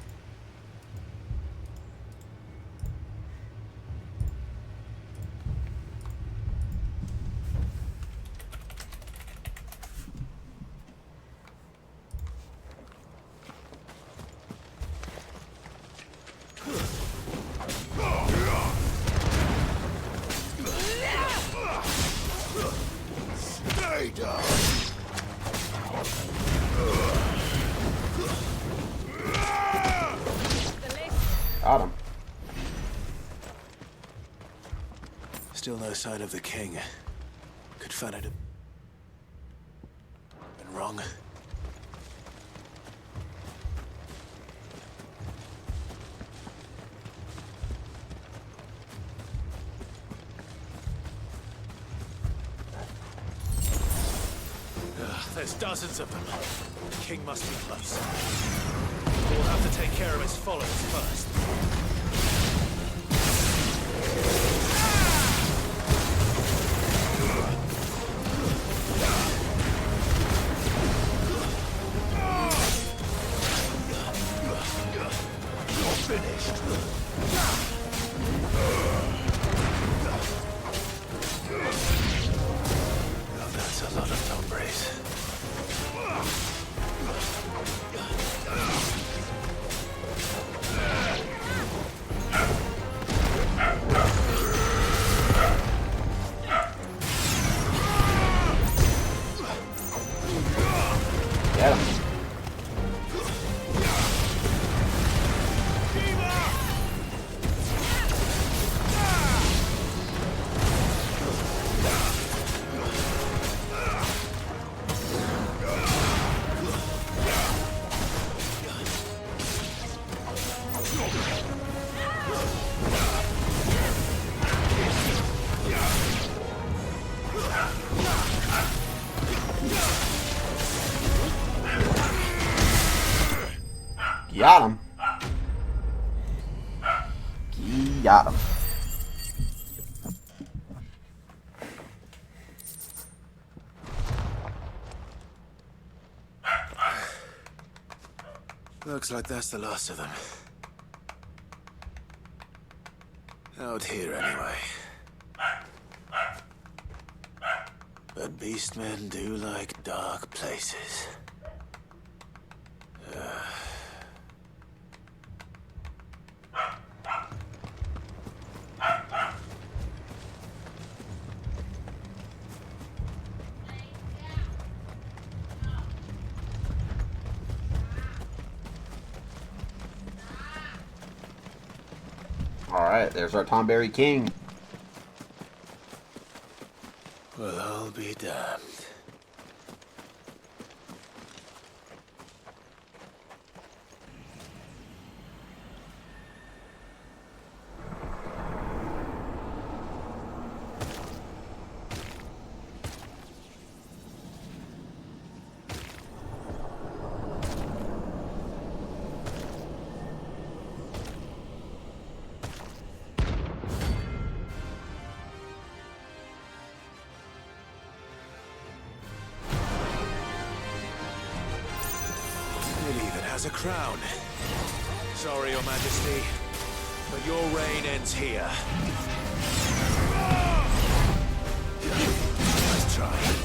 Speaker 1: Got him.
Speaker 3: Still no sign of the king. Could Fanad have been wrong? There's dozens of them. The king must be close. We'll have to take care of his followers first. You're finished. Now that's a lot of Tombres.
Speaker 1: Get him. Got him. Got him.
Speaker 3: Looks like that's the last of them. Out here, anyway. But beastmen do like dark places.
Speaker 1: Alright, there's our Tomberry King.
Speaker 3: Well, I'll be damned. A crown. Sorry, Your Majesty, but your reign ends here. Let's try.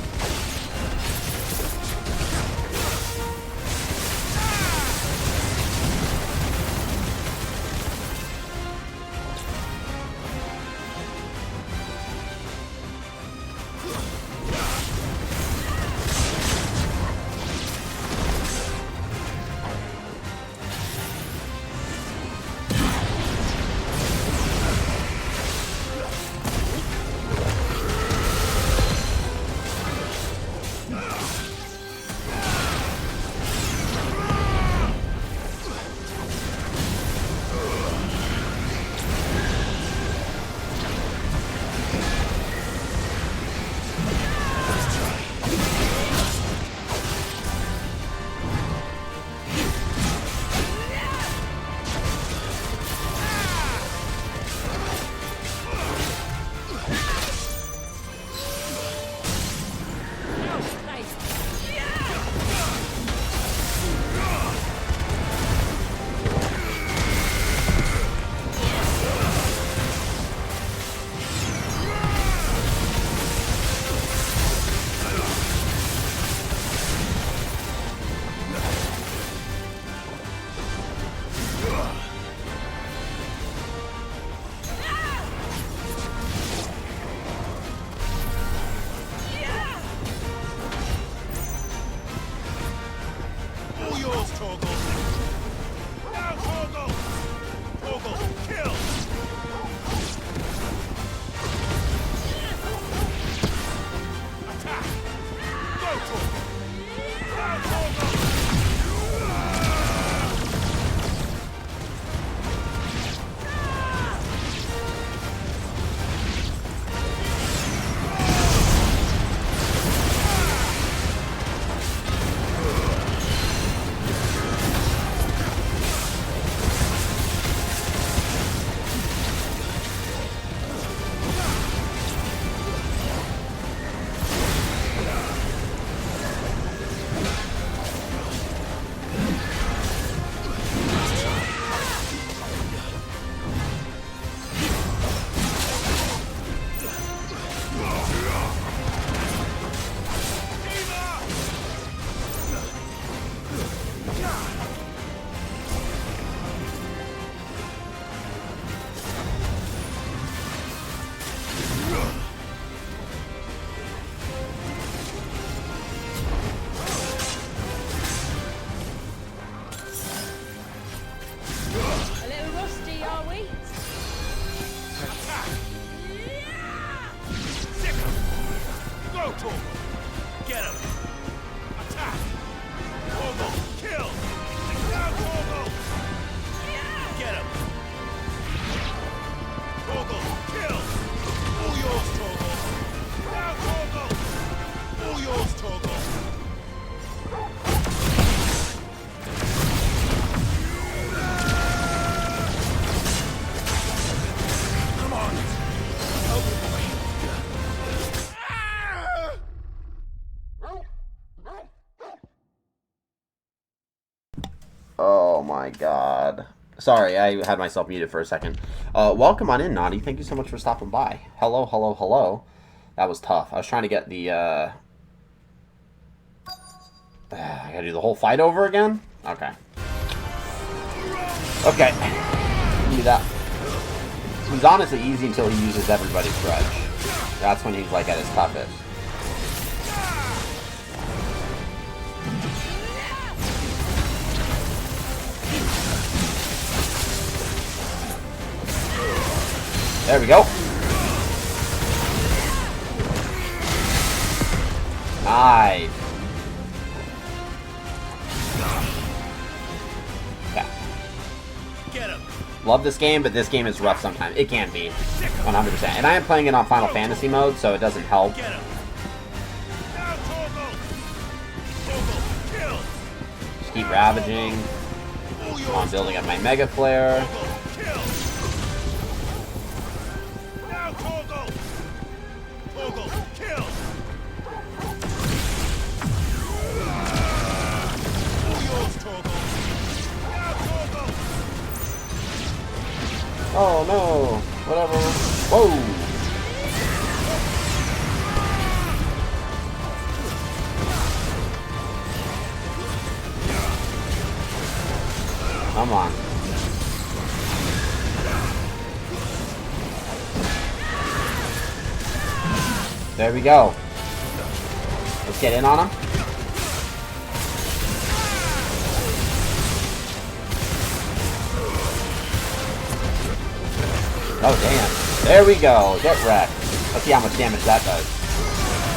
Speaker 1: Oh my god. Sorry, I had myself muted for a second. Welcome on in, Naughty. Thank you so much for stopping by. Hello, hello, hello. That was tough. I was trying to get the, I gotta do the whole fight over again? Okay. Okay. Do that. He's honestly easy until he uses everybody's grudge. That's when he's, like, at his toughest. There we go. Nice. Okay.
Speaker 6: Get him.
Speaker 1: Love this game, but this game is rough sometimes. It can be. 100%. And I am playing it on Final Fantasy mode, so it doesn't help.
Speaker 6: Get him.
Speaker 1: Just keep ravaging. I'm building up my Mega Flare. Oh no! Whatever. Whoa! Come on. There we go. Let's get in on him. Oh, damn. There we go. Get wrecked. Let's see how much damage that does.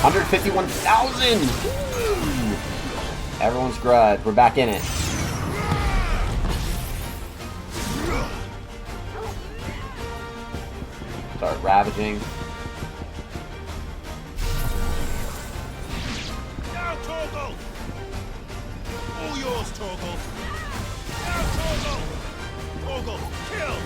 Speaker 1: 151,000! Everyone's grudge. We're back in it. Start ravaging.
Speaker 6: Now, Torgal! All yours, Torgal! Now, Torgal! Torgal, kill!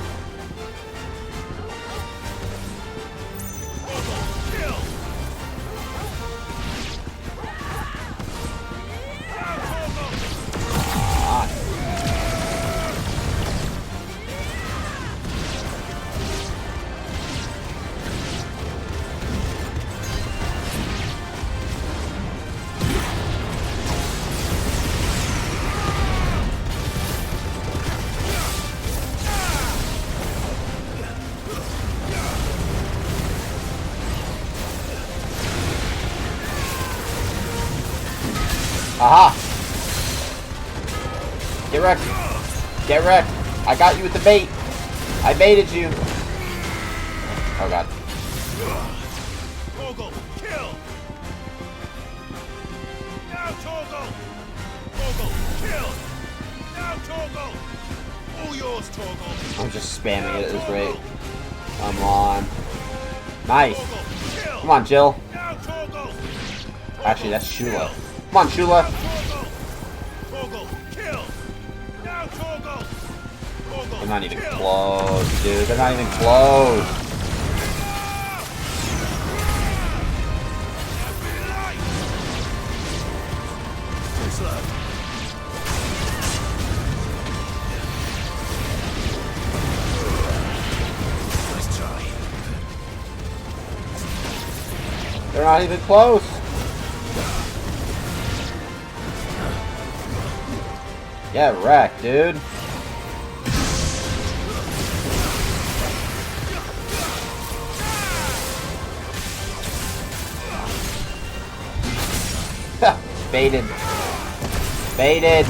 Speaker 1: Aha! Get wrecked. Get wrecked. I got you with the bait. I baited you. Oh god.
Speaker 6: Torgal, kill! Torgal! Torgal, kill! Now, Torgal! All yours, Torgal!
Speaker 1: I'm just spamming it at this rate. Come on. Nice. Come on, Jill.
Speaker 6: Now, Torgal!
Speaker 1: Actually, that's Shula. Come on, Shula.
Speaker 6: Torgal, kill! Now, Torgal! Torgal,
Speaker 1: They're not even close, dude. They're not even close.
Speaker 6: Nice try.
Speaker 1: They're not even close. Get wrecked, dude. Baited. Baited.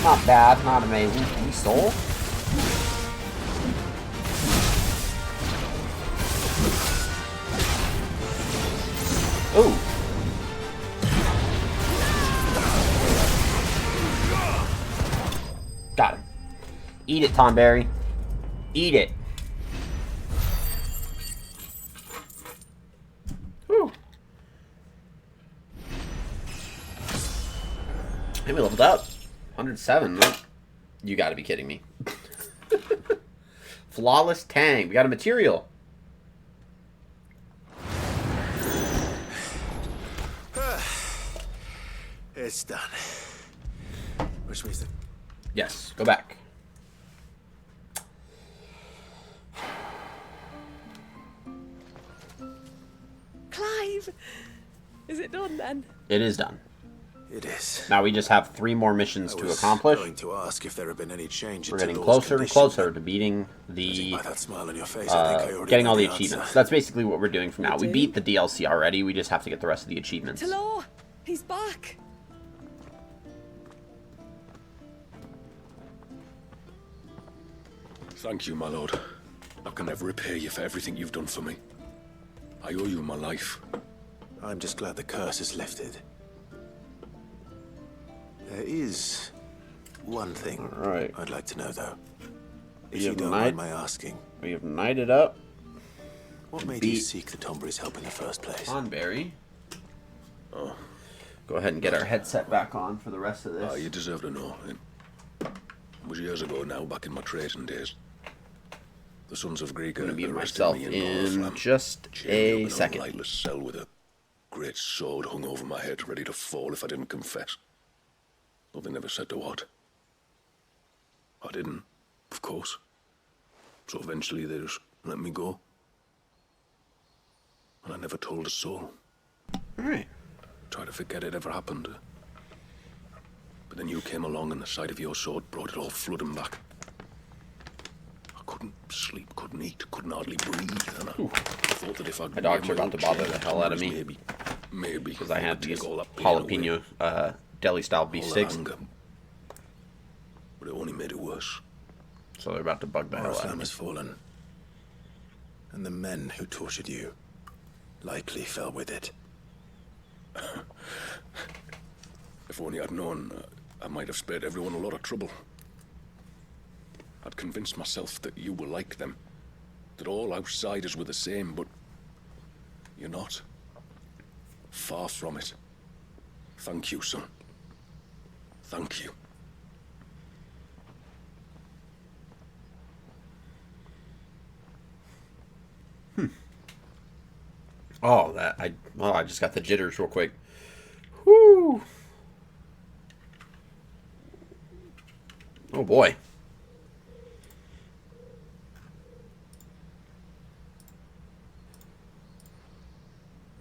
Speaker 1: Not bad, not amazing. He soul? Ooh. Got him. Eat it, Tonberry. Eat it. Whew. Hey, we leveled up. 107. You gotta be kidding me. Flawless Tang. We got a material.
Speaker 3: It's done. Which means that...
Speaker 1: Yes, go back.
Speaker 9: Clive! Is it done then?
Speaker 1: It is done.
Speaker 3: It is.
Speaker 1: Now we just have 3 more missions to accomplish.
Speaker 3: Going to ask if there have been any changes.
Speaker 1: We're getting closer and closer to beating the getting all the achievements. That's basically what we're doing from now. We beat the DLC already. We just have to get the rest of the achievements.
Speaker 9: Talor! He's back!
Speaker 5: Thank you, my lord. I can never repay you for everything you've done for me. I owe you my life.
Speaker 3: I'm just glad the curse is lifted. There is one thing I'd like to know, though. If you don't mind my asking.
Speaker 1: We have knighted up.
Speaker 3: What made you seek the Tombury's help in the first place?
Speaker 1: Tonberry. Oh. Go ahead and get our headset back on for the rest of this.
Speaker 5: Oh, you deserve to know. It was years ago now, back in my trading days. The sons of Greek
Speaker 1: I'm gonna be myself in just a second.
Speaker 5: A lightless cell with a great sword hung over my head, ready to fall if I didn't confess. Though they never said to what. I didn't, of course. So eventually they just let me go. And I never told a soul.
Speaker 1: Alright.
Speaker 5: Tried to forget it ever happened. But then you came along and the sight of your sword brought it all flooding back. I couldn't sleep, couldn't eat, couldn't hardly breathe. And I thought that if I...
Speaker 1: My dogs are about to bother the hell out of me.
Speaker 5: Maybe.
Speaker 1: Because I had these jalapeno deli-style beef sticks.
Speaker 5: But it only made it worse.
Speaker 1: So they're about to bug the hell out of me.
Speaker 3: has fallen. And the men who tortured you likely fell with it.
Speaker 5: If only I'd known, I might have spared everyone a lot of trouble. I'd convinced myself that you were like them. That all outsiders were the same, but you're not. Far from it. Thank you, son. Thank you.
Speaker 1: Oh, I just got the jitters real quick. Whoo! Oh boy.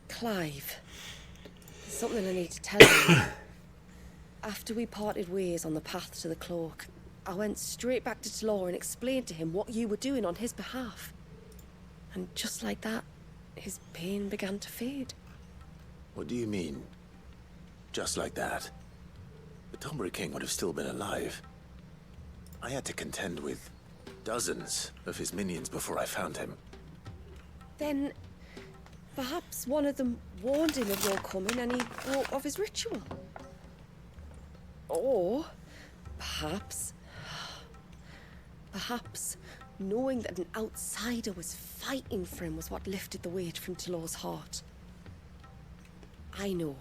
Speaker 9: Clive, there's something I need to tell you. After we parted ways on the path to the cloak, I went straight back to Talor and explained to him what you were doing on his behalf. And just like that, his pain began to fade.
Speaker 3: What do you mean? Just like that? the Tombury King would have still been alive. I had to contend with dozens of his minions before I found him.
Speaker 9: Then perhaps one of them warned him of your coming and he broke off his ritual. Or perhaps knowing that an outsider was fighting for him was what lifted the weight from Talor's heart. I know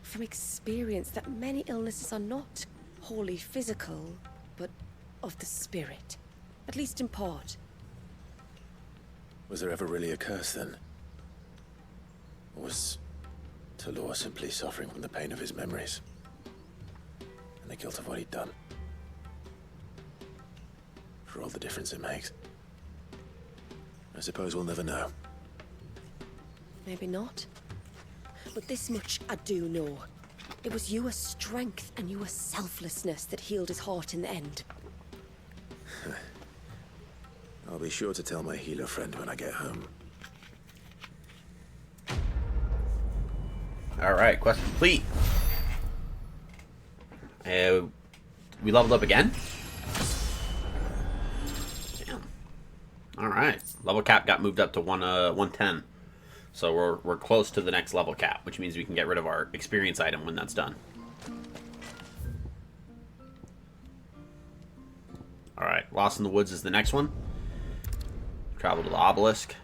Speaker 9: from experience that many illnesses are not wholly physical, but of the spirit, at least in part.
Speaker 3: Was there ever really a curse then? Or was Talor simply suffering from the pain of his memories? And the guilt of what he'd done? For all the difference it makes. I suppose we'll never know.
Speaker 9: Maybe not. But this much I do know. It was your strength and your selflessness that healed his heart in the end.
Speaker 3: I'll be sure to tell my healer friend when I get home.
Speaker 1: Alright, quest complete. We leveled up again? Damn. Alright. Level cap got moved up to 110. So we're close to the next level cap, which means we can get rid of our experience item when that's done. Alright, Lost in the Woods is the next one. Travel to the obelisk.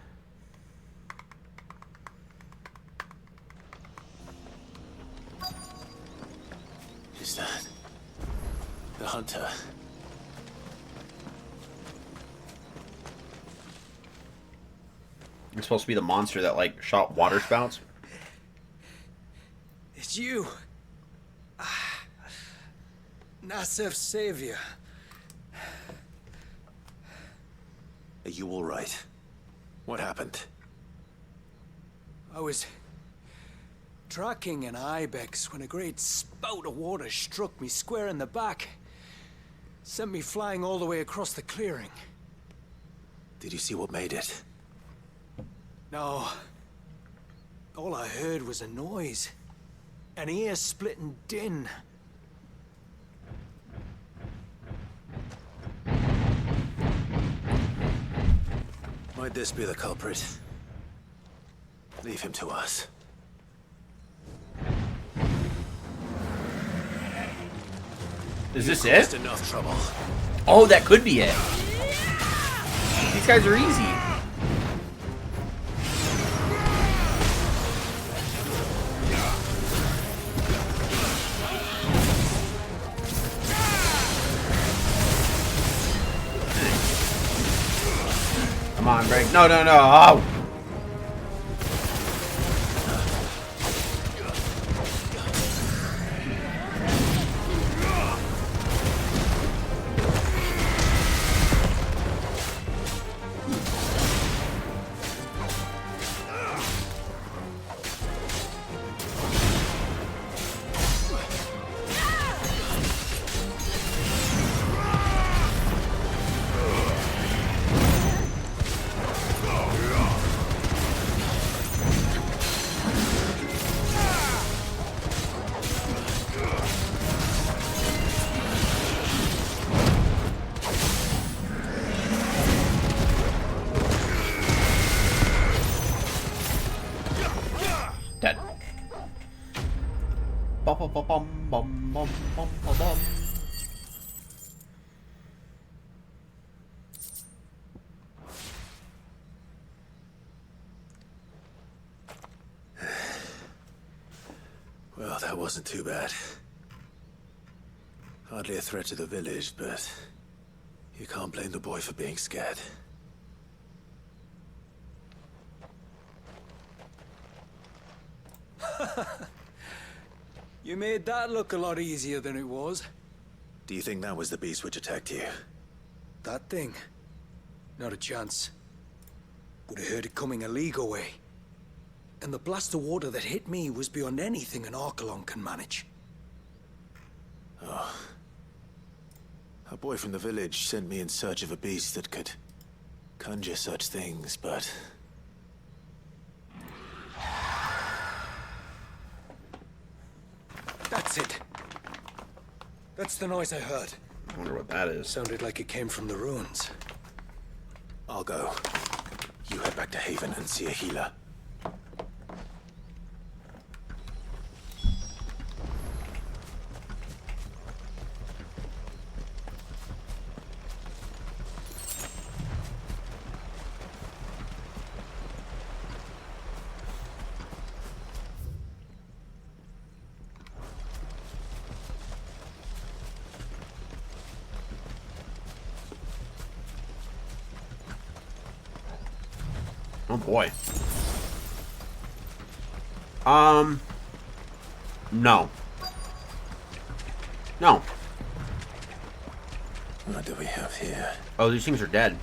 Speaker 3: Is that the hunter?
Speaker 1: It's supposed to be the monster that, like, shot water spouts.
Speaker 13: It's you. Nasef's savior.
Speaker 3: Are you all right? What happened?
Speaker 13: I was tracking an ibex when a great spout of water struck me square in the back. Sent me flying all the way across the clearing.
Speaker 3: Did you see what made it?
Speaker 13: No. All I heard was a noise. An ear-splitting din.
Speaker 3: Might this be the culprit? Leave him to us.
Speaker 1: Is this it?
Speaker 3: Enough trouble.
Speaker 1: Oh, that could be it. These guys are easy. Come on, break. No, no, no. Oh. Dead. Bum, bum, bum, bum, bum, bum, bum, bum.
Speaker 3: Well, that wasn't too bad. Hardly a threat to the village, but you can't blame the boy for being scared.
Speaker 13: You made that look a lot easier than it was.
Speaker 3: Do you think that was the beast which attacked you?
Speaker 13: That thing? Not a chance. Would have heard it coming a league away. And the blast of water that hit me was beyond anything an Archelon can manage.
Speaker 3: Oh. A boy from the village sent me in search of a beast that could conjure such things, but...
Speaker 13: That's it. That's the noise I heard.
Speaker 1: I wonder what that is.
Speaker 13: Sounded like it came from the ruins.
Speaker 3: I'll go. You head back to Haven and see a healer.
Speaker 1: Oh boy. No. No.
Speaker 3: What do we have here?
Speaker 1: Oh, these things are dead.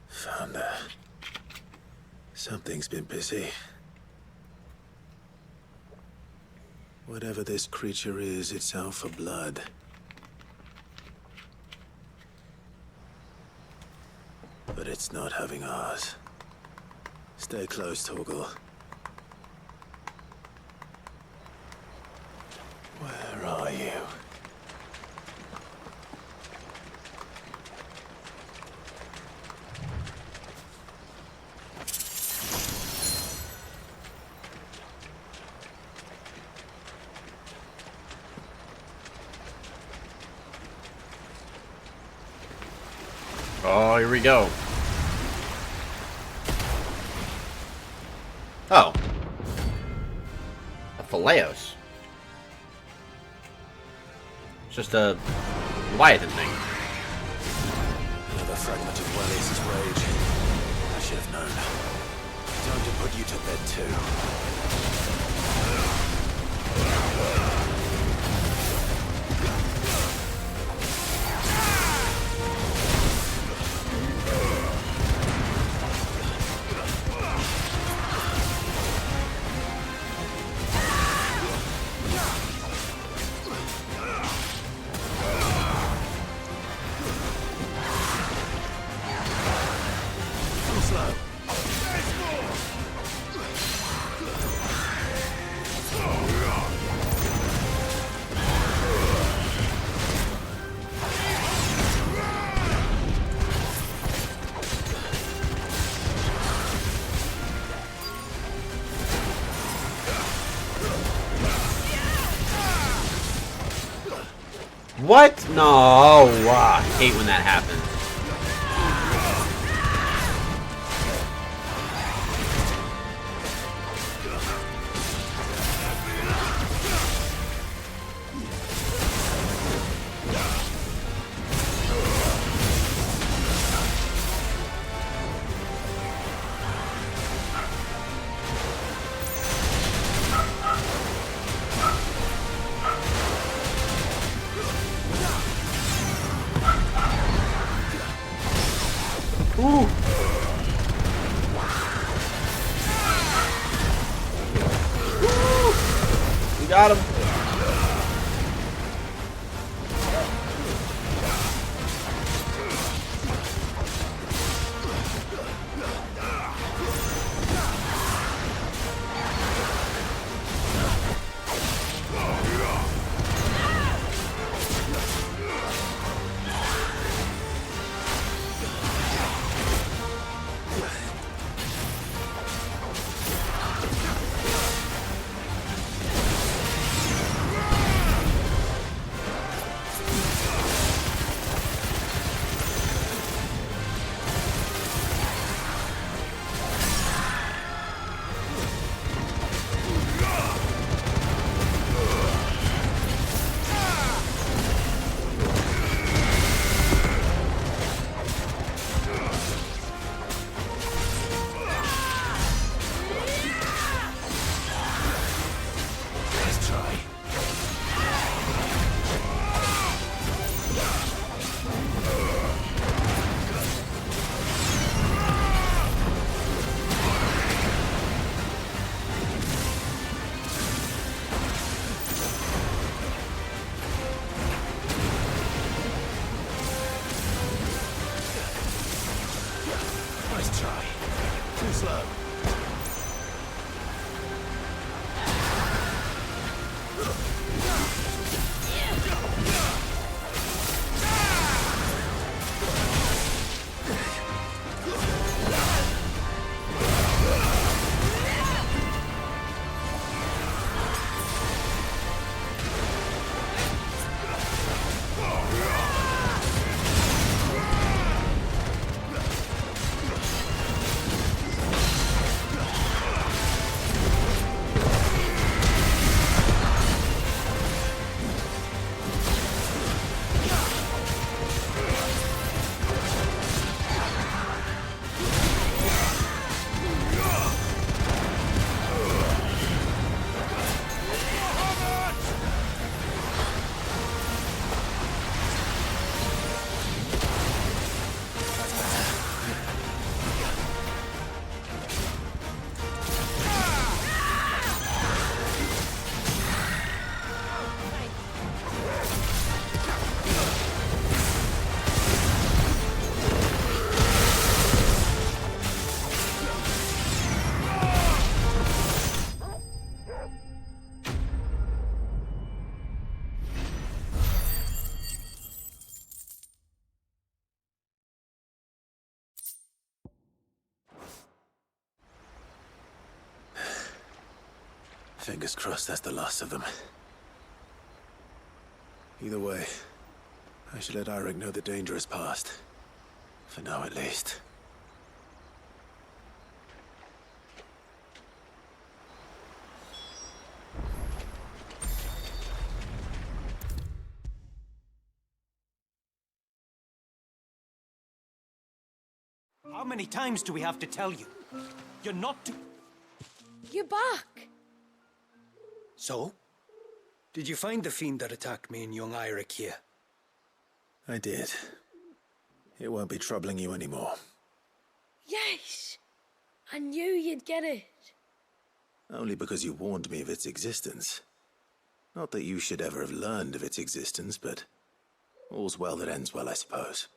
Speaker 3: Found her. Something's been busy. Whatever this creature is, it's out for blood. But it's not having ours. Stay close, Torgal. Where are you?
Speaker 1: Oh, here we go. Oh. A Phileos. It's just a Leviathan thing.
Speaker 3: Another fragment of Wallis' rage. I should have known. Time to put you to bed too.
Speaker 1: What? No. I hate when that happens. Ooh. We got him.
Speaker 3: try. Too slow. Fingers crossed that's the last of them. Either way, I should let Eirik know the danger is past. For now, at least.
Speaker 13: How many times do we have to tell you? You're not to...
Speaker 10: You're back!
Speaker 13: So? Did you find the fiend that attacked me and young Eirik here?
Speaker 3: I did. It won't be troubling you anymore.
Speaker 10: Yes! I knew you'd get it.
Speaker 3: Only because you warned me of its existence. Not that you should ever have learned of its existence, but all's well that ends well, I suppose.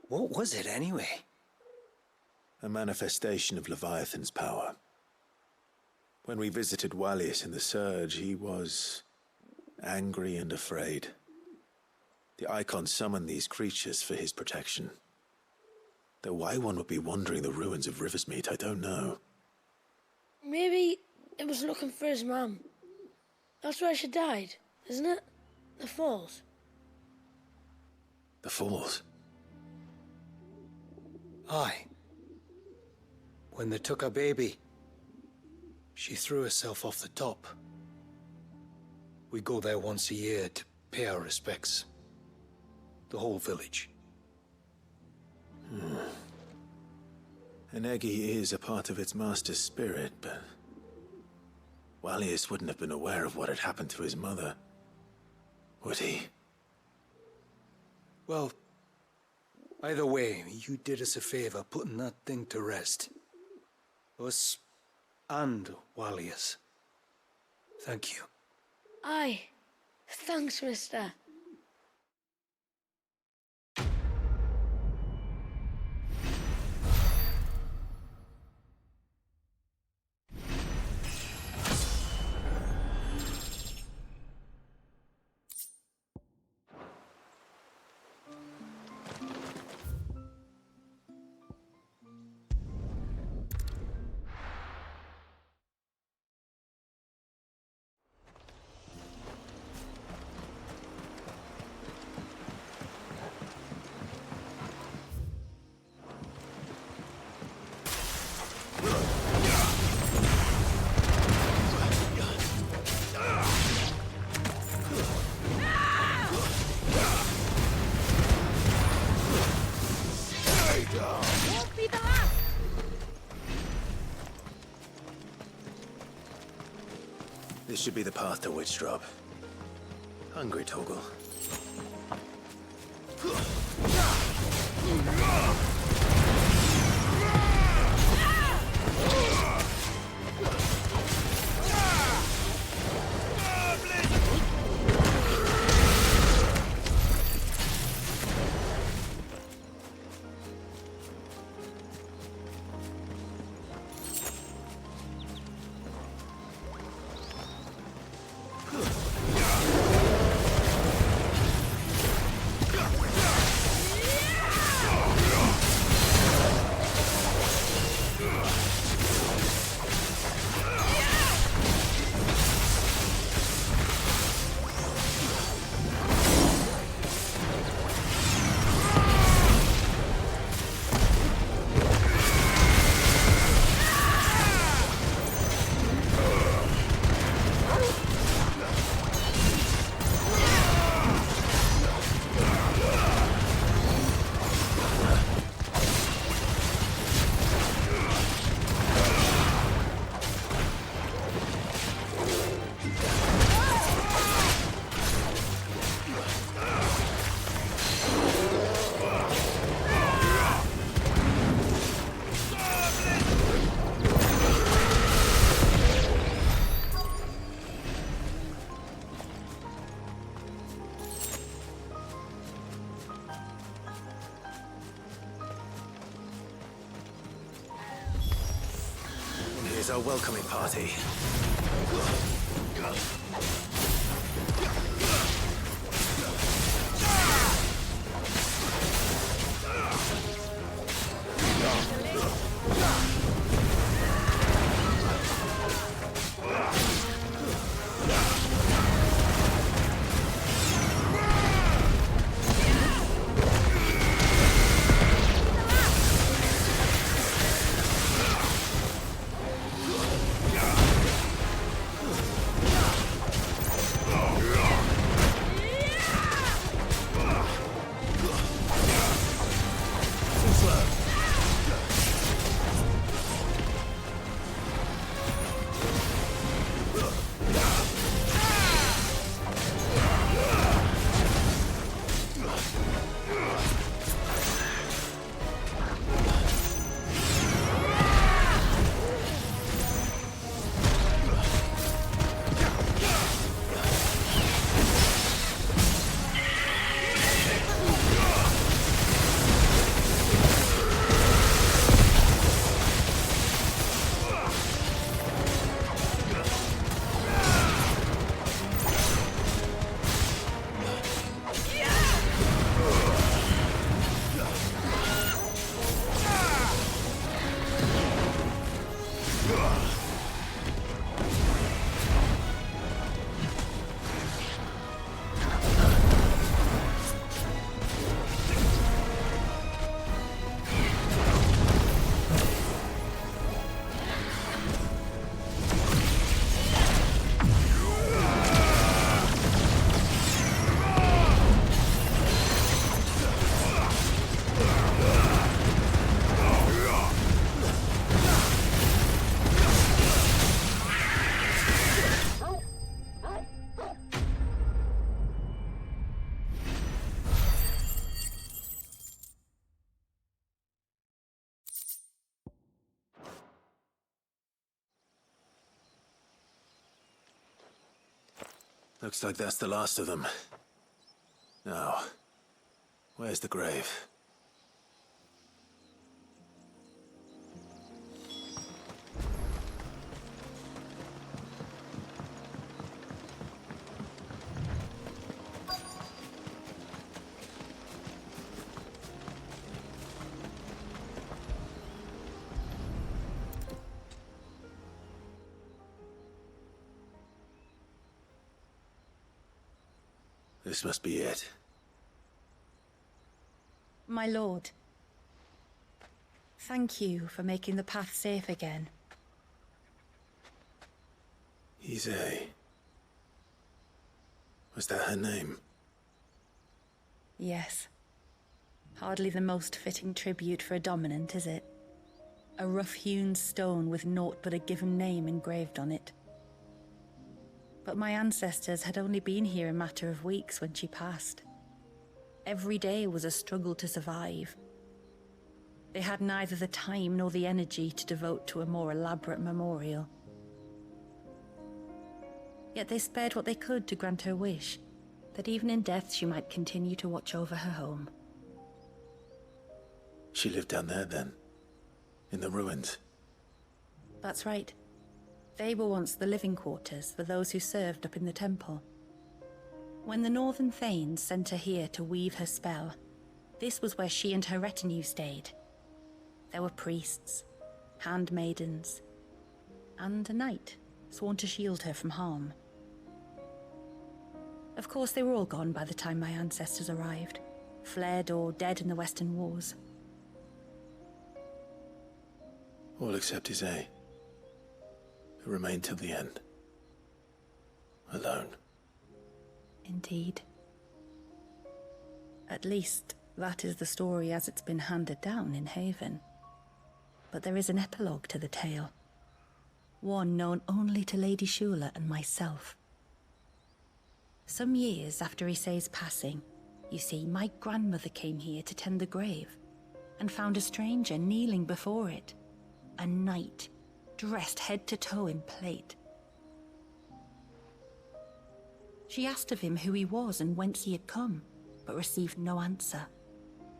Speaker 13: What was it anyway?
Speaker 3: A manifestation of Leviathan's power. When we visited Wallius in the Surge, he was angry and afraid. The Icon summoned these creatures for his protection. Though why one would be wandering the ruins of Riversmeet, I don't know.
Speaker 10: Maybe it was looking for his mum. That's where she died, isn't it? The Falls.
Speaker 3: The Falls?
Speaker 13: Aye. When they took her baby, she threw herself off the top. We go there once a year to pay our respects. The whole village.
Speaker 3: An Eggy is a part of its master's spirit, but Wallius wouldn't have been aware of what had happened to his mother, would he?
Speaker 13: Well, either way, you did us a favor putting that thing to rest. Us and Wallius. Thank you.
Speaker 10: Aye. Thanks, mister.
Speaker 3: This should be the path to Witchdrop. Hungry, Toggle. Here's our welcoming party. Looks like that's the last of them. Now, where's the grave? This must be it.
Speaker 12: My lord, thank you for making the path safe again.
Speaker 3: Ise. Was that her name?
Speaker 12: Yes. Hardly the most fitting tribute for a dominant, is it? A rough-hewn stone with naught but a given name engraved on it. But my ancestors had only been here a matter of weeks when she passed. Every day was a struggle to survive. They had neither the time nor the energy to devote to a more elaborate memorial. Yet they spared what they could to grant her wish, that even in death she might continue to watch over her home.
Speaker 3: She lived down there then? In the ruins?
Speaker 12: That's right. They were once the living quarters for those who served up in the temple. When the Northern Thanes sent her here to weave her spell, this was where she and her retinue stayed. There were priests, handmaidens, and a knight sworn to shield her from harm. Of course, they were all gone by the time my ancestors arrived, fled or dead in the Western Wars.
Speaker 3: All except Ise, who remained till the end. Alone.
Speaker 12: Indeed. At least, that is the story as it's been handed down in Haven. But there is an epilogue to the tale. One known only to Lady Shula and myself. Some years after Ise's passing, you see, my grandmother came here to tend the grave, and found a stranger kneeling before it. A knight, dressed head to toe in plate. She asked of him who he was and whence he had come, but received no answer.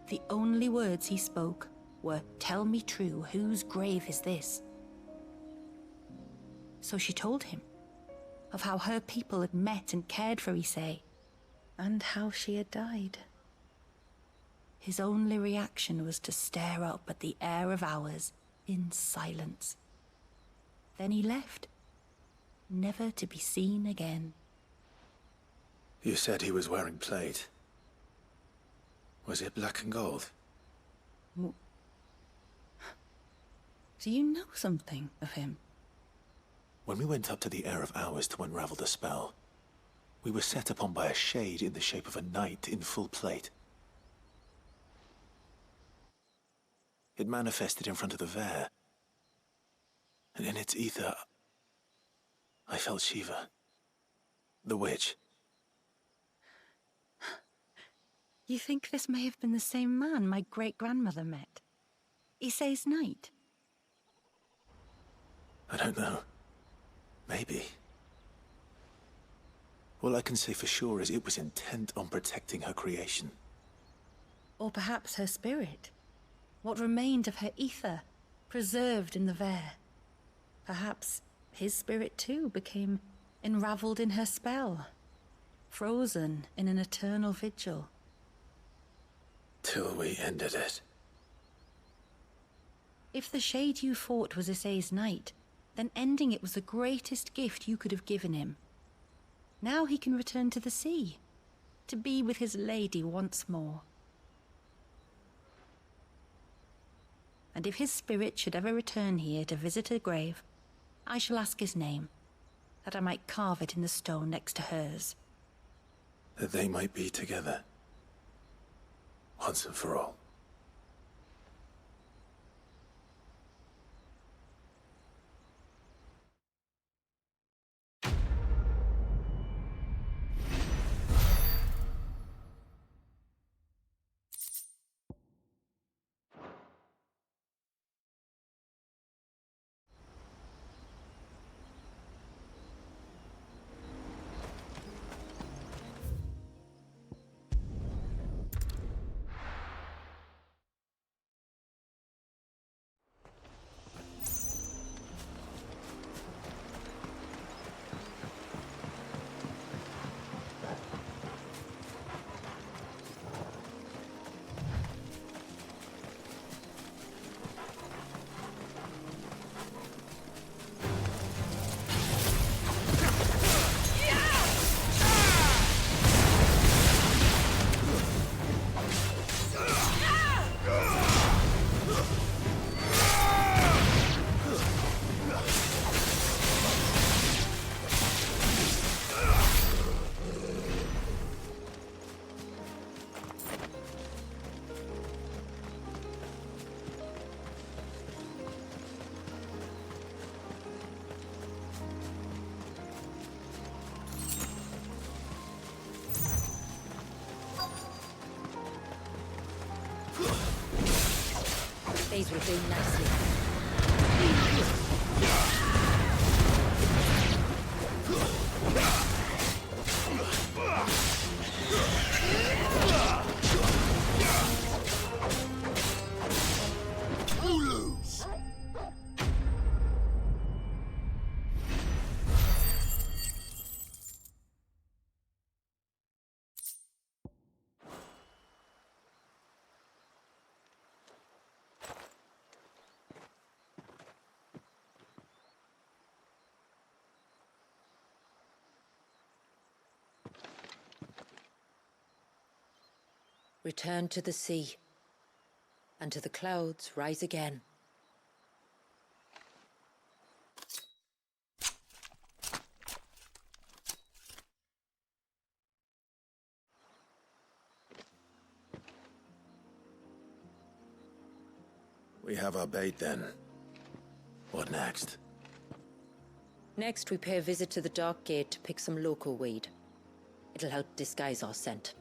Speaker 12: The only words he spoke were, "Tell me true, whose grave is this?" So she told him of how her people had met and cared for Issei, and how she had died. His only reaction was to stare up at the Heir of Hours in silence. Then he left, never to be seen again.
Speaker 3: You said he was wearing plate. Was it black and gold?
Speaker 12: Do you know something of him?
Speaker 3: When we went up to the Heir of Hours to unravel the spell, we were set upon by a shade in the shape of a knight in full plate. It manifested in front of the Vair, and in its ether, I felt Shiva, the witch.
Speaker 12: You think this may have been the same man my great-grandmother met? Issei's knight?
Speaker 3: I don't know. Maybe. All I can say for sure is it was intent on protecting her creation.
Speaker 12: Or perhaps her spirit? What remained of her ether, preserved in the Vair? Perhaps his spirit too became enraveled in her spell, frozen in an eternal vigil.
Speaker 3: Till we ended it.
Speaker 12: If the shade you fought was Issei's knight, then ending it was the greatest gift you could have given him. Now he can return to the sea, to be with his lady once more. And if his spirit should ever return here to visit her grave, I shall ask his name, that I might carve it in the stone next to hers.
Speaker 3: That they might be together. Once and for all.
Speaker 4: These will do nicely. Return to the sea, and to the clouds rise again.
Speaker 3: We have our bait then. What next?
Speaker 4: Next, we pay a visit to the Dark Gate to pick some local weed. It'll help disguise our scent.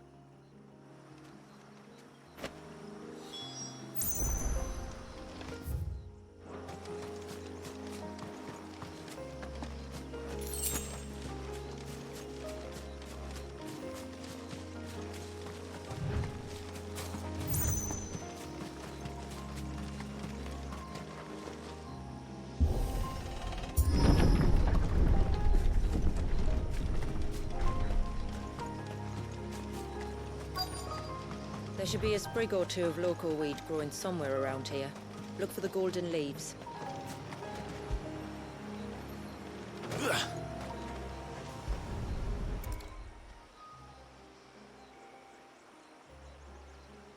Speaker 4: should be a sprig or two of local weed growing somewhere around here. Look for the golden leaves.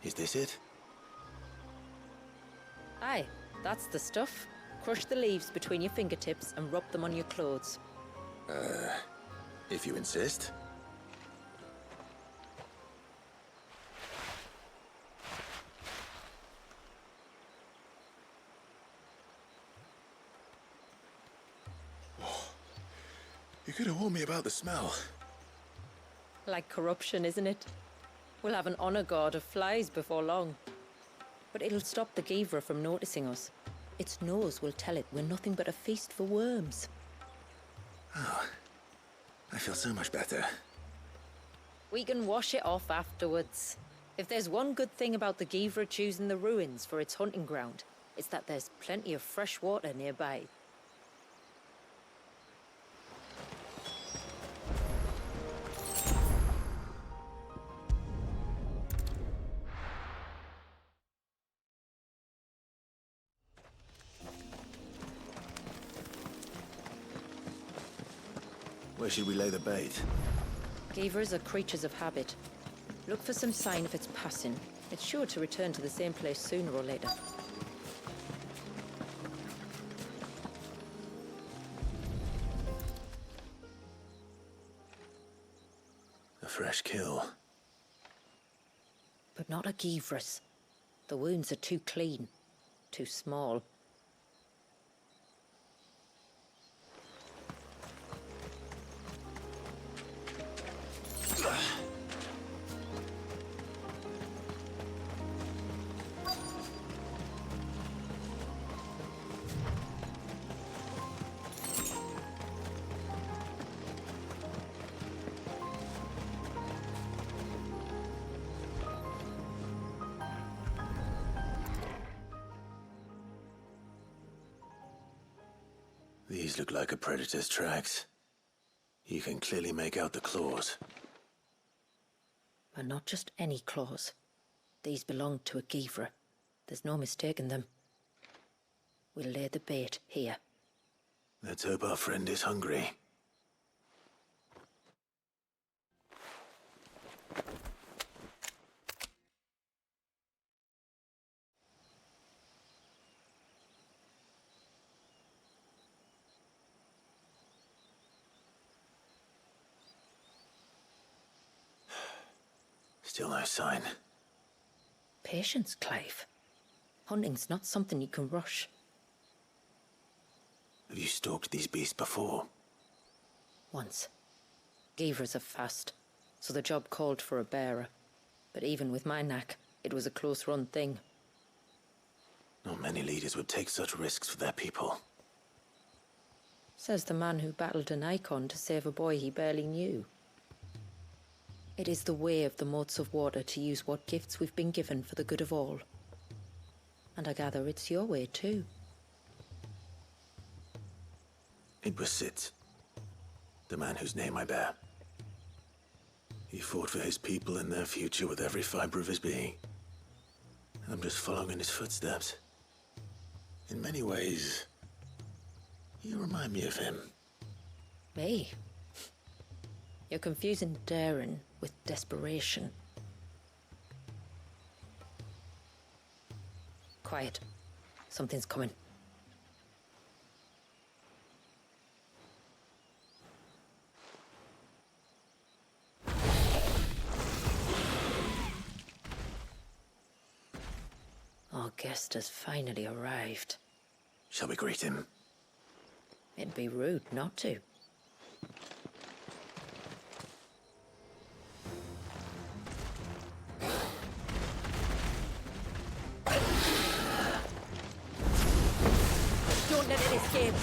Speaker 3: Is this it?
Speaker 4: Aye, that's the stuff. Crush the leaves between your fingertips and rub them on your clothes.
Speaker 3: If you insist. You could have warned me about the smell.
Speaker 4: Like corruption, isn't it? We'll have an honor guard of flies before long. But it'll stop the Givra from noticing us. Its nose will tell it we're nothing but a feast for worms.
Speaker 3: Oh, I feel so much better.
Speaker 4: We can wash it off afterwards. If there's one good thing about the Givra choosing the ruins for its hunting ground, it's that there's plenty of fresh water nearby.
Speaker 3: Where should we lay the bait?
Speaker 4: Givers are creatures of habit. Look for some sign of its passing. It's sure to return to the same place sooner or later.
Speaker 3: A fresh kill.
Speaker 4: But not a Givras. The wounds are too clean, too small.
Speaker 3: These look like a predator's tracks. You can clearly make out the claws.
Speaker 4: But not just any claws. These belong to a Givra. There's no mistaking them. We'll lay the bait here.
Speaker 3: Let's hope our friend is hungry. Still no sign.
Speaker 4: Patience, Clive. Hunting's not something you can rush.
Speaker 3: Have you stalked these beasts before?
Speaker 4: Once. Givras are fast, so the job called for a bearer. But even with my knack, it was a close-run thing.
Speaker 3: Not many leaders would take such risks for their people.
Speaker 4: Says the man who battled an icon to save a boy he barely knew. It is the way of the moats of water to use what gifts we've been given for the good of all. And I gather it's your way too.
Speaker 3: It was Sid, the man whose name I bear. He fought for his people and their future with every fiber of his being. And I'm just following in his footsteps. In many ways, you remind me of him.
Speaker 4: Me? You're confusing daring with desperation. Quiet. Something's coming. Our guest has finally arrived.
Speaker 3: Shall we greet him?
Speaker 4: It'd be rude not to. Don't let it escape.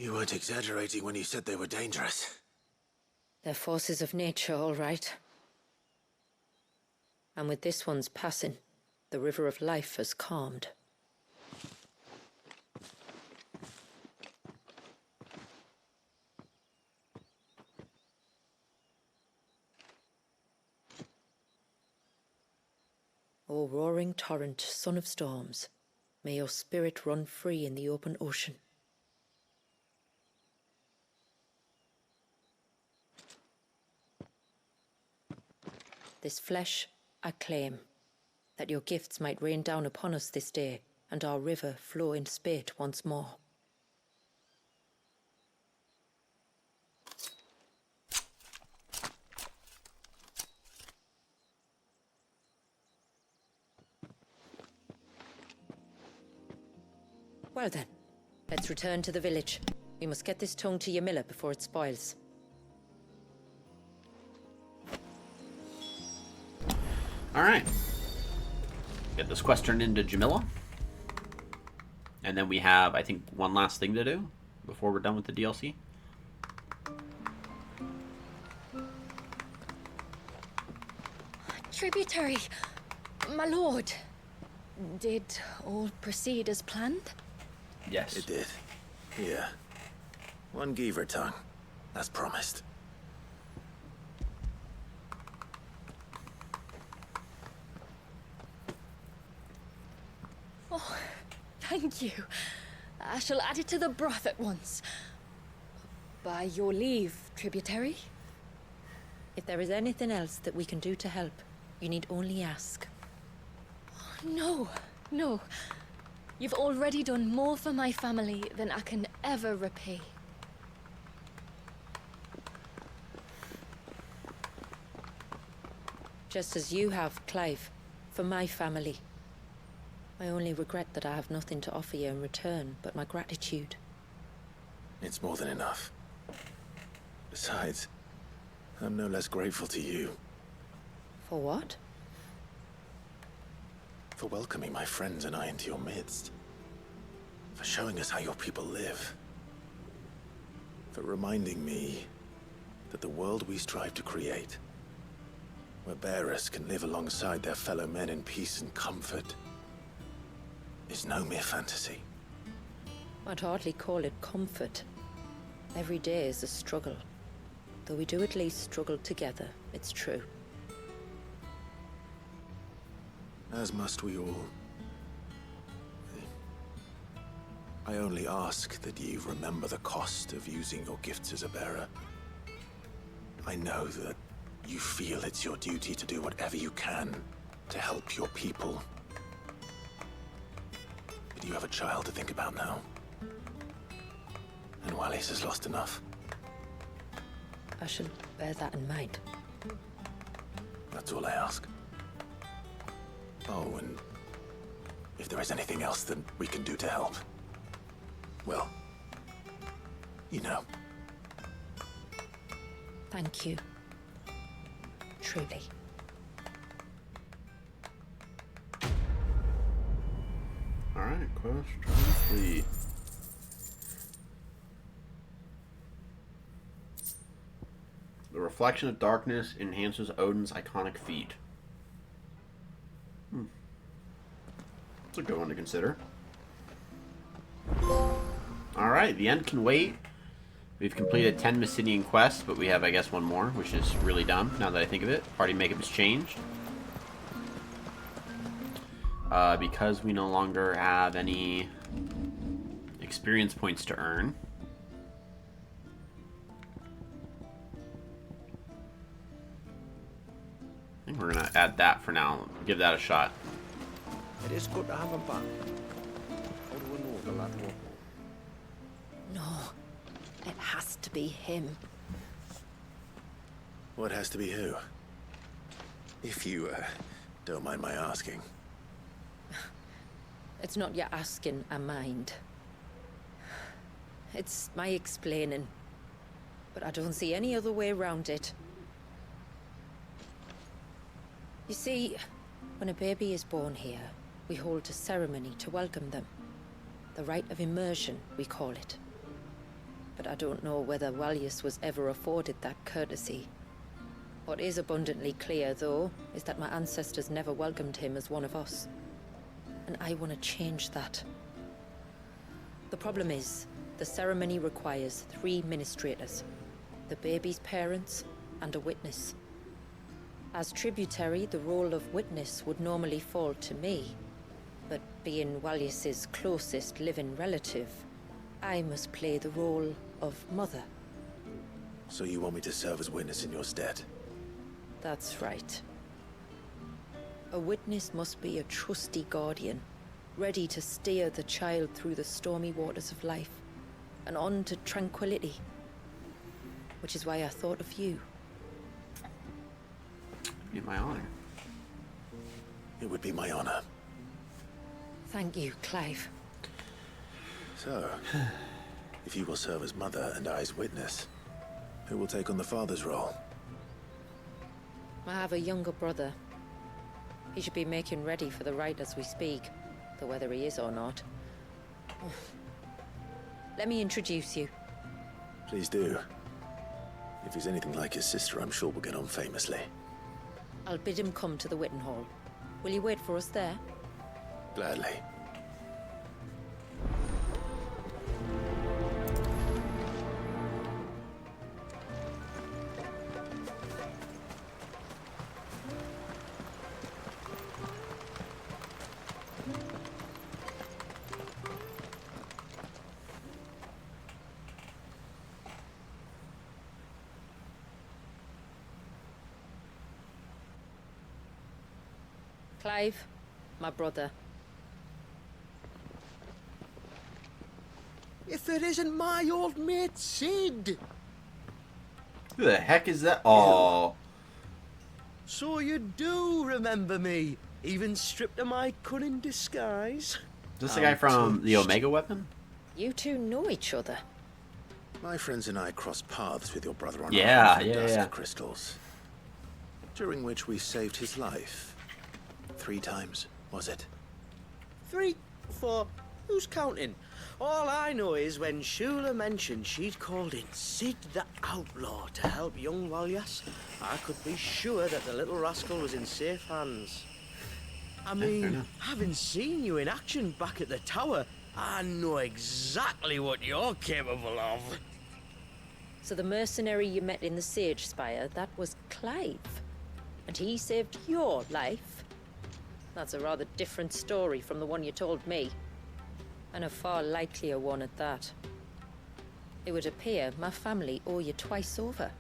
Speaker 3: You weren't exaggerating when you said they were dangerous.
Speaker 4: They're forces of nature, all right. And with this one's passing, the river of life has calmed. O roaring torrent, son of storms, may your spirit run free in the open ocean. This flesh I claim, that your gifts might rain down upon us this day, and our river flow in spate once more. Well then, let's return to the village. We must get this tongue to Yamila before it spoils.
Speaker 1: Alright. Get this quest turned into Jamila. And then we have, I think, one last thing to do before we're done with the DLC.
Speaker 11: Tributary, my lord. Did all proceed as planned?
Speaker 1: Yes.
Speaker 3: It did. Yeah. One Geaver tongue, as promised.
Speaker 11: Oh, thank you. I shall add it to the broth at once. By your leave, tributary.
Speaker 4: If there is anything else that we can do to help, you need only ask.
Speaker 11: No, no. You've already done more for my family than I can ever repay.
Speaker 4: Just as you have, Clive, for my family. I only regret that I have nothing to offer you in return but my gratitude.
Speaker 3: It's more than enough. Besides, I'm no less grateful to you.
Speaker 4: For what?
Speaker 3: For welcoming my friends and I into your midst. For showing us how your people live. For reminding me that the world we strive to create, where bearers can live alongside their fellow men in peace and comfort, is no mere fantasy.
Speaker 4: I'd hardly call it comfort. Every day is a struggle. Though we do at least struggle together, it's true.
Speaker 3: As must we all. I only ask that you remember the cost of using your gifts as a bearer. I know that you feel it's your duty to do whatever you can to help your people. But you have a child to think about now. And Wallis has lost enough.
Speaker 4: I shall bear that in mind.
Speaker 3: That's all I ask. Oh, and if there is anything else that we can do to help, well, you know.
Speaker 4: Thank you. Truly.
Speaker 1: Alright, quest complete. The reflection of darkness enhances Odin's iconic feat. That's a good one to consider. Alright, the end can wait. We've completed 10 Mysidian quests, but we have, I guess, one more, which is really dumb, now that I think of it. Party makeup has changed. Because we no longer have any experience points to earn. I think we're going to add that for now. Give that a shot.
Speaker 8: It is good to have him back. How do we know the lad will?
Speaker 4: No. It has to be him.
Speaker 3: What has to be who? If you, don't mind my asking.
Speaker 4: It's not your asking I mind. It's my explaining. But I don't see any other way around it. You see, when a baby is born here, we hold a ceremony to welcome them. The rite of immersion, we call it. but I don't know whether Walius was ever afforded that courtesy. What is abundantly clear, though, is that my ancestors never welcomed him as one of us. And I want to change that. The problem is, the ceremony requires 3 ministrators, the baby's parents, and a witness. As tributary, the role of witness would normally fall to me, but being Walius's closest living relative, I must play the role of mother.
Speaker 3: So you want me to serve as witness in your stead?
Speaker 4: That's right. A witness must be a trusty guardian, ready to steer the child through the stormy waters of life and on to tranquility. Which is why I thought of you.
Speaker 1: In my honor.
Speaker 3: It would be my honor.
Speaker 4: Thank you, Clive.
Speaker 3: So, if you will serve as mother and I as witness, who will take on the father's role?
Speaker 4: I have a younger brother. He should be making ready for the rite as we speak, though whether he is or not. Let me introduce you.
Speaker 3: Please do. If he's anything like his sister, I'm sure we'll get on famously.
Speaker 4: I'll bid him come to the Witten Hall. Will you wait for us there?
Speaker 3: Gladly.
Speaker 4: Clive, my brother.
Speaker 14: If it isn't my old mate Sid!
Speaker 1: Who the heck is that? Oh.
Speaker 14: So you do remember me, even stripped of my cunning disguise?
Speaker 1: Is this the guy from the Omega weapon?
Speaker 4: You two know each other.
Speaker 3: My friends and I crossed paths with your brother on
Speaker 1: Yeah,
Speaker 3: our
Speaker 1: yeah,
Speaker 3: dust
Speaker 1: yeah.
Speaker 3: crystals, during which we saved his life. 3 times, was it?
Speaker 14: 3, 4, who's counting? All I know is when Shula mentioned she'd called in Sid the Outlaw to help young Walyas, I could be sure that the little rascal was in safe hands. I mean, having seen you in action back at the tower, I know exactly what you're capable of.
Speaker 4: So the mercenary you met in the Sage Spire, that was Clive. And he saved your life. That's a rather different story from the one you told me. And a far likelier one at that. It would appear my family owe you twice over.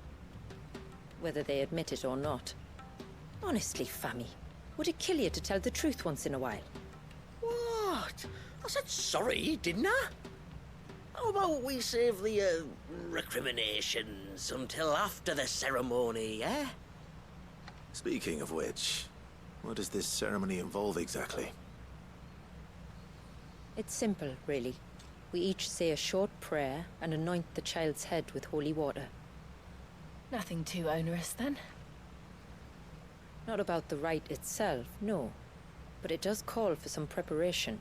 Speaker 4: Whether they admit it or not. Honestly, Fammy, would it kill you to tell the truth once in a while?
Speaker 14: What? I said sorry, didn't I? How about we save the, recriminations until after the ceremony, eh?
Speaker 3: Speaking of which, what does this ceremony involve exactly?
Speaker 4: It's simple, really. We each say a short prayer and anoint the child's head with holy water.
Speaker 2: Nothing too onerous, then.
Speaker 4: Not about the rite itself, no. But it does call for some preparation.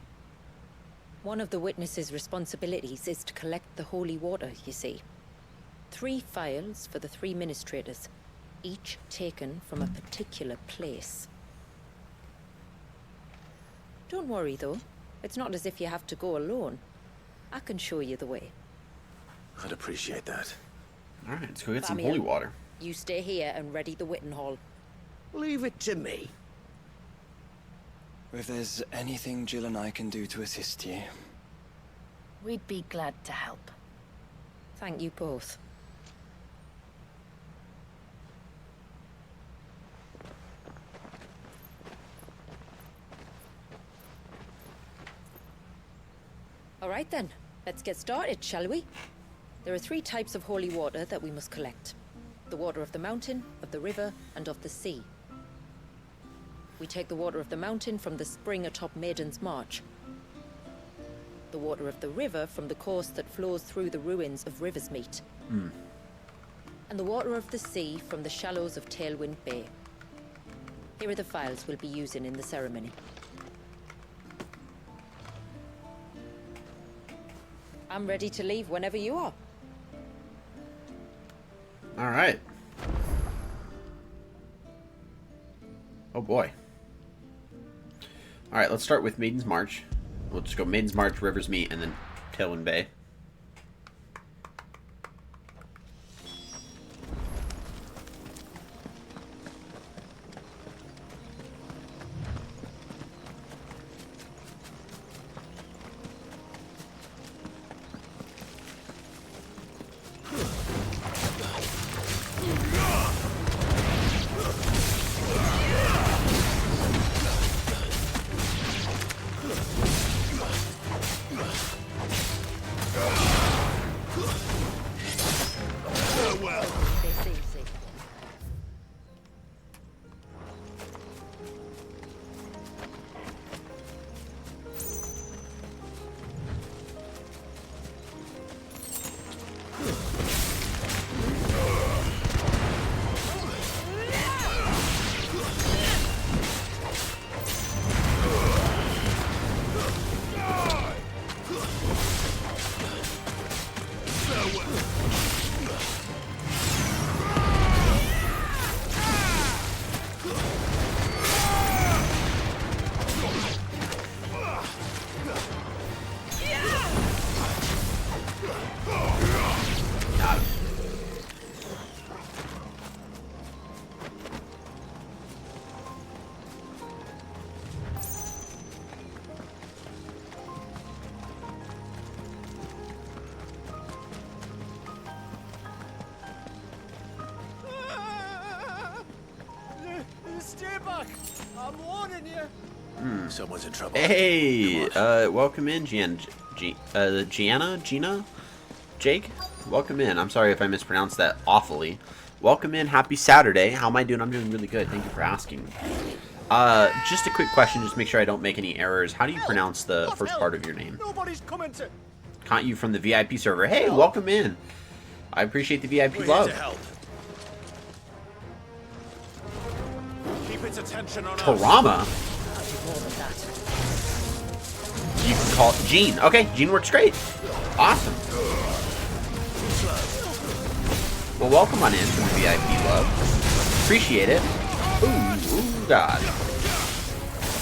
Speaker 4: One of the witness's responsibilities is to collect the holy water, you see. 3 phials for the 3 ministrators, each taken from a particular place. Don't worry, though. It's not as if you have to go alone. I can show you the way.
Speaker 3: I'd appreciate that.
Speaker 1: Alright, let's go get some
Speaker 4: Famia,
Speaker 1: holy water.
Speaker 4: You stay here and ready the Witten Hall.
Speaker 14: Leave it to me.
Speaker 7: If there's anything Jill and I can do to assist you.
Speaker 2: We'd be glad to help.
Speaker 4: Thank you both. All right then, let's get started, shall we? There are 3 types of holy water that we must collect. The water of the mountain, of the river, and of the sea. We take the water of the mountain from the spring atop Maiden's March. The water of the river from the course that flows through the ruins of Riversmeet. And the water of the sea from the shallows of Tailwind Bay. Here are the phials we'll be using in the ceremony. I'm ready to leave whenever you are.
Speaker 1: All right. Oh boy. All right, let's start with Maiden's March. We'll just go Maiden's March, River's Meet, and then Tailwind Bay.
Speaker 13: Stay back! I'm warning you!
Speaker 3: Someone's in trouble.
Speaker 1: Hey, welcome in, Gina, Jake? Welcome in. I'm sorry if I mispronounced that awfully. Welcome in. Happy Saturday. How am I doing? I'm doing really good. Thank you for asking. Just a quick question, just make sure I don't make any errors. How do you pronounce the first part of your name?
Speaker 13: Nobody's coming to...
Speaker 1: Caught you from the VIP server. Hey, welcome in. I appreciate the VIP love.
Speaker 6: Keep its attention on
Speaker 1: Tarama? You can call it Gene. Okay, Gene works great. Awesome. Well, welcome on in to the VIP love. Appreciate it. Ooh, God.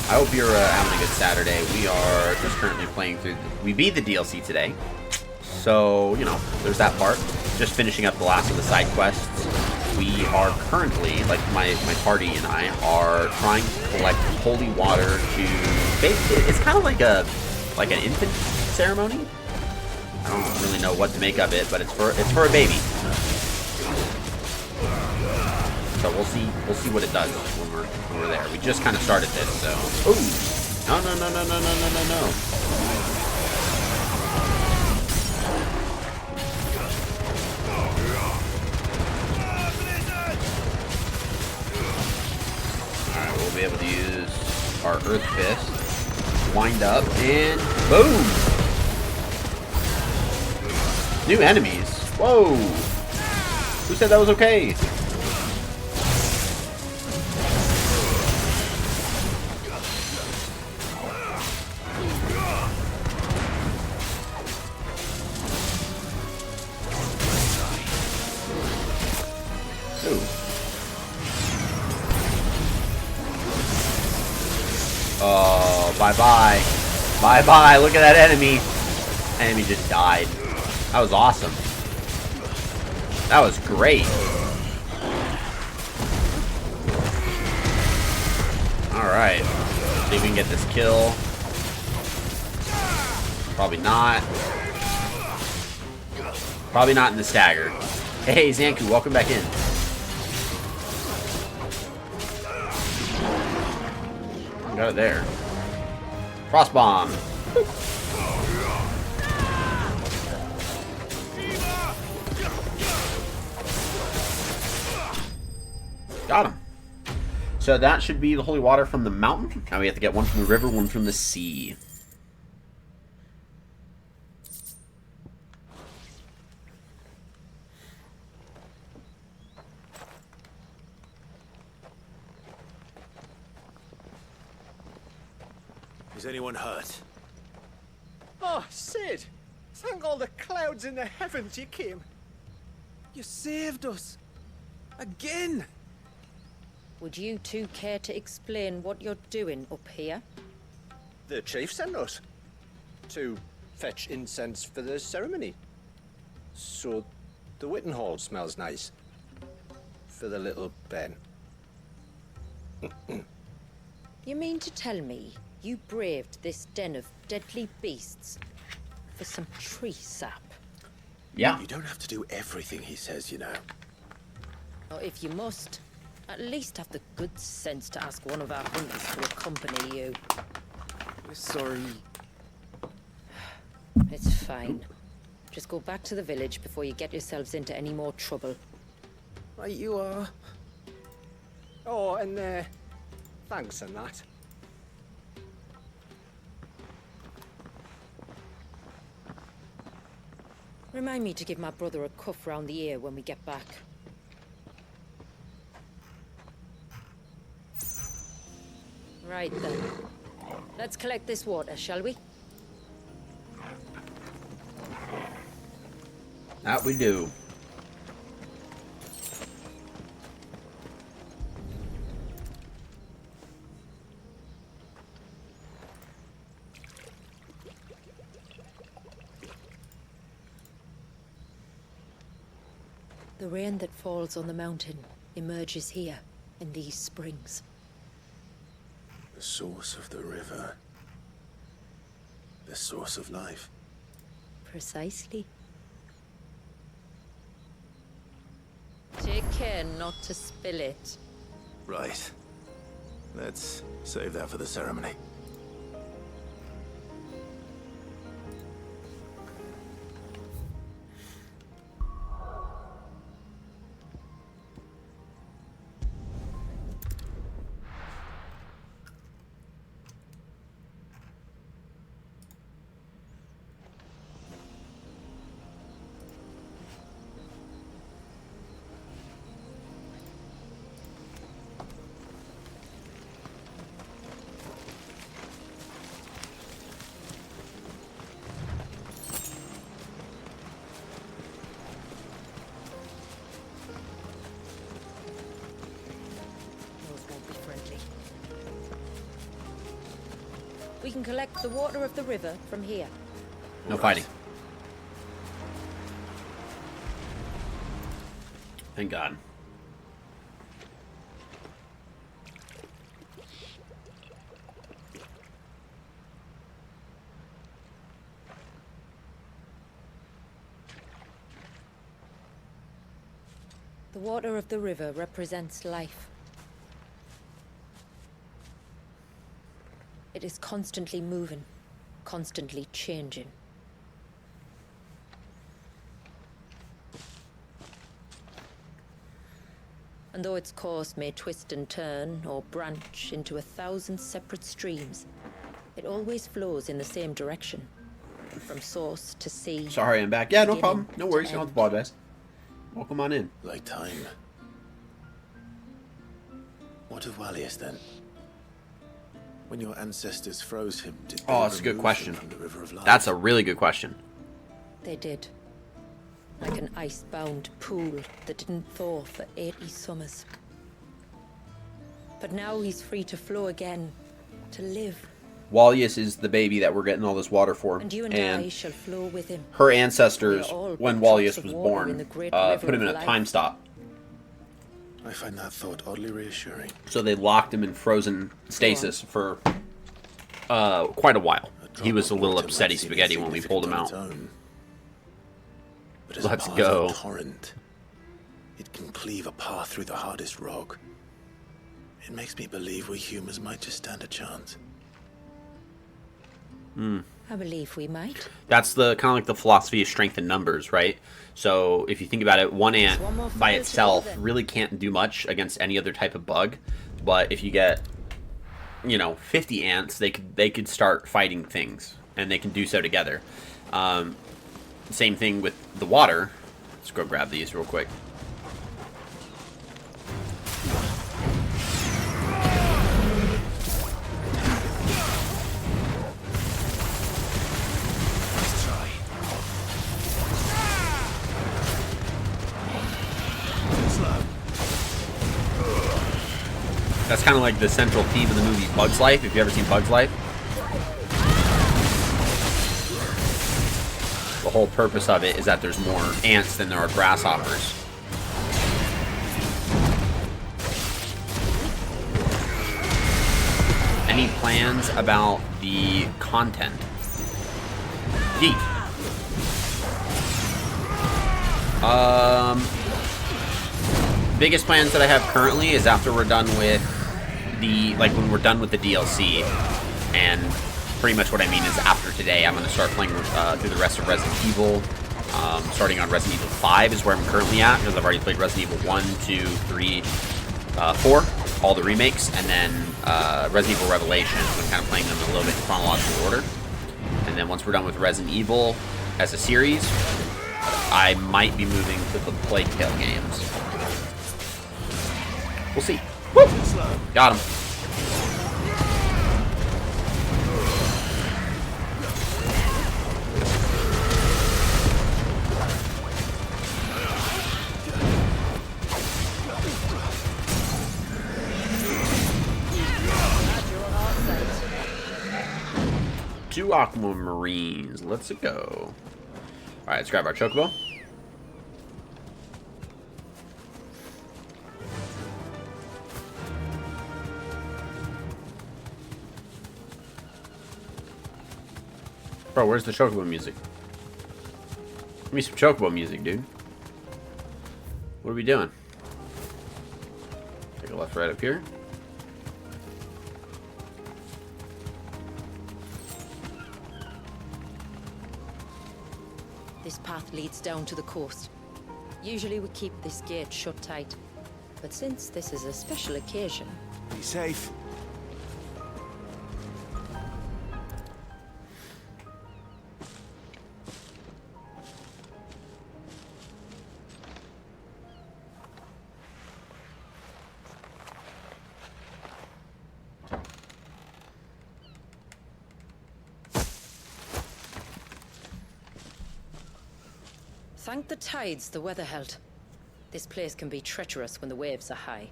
Speaker 1: I hope you're having a good Saturday. We are just currently playing through... We beat the DLC today. So, you know, there's that part. Just finishing up the last of the side quests. We are currently, like my party and I, are trying to collect holy water to... It's kind of like an infant ceremony. I don't really know what to make of it, but it's for a baby. So we'll see what it does when we're there. We just kind of started this, so. Ooh! No. Alright, we'll be able to use our Earth Fist. Wind up, and boom! New enemies. Whoa! Who said that was okay? Oh, bye-bye. Bye-bye. Look at that enemy. Enemy just died. That was awesome. That was great. Alright. See if we can get this kill. Probably not. Probably not in the stagger. Hey, Zanku, welcome back in. Got it there. Frost bomb. Got him. So that should be the holy water from the mountain. Now we have to get one from the river, one from the sea.
Speaker 3: Is anyone hurt?
Speaker 13: Oh, Sid! Thank all the clouds in the heavens you came. You saved us. Again!
Speaker 4: Would you two care to explain what you're doing up here?
Speaker 15: The chief sent us to fetch incense for the ceremony. So the Witten Hall smells nice. For the little Ben.
Speaker 4: You mean to tell me you braved this den of deadly beasts for some tree sap?
Speaker 1: Yeah.
Speaker 3: You don't have to do everything he says, you know.
Speaker 4: Or if you must, at least have the good sense to ask one of our hunters to accompany you.
Speaker 8: We're sorry.
Speaker 4: It's fine. Just go back to the village before you get yourselves into any more trouble.
Speaker 8: Right you are.
Speaker 15: Oh, and thanks and that.
Speaker 4: Remind me to give my brother a cuff round the ear when we get back. Right then. Let's collect this water, shall we?
Speaker 1: That we do.
Speaker 4: The rain that falls on the mountain emerges here, in these springs.
Speaker 3: The source of the river. The source of life.
Speaker 4: Precisely. Take care not to spill it.
Speaker 3: Right. Let's save that for the ceremony.
Speaker 4: We can collect the water of the river from here.
Speaker 1: No fighting. Thank God.
Speaker 4: The water of the river represents life. It is constantly moving, constantly changing. And though its course may twist and turn or branch into 1,000 separate streams, it always flows in the same direction, from source to sea.
Speaker 1: Sorry, I'm back. Yeah, no problem. No worries. You don't have to apologize. Welcome on in.
Speaker 3: Like time. What of Wallius then? When your ancestors froze him, did they
Speaker 1: That's a good
Speaker 3: remove
Speaker 1: question.
Speaker 3: him from the River of Life?
Speaker 1: That's a really good question.
Speaker 4: They did. Like an ice-bound pool that didn't thaw for 80 summers. But now he's free to flow again, to live.
Speaker 1: Wallius is the baby that we're getting all this water for.
Speaker 4: And you and I shall flow with him.
Speaker 1: Her ancestors,
Speaker 4: We are all
Speaker 1: when
Speaker 4: drops
Speaker 1: Wallius
Speaker 4: of
Speaker 1: was
Speaker 4: water
Speaker 1: born,
Speaker 4: in the great
Speaker 1: put
Speaker 4: river
Speaker 1: him in
Speaker 4: of
Speaker 1: a
Speaker 4: life.
Speaker 1: time stop.
Speaker 3: I find that thought oddly reassuring.
Speaker 1: So they locked him in frozen stasis for quite a while. He was a little upsetty spaghetti when we pulled him out.
Speaker 3: But as
Speaker 1: Let's
Speaker 3: a part
Speaker 1: go.
Speaker 3: of a torrent, it can cleave a path through the hardest rock. It makes me believe we humans might just stand a chance.
Speaker 4: I believe we might.
Speaker 1: That's the kind of like the philosophy of strength in numbers, right? So if you think about it, one ant
Speaker 4: one more
Speaker 1: by
Speaker 4: fight to
Speaker 1: itself
Speaker 4: go then.
Speaker 1: really can't do much against any other type of bug. But if you get, 50 ants, they could start fighting things, and they can do so together. Same thing with the water. Let's go grab these real quick. That's kind of like the central theme of the movie Bug's Life, if you've ever seen Bug's Life. The whole purpose of it is that there's more ants than there are grasshoppers. Any plans about the content? Yeet. Biggest plans that I have currently is after we're done with when we're done with the DLC, and pretty much what I mean is after today, I'm going to start playing through the rest of Resident Evil. Starting on Resident Evil 5 is where I'm currently at, because I've already played Resident Evil 1, 2, 3, 4, all the remakes, and then Resident Evil Revelations. I'm kind of playing them in a little bit in chronological order. And then once we're done with Resident Evil as a series, I might be moving to the Plague Tale games. We'll see. Woo! Got him. Two Aquamarines. Let's go. Alright, let's grab our chocobo. Bro, where's the chocobo music? Give me some chocobo music, dude. What are we doing? Take a left right up here.
Speaker 4: This path leads down to the coast. Usually we keep this gate shut tight, but since this is a special occasion...
Speaker 3: Be safe.
Speaker 4: Thank the tides the weather held. This place can be treacherous when the waves are high.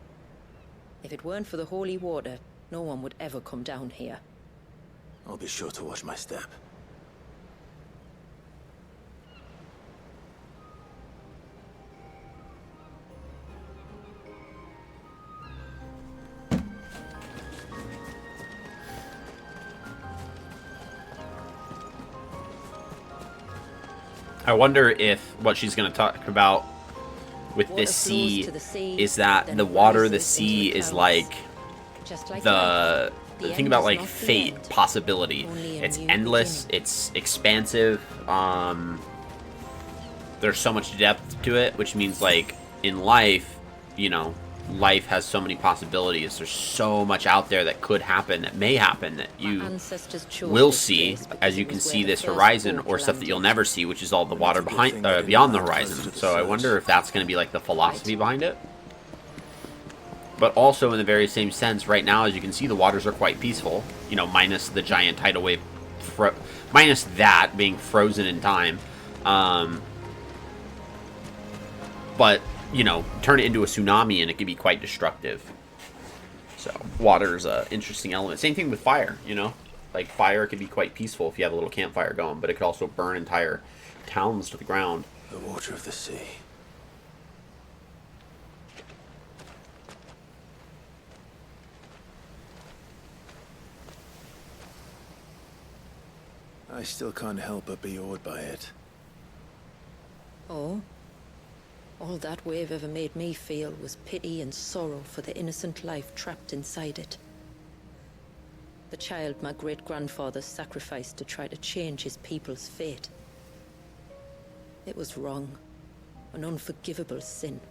Speaker 4: If it weren't for the holy water, no one would ever come down here.
Speaker 3: I'll be sure to watch my step.
Speaker 1: I wonder if what she's going to talk about with this sea is that the water of the sea is like the thing about like fate possibility. It's endless, it's expansive, there's so much depth to it, which means like in life, you know, life has so many possibilities. There's so much out there that could happen, that may happen, that you will see as you can see this horizon, or stuff that you'll never see, which is all the water behind, beyond the horizon. So I wonder if that's going to be like the philosophy behind it. But also in the very same sense, right now, as you can see, the waters are quite peaceful, you know, minus the giant tidal wave, minus that being frozen in time. But you know, turn it into a tsunami and it can be quite destructive. So, water's an interesting element. Same thing with fire, you know? Like, fire can be quite peaceful if you have a little campfire going, but it could also burn entire towns to the ground.
Speaker 3: The water of the sea. I still can't help but be awed by it.
Speaker 4: Oh? All that wave ever made me feel was pity and sorrow for the innocent life trapped inside it. The child my great-grandfather sacrificed to try to change his people's fate. It was wrong, an unforgivable sin.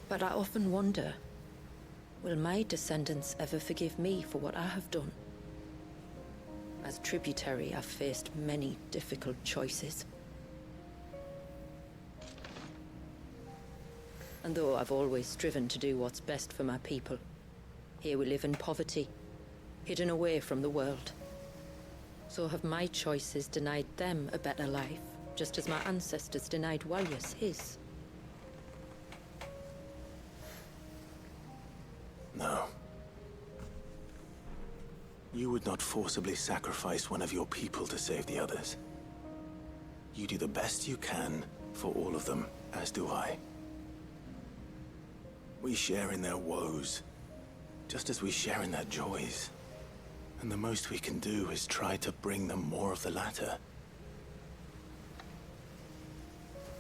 Speaker 4: But I often wonder, will my descendants ever forgive me for what I have done? As tributary, I've faced many difficult choices. And though I've always striven to do what's best for my people, here we live in poverty, hidden away from the world. So have my choices denied them a better life, just as my ancestors denied Walyas his.
Speaker 3: You would not forcibly sacrifice one of your people to save the others. You do the best you can for all of them, as do I. We share in their woes, just as we share in their joys. And the most we can do is try to bring them more of the latter.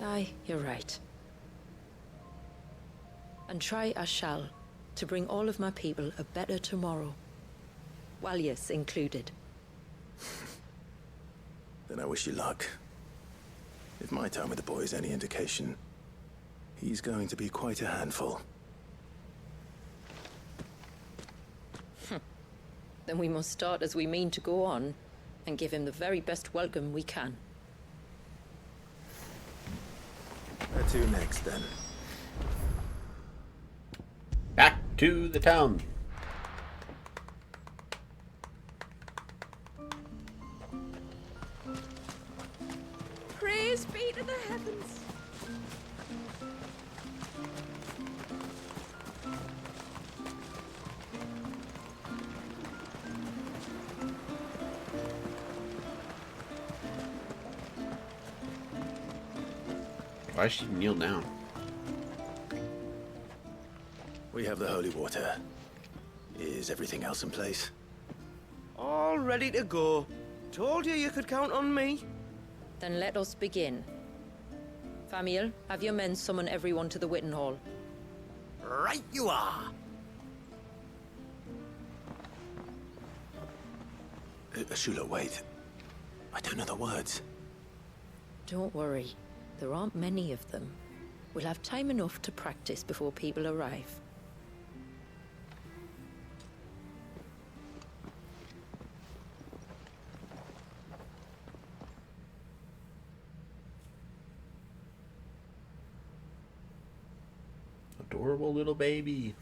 Speaker 4: Aye, you're right. And try I shall, to bring all of my people a better tomorrow. Walyas included.
Speaker 3: Then I wish you luck. If my time with the boy is any indication, he's going to be quite a handful.
Speaker 4: Then we must start as we mean to go on, and give him the very best welcome we can.
Speaker 3: Where to next, then?
Speaker 1: Back to the town.
Speaker 9: Praise be to the heavens.
Speaker 1: Why does she kneel down?
Speaker 3: We have the holy water. Is everything else in place?
Speaker 14: All ready to go. Told you could count on me.
Speaker 4: Then let us begin. Famiel, have your men summon everyone to the Witten Hall.
Speaker 14: Right you are.
Speaker 3: Shula, wait. I don't know the words.
Speaker 4: Don't worry. There aren't many of them. We'll have time enough to practice before people arrive.
Speaker 1: Adorable little baby.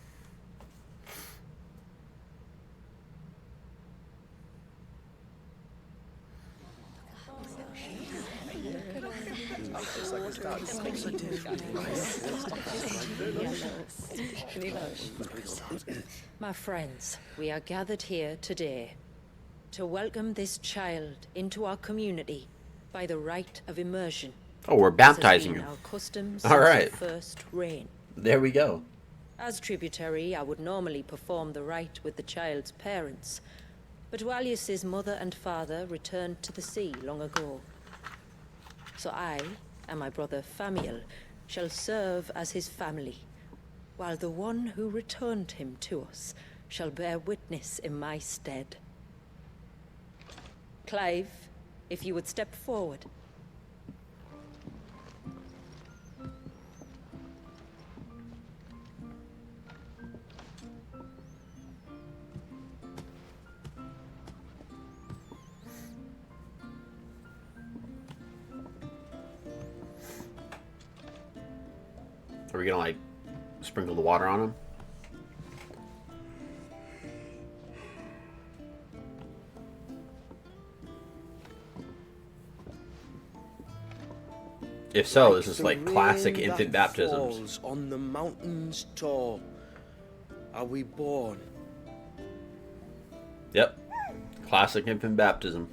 Speaker 4: My friends, we are gathered here today to welcome this child into our community by the rite of immersion.
Speaker 1: Oh, we're baptizing
Speaker 4: This has
Speaker 1: her.
Speaker 4: been our custom
Speaker 1: All
Speaker 4: since
Speaker 1: right.
Speaker 4: the first reign.
Speaker 1: There we go.
Speaker 4: As tributary, I would normally perform the rite with the child's parents, but Walyas's mother and father returned to the sea long ago. So I and my brother Famiel shall serve as his family, while the one who returned him to us shall bear witness in my stead. Clive, if you would step forward.
Speaker 1: Are we gonna like sprinkle the water on him? If so, this is like classic
Speaker 14: rain
Speaker 1: infant
Speaker 14: that
Speaker 1: baptisms.
Speaker 14: falls on the mountains tall. Are we born?
Speaker 1: Yep. Classic infant baptism.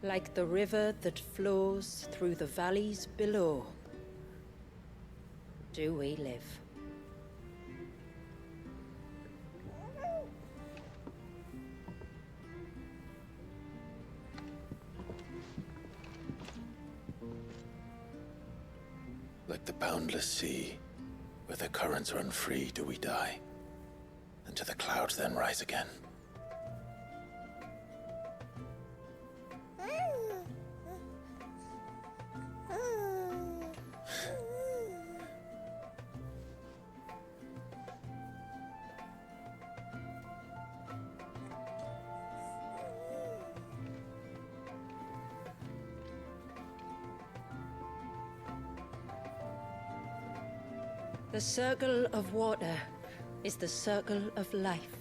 Speaker 4: Like the river that flows through the valleys below, do we live.
Speaker 3: Like the boundless sea, where the currents run free, do we die, and to the clouds then rise again.
Speaker 4: The circle of water is the circle of life.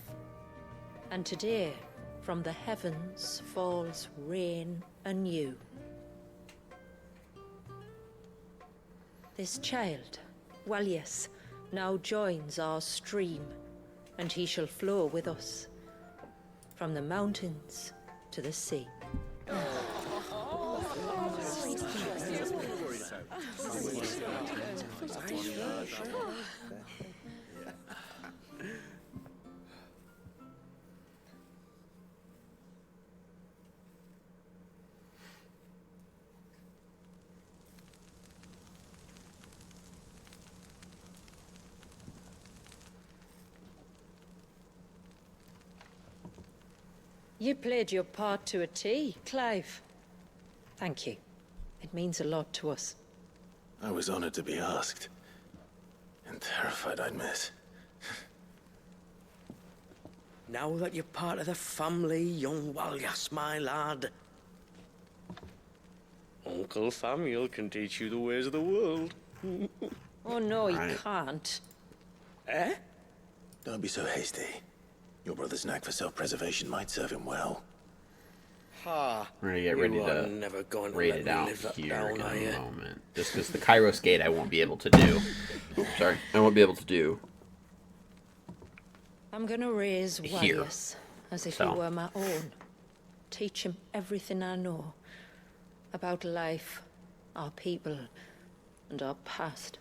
Speaker 4: And today, from the heavens falls rain anew. This child, Walyas, now joins our stream, and he shall flow with us, From the mountains to the sea. You played your part to a T, Clive. Thank you. It means a lot to us.
Speaker 3: I was honored to be asked. And terrified I'd miss.
Speaker 14: Now that you're part of the family, young Walyas, my lad. Uncle Samuel can teach you the ways of the world.
Speaker 4: Oh no, he can't.
Speaker 14: Eh?
Speaker 3: Don't be so hasty. Your brother's knack for self-preservation might serve him well.
Speaker 14: Ha!
Speaker 1: We're gonna get ready to
Speaker 14: never going to
Speaker 1: rate
Speaker 14: let
Speaker 1: it
Speaker 14: me
Speaker 1: out
Speaker 14: live that
Speaker 1: here
Speaker 14: down,
Speaker 1: in
Speaker 14: are
Speaker 1: a
Speaker 14: you?
Speaker 1: moment. Just because the Kairos Gate I won't be able to do. Sorry, I won't be able to do.
Speaker 4: I'm gonna raise
Speaker 1: Here.
Speaker 4: Wallace as if
Speaker 1: So.
Speaker 4: he were my own. Teach him everything I know about life, our people, and our past.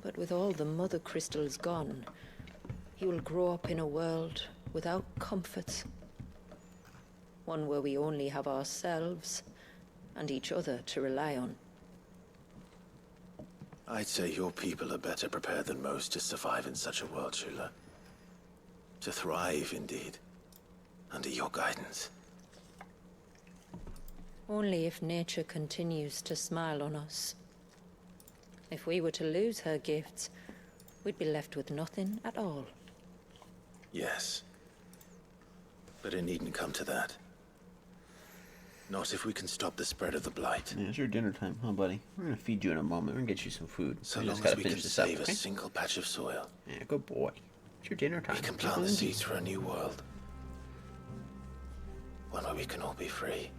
Speaker 4: But with all the mother crystals gone, he will grow up in a world without comforts. One where we only have ourselves and each other to rely on.
Speaker 3: I'd say your people are better prepared than most to survive in such a world, Shula. To thrive, indeed, under your guidance.
Speaker 4: Only if nature continues to smile on us. If we were to lose her gifts, we'd be left with nothing at all.
Speaker 3: Yes. But it needn't come to that. Not if we can stop the spread of the blight.
Speaker 1: Yeah, it's your dinner time, huh, buddy? We're gonna feed you in a moment. We're gonna get you some food.
Speaker 3: So
Speaker 1: We
Speaker 3: long
Speaker 1: just
Speaker 3: as
Speaker 1: gotta
Speaker 3: we can
Speaker 1: finish this up,
Speaker 3: save
Speaker 1: okay?
Speaker 3: a single patch of soil.
Speaker 1: Yeah, good boy. It's your dinner time.
Speaker 3: We can plant the seeds for a new world. One where we can all be free.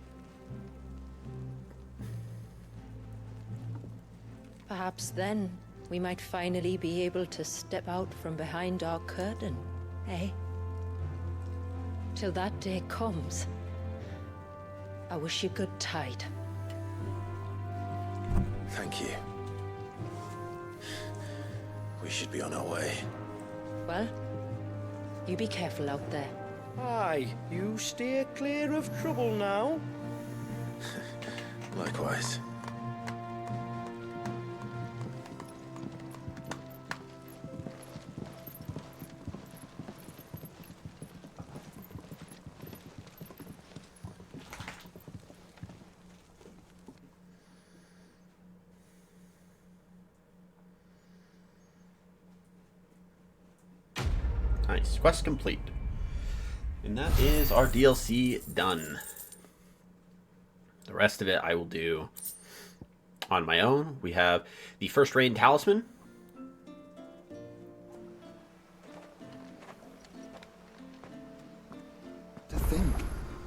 Speaker 4: Perhaps then we might finally be able to step out from behind our curtain, eh? Till that day comes, I wish you good tide.
Speaker 3: Thank you. We should be on our way.
Speaker 4: Well, you be careful out there.
Speaker 14: Aye, you steer clear of trouble now.
Speaker 3: Likewise.
Speaker 1: Nice. Quest complete. And that is our DLC done. The rest of it I will do on my own. We have the First Rain Talisman.
Speaker 7: To think,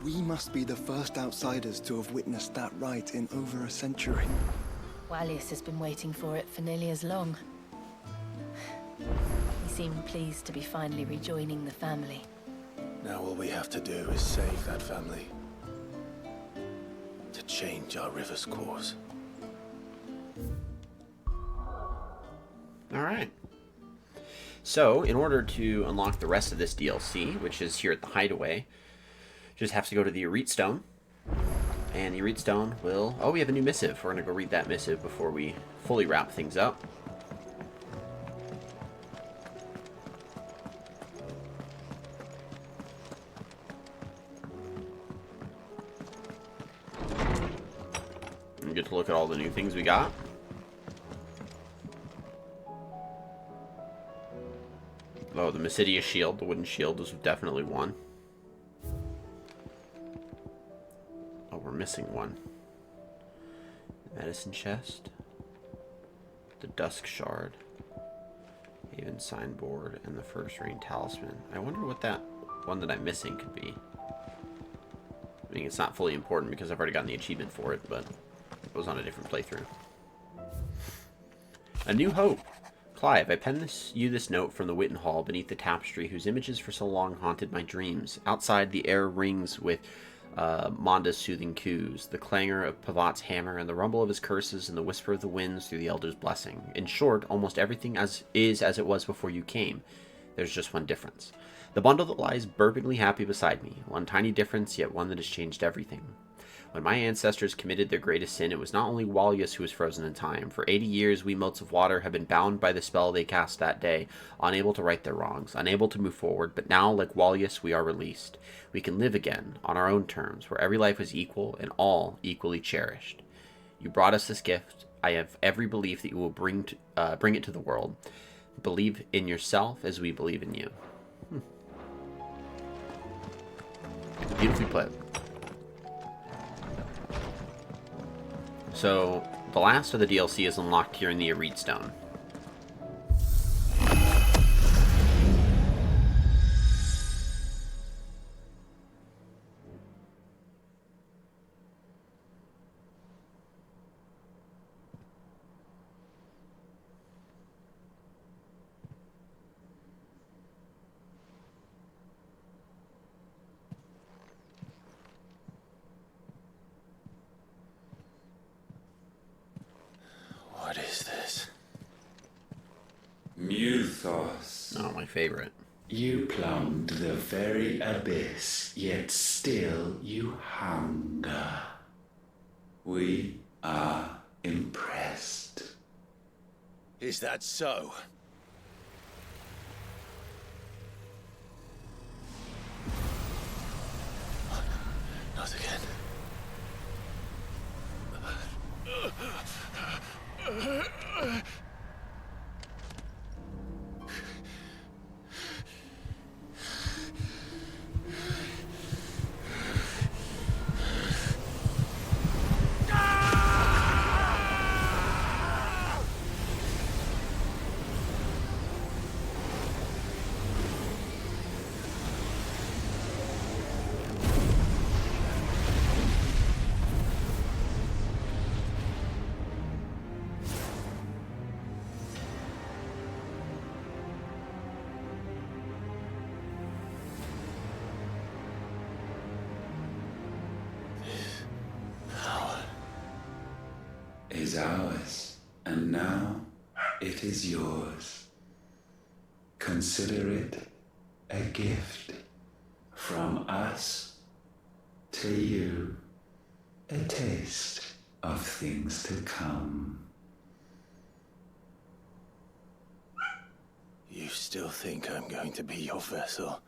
Speaker 7: we must be the first outsiders to have witnessed that rite in over a century.
Speaker 2: Wallius has been waiting for it for nearly as long. He seemed pleased to be finally rejoining the family.
Speaker 3: Now all we have to do is save that family. To change our river's course.
Speaker 1: Alright. So, in order to unlock the rest of this DLC, which is here at the Hideaway, just have to go to the Arete Stone. And the Arete Stone will... Oh, we have a new missive. We're going to go read that missive before we fully wrap things up. And get to look at all the new things we got. Oh, the Mysidia shield, the wooden shield, is definitely one. Oh, we're missing one. Medicine chest. The Dusk Shard. Haven Signboard, and the First Rain Talisman. I wonder what that one that I'm missing could be. I mean, it's not fully important because I've already gotten the achievement for it, but it was on a different playthrough. A New Hope. Clive, I pen you this note from the Witten Hall beneath the tapestry whose images for so long haunted my dreams. Outside, the air rings with Monda's soothing coos, the clangor of Pavat's hammer, and the rumble of his curses, and the whisper of the winds through the Elder's blessing. In short, almost everything as it was before you came. There's just one difference. The bundle that lies burpingly happy beside me. One tiny difference, yet one that has changed everything. When my ancestors committed their greatest sin, it was not only Walius who was frozen in time. For 80 years, we motes of water have been bound by the spell they cast that day, unable to right their wrongs, unable to move forward, but now, like Walius, we are released. We can live again, on our own terms, where every life is equal and all equally cherished. You brought us this gift. I have every belief that you will bring it to the world. Believe in yourself as we believe in you. Beautifully put. So, the last of the DLC is unlocked here in the Arid Stone.
Speaker 6: What is this?
Speaker 16: Muthos.
Speaker 1: Oh, my favorite.
Speaker 16: You plumbed the very abyss, yet still you hunger. We are impressed.
Speaker 6: Is that so? Not again.
Speaker 16: Is ours, and now it is yours. Consider it a gift from us to you, a taste of things to come.
Speaker 6: You still think I'm going to be your vessel?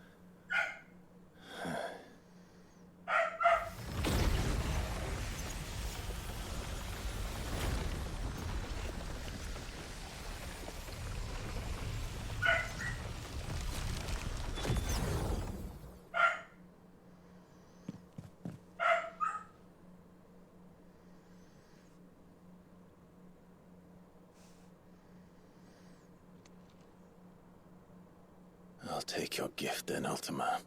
Speaker 6: I'll take your gift then, Ultima.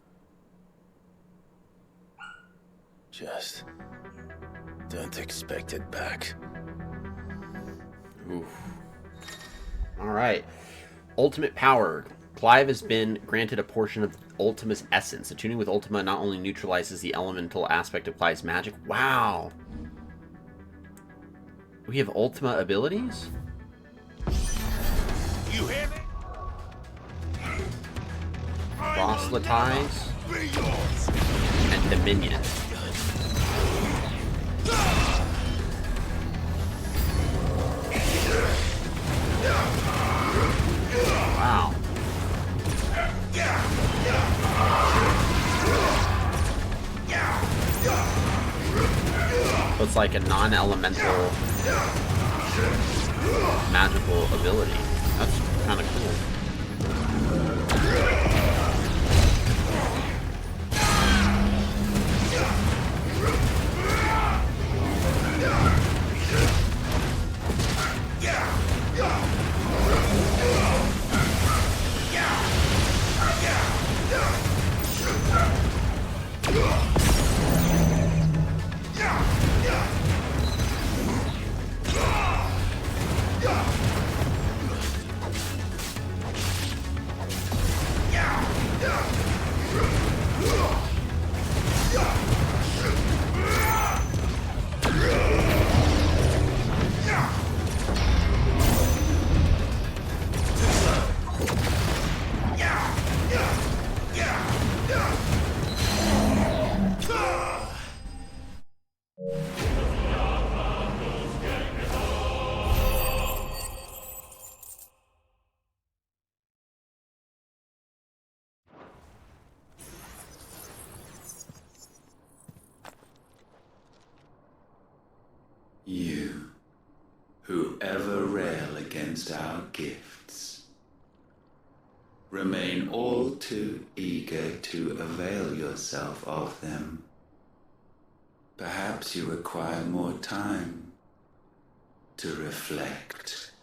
Speaker 6: Just don't expect it back.
Speaker 1: Oof. Alright. Ultimate power. Clive has been granted a portion of Ultima's essence. Attuning with Ultima not only neutralizes the elemental aspect of Clive's magic. Wow. We have Ultima abilities?
Speaker 6: You hear me?
Speaker 1: Proselytize and Dominion. Wow. So it's like a non-elemental magical ability. That's kind of cool.
Speaker 16: You, who ever rail against our gifts, remain all too eager to avail yourself of them. Perhaps you require more time to reflect.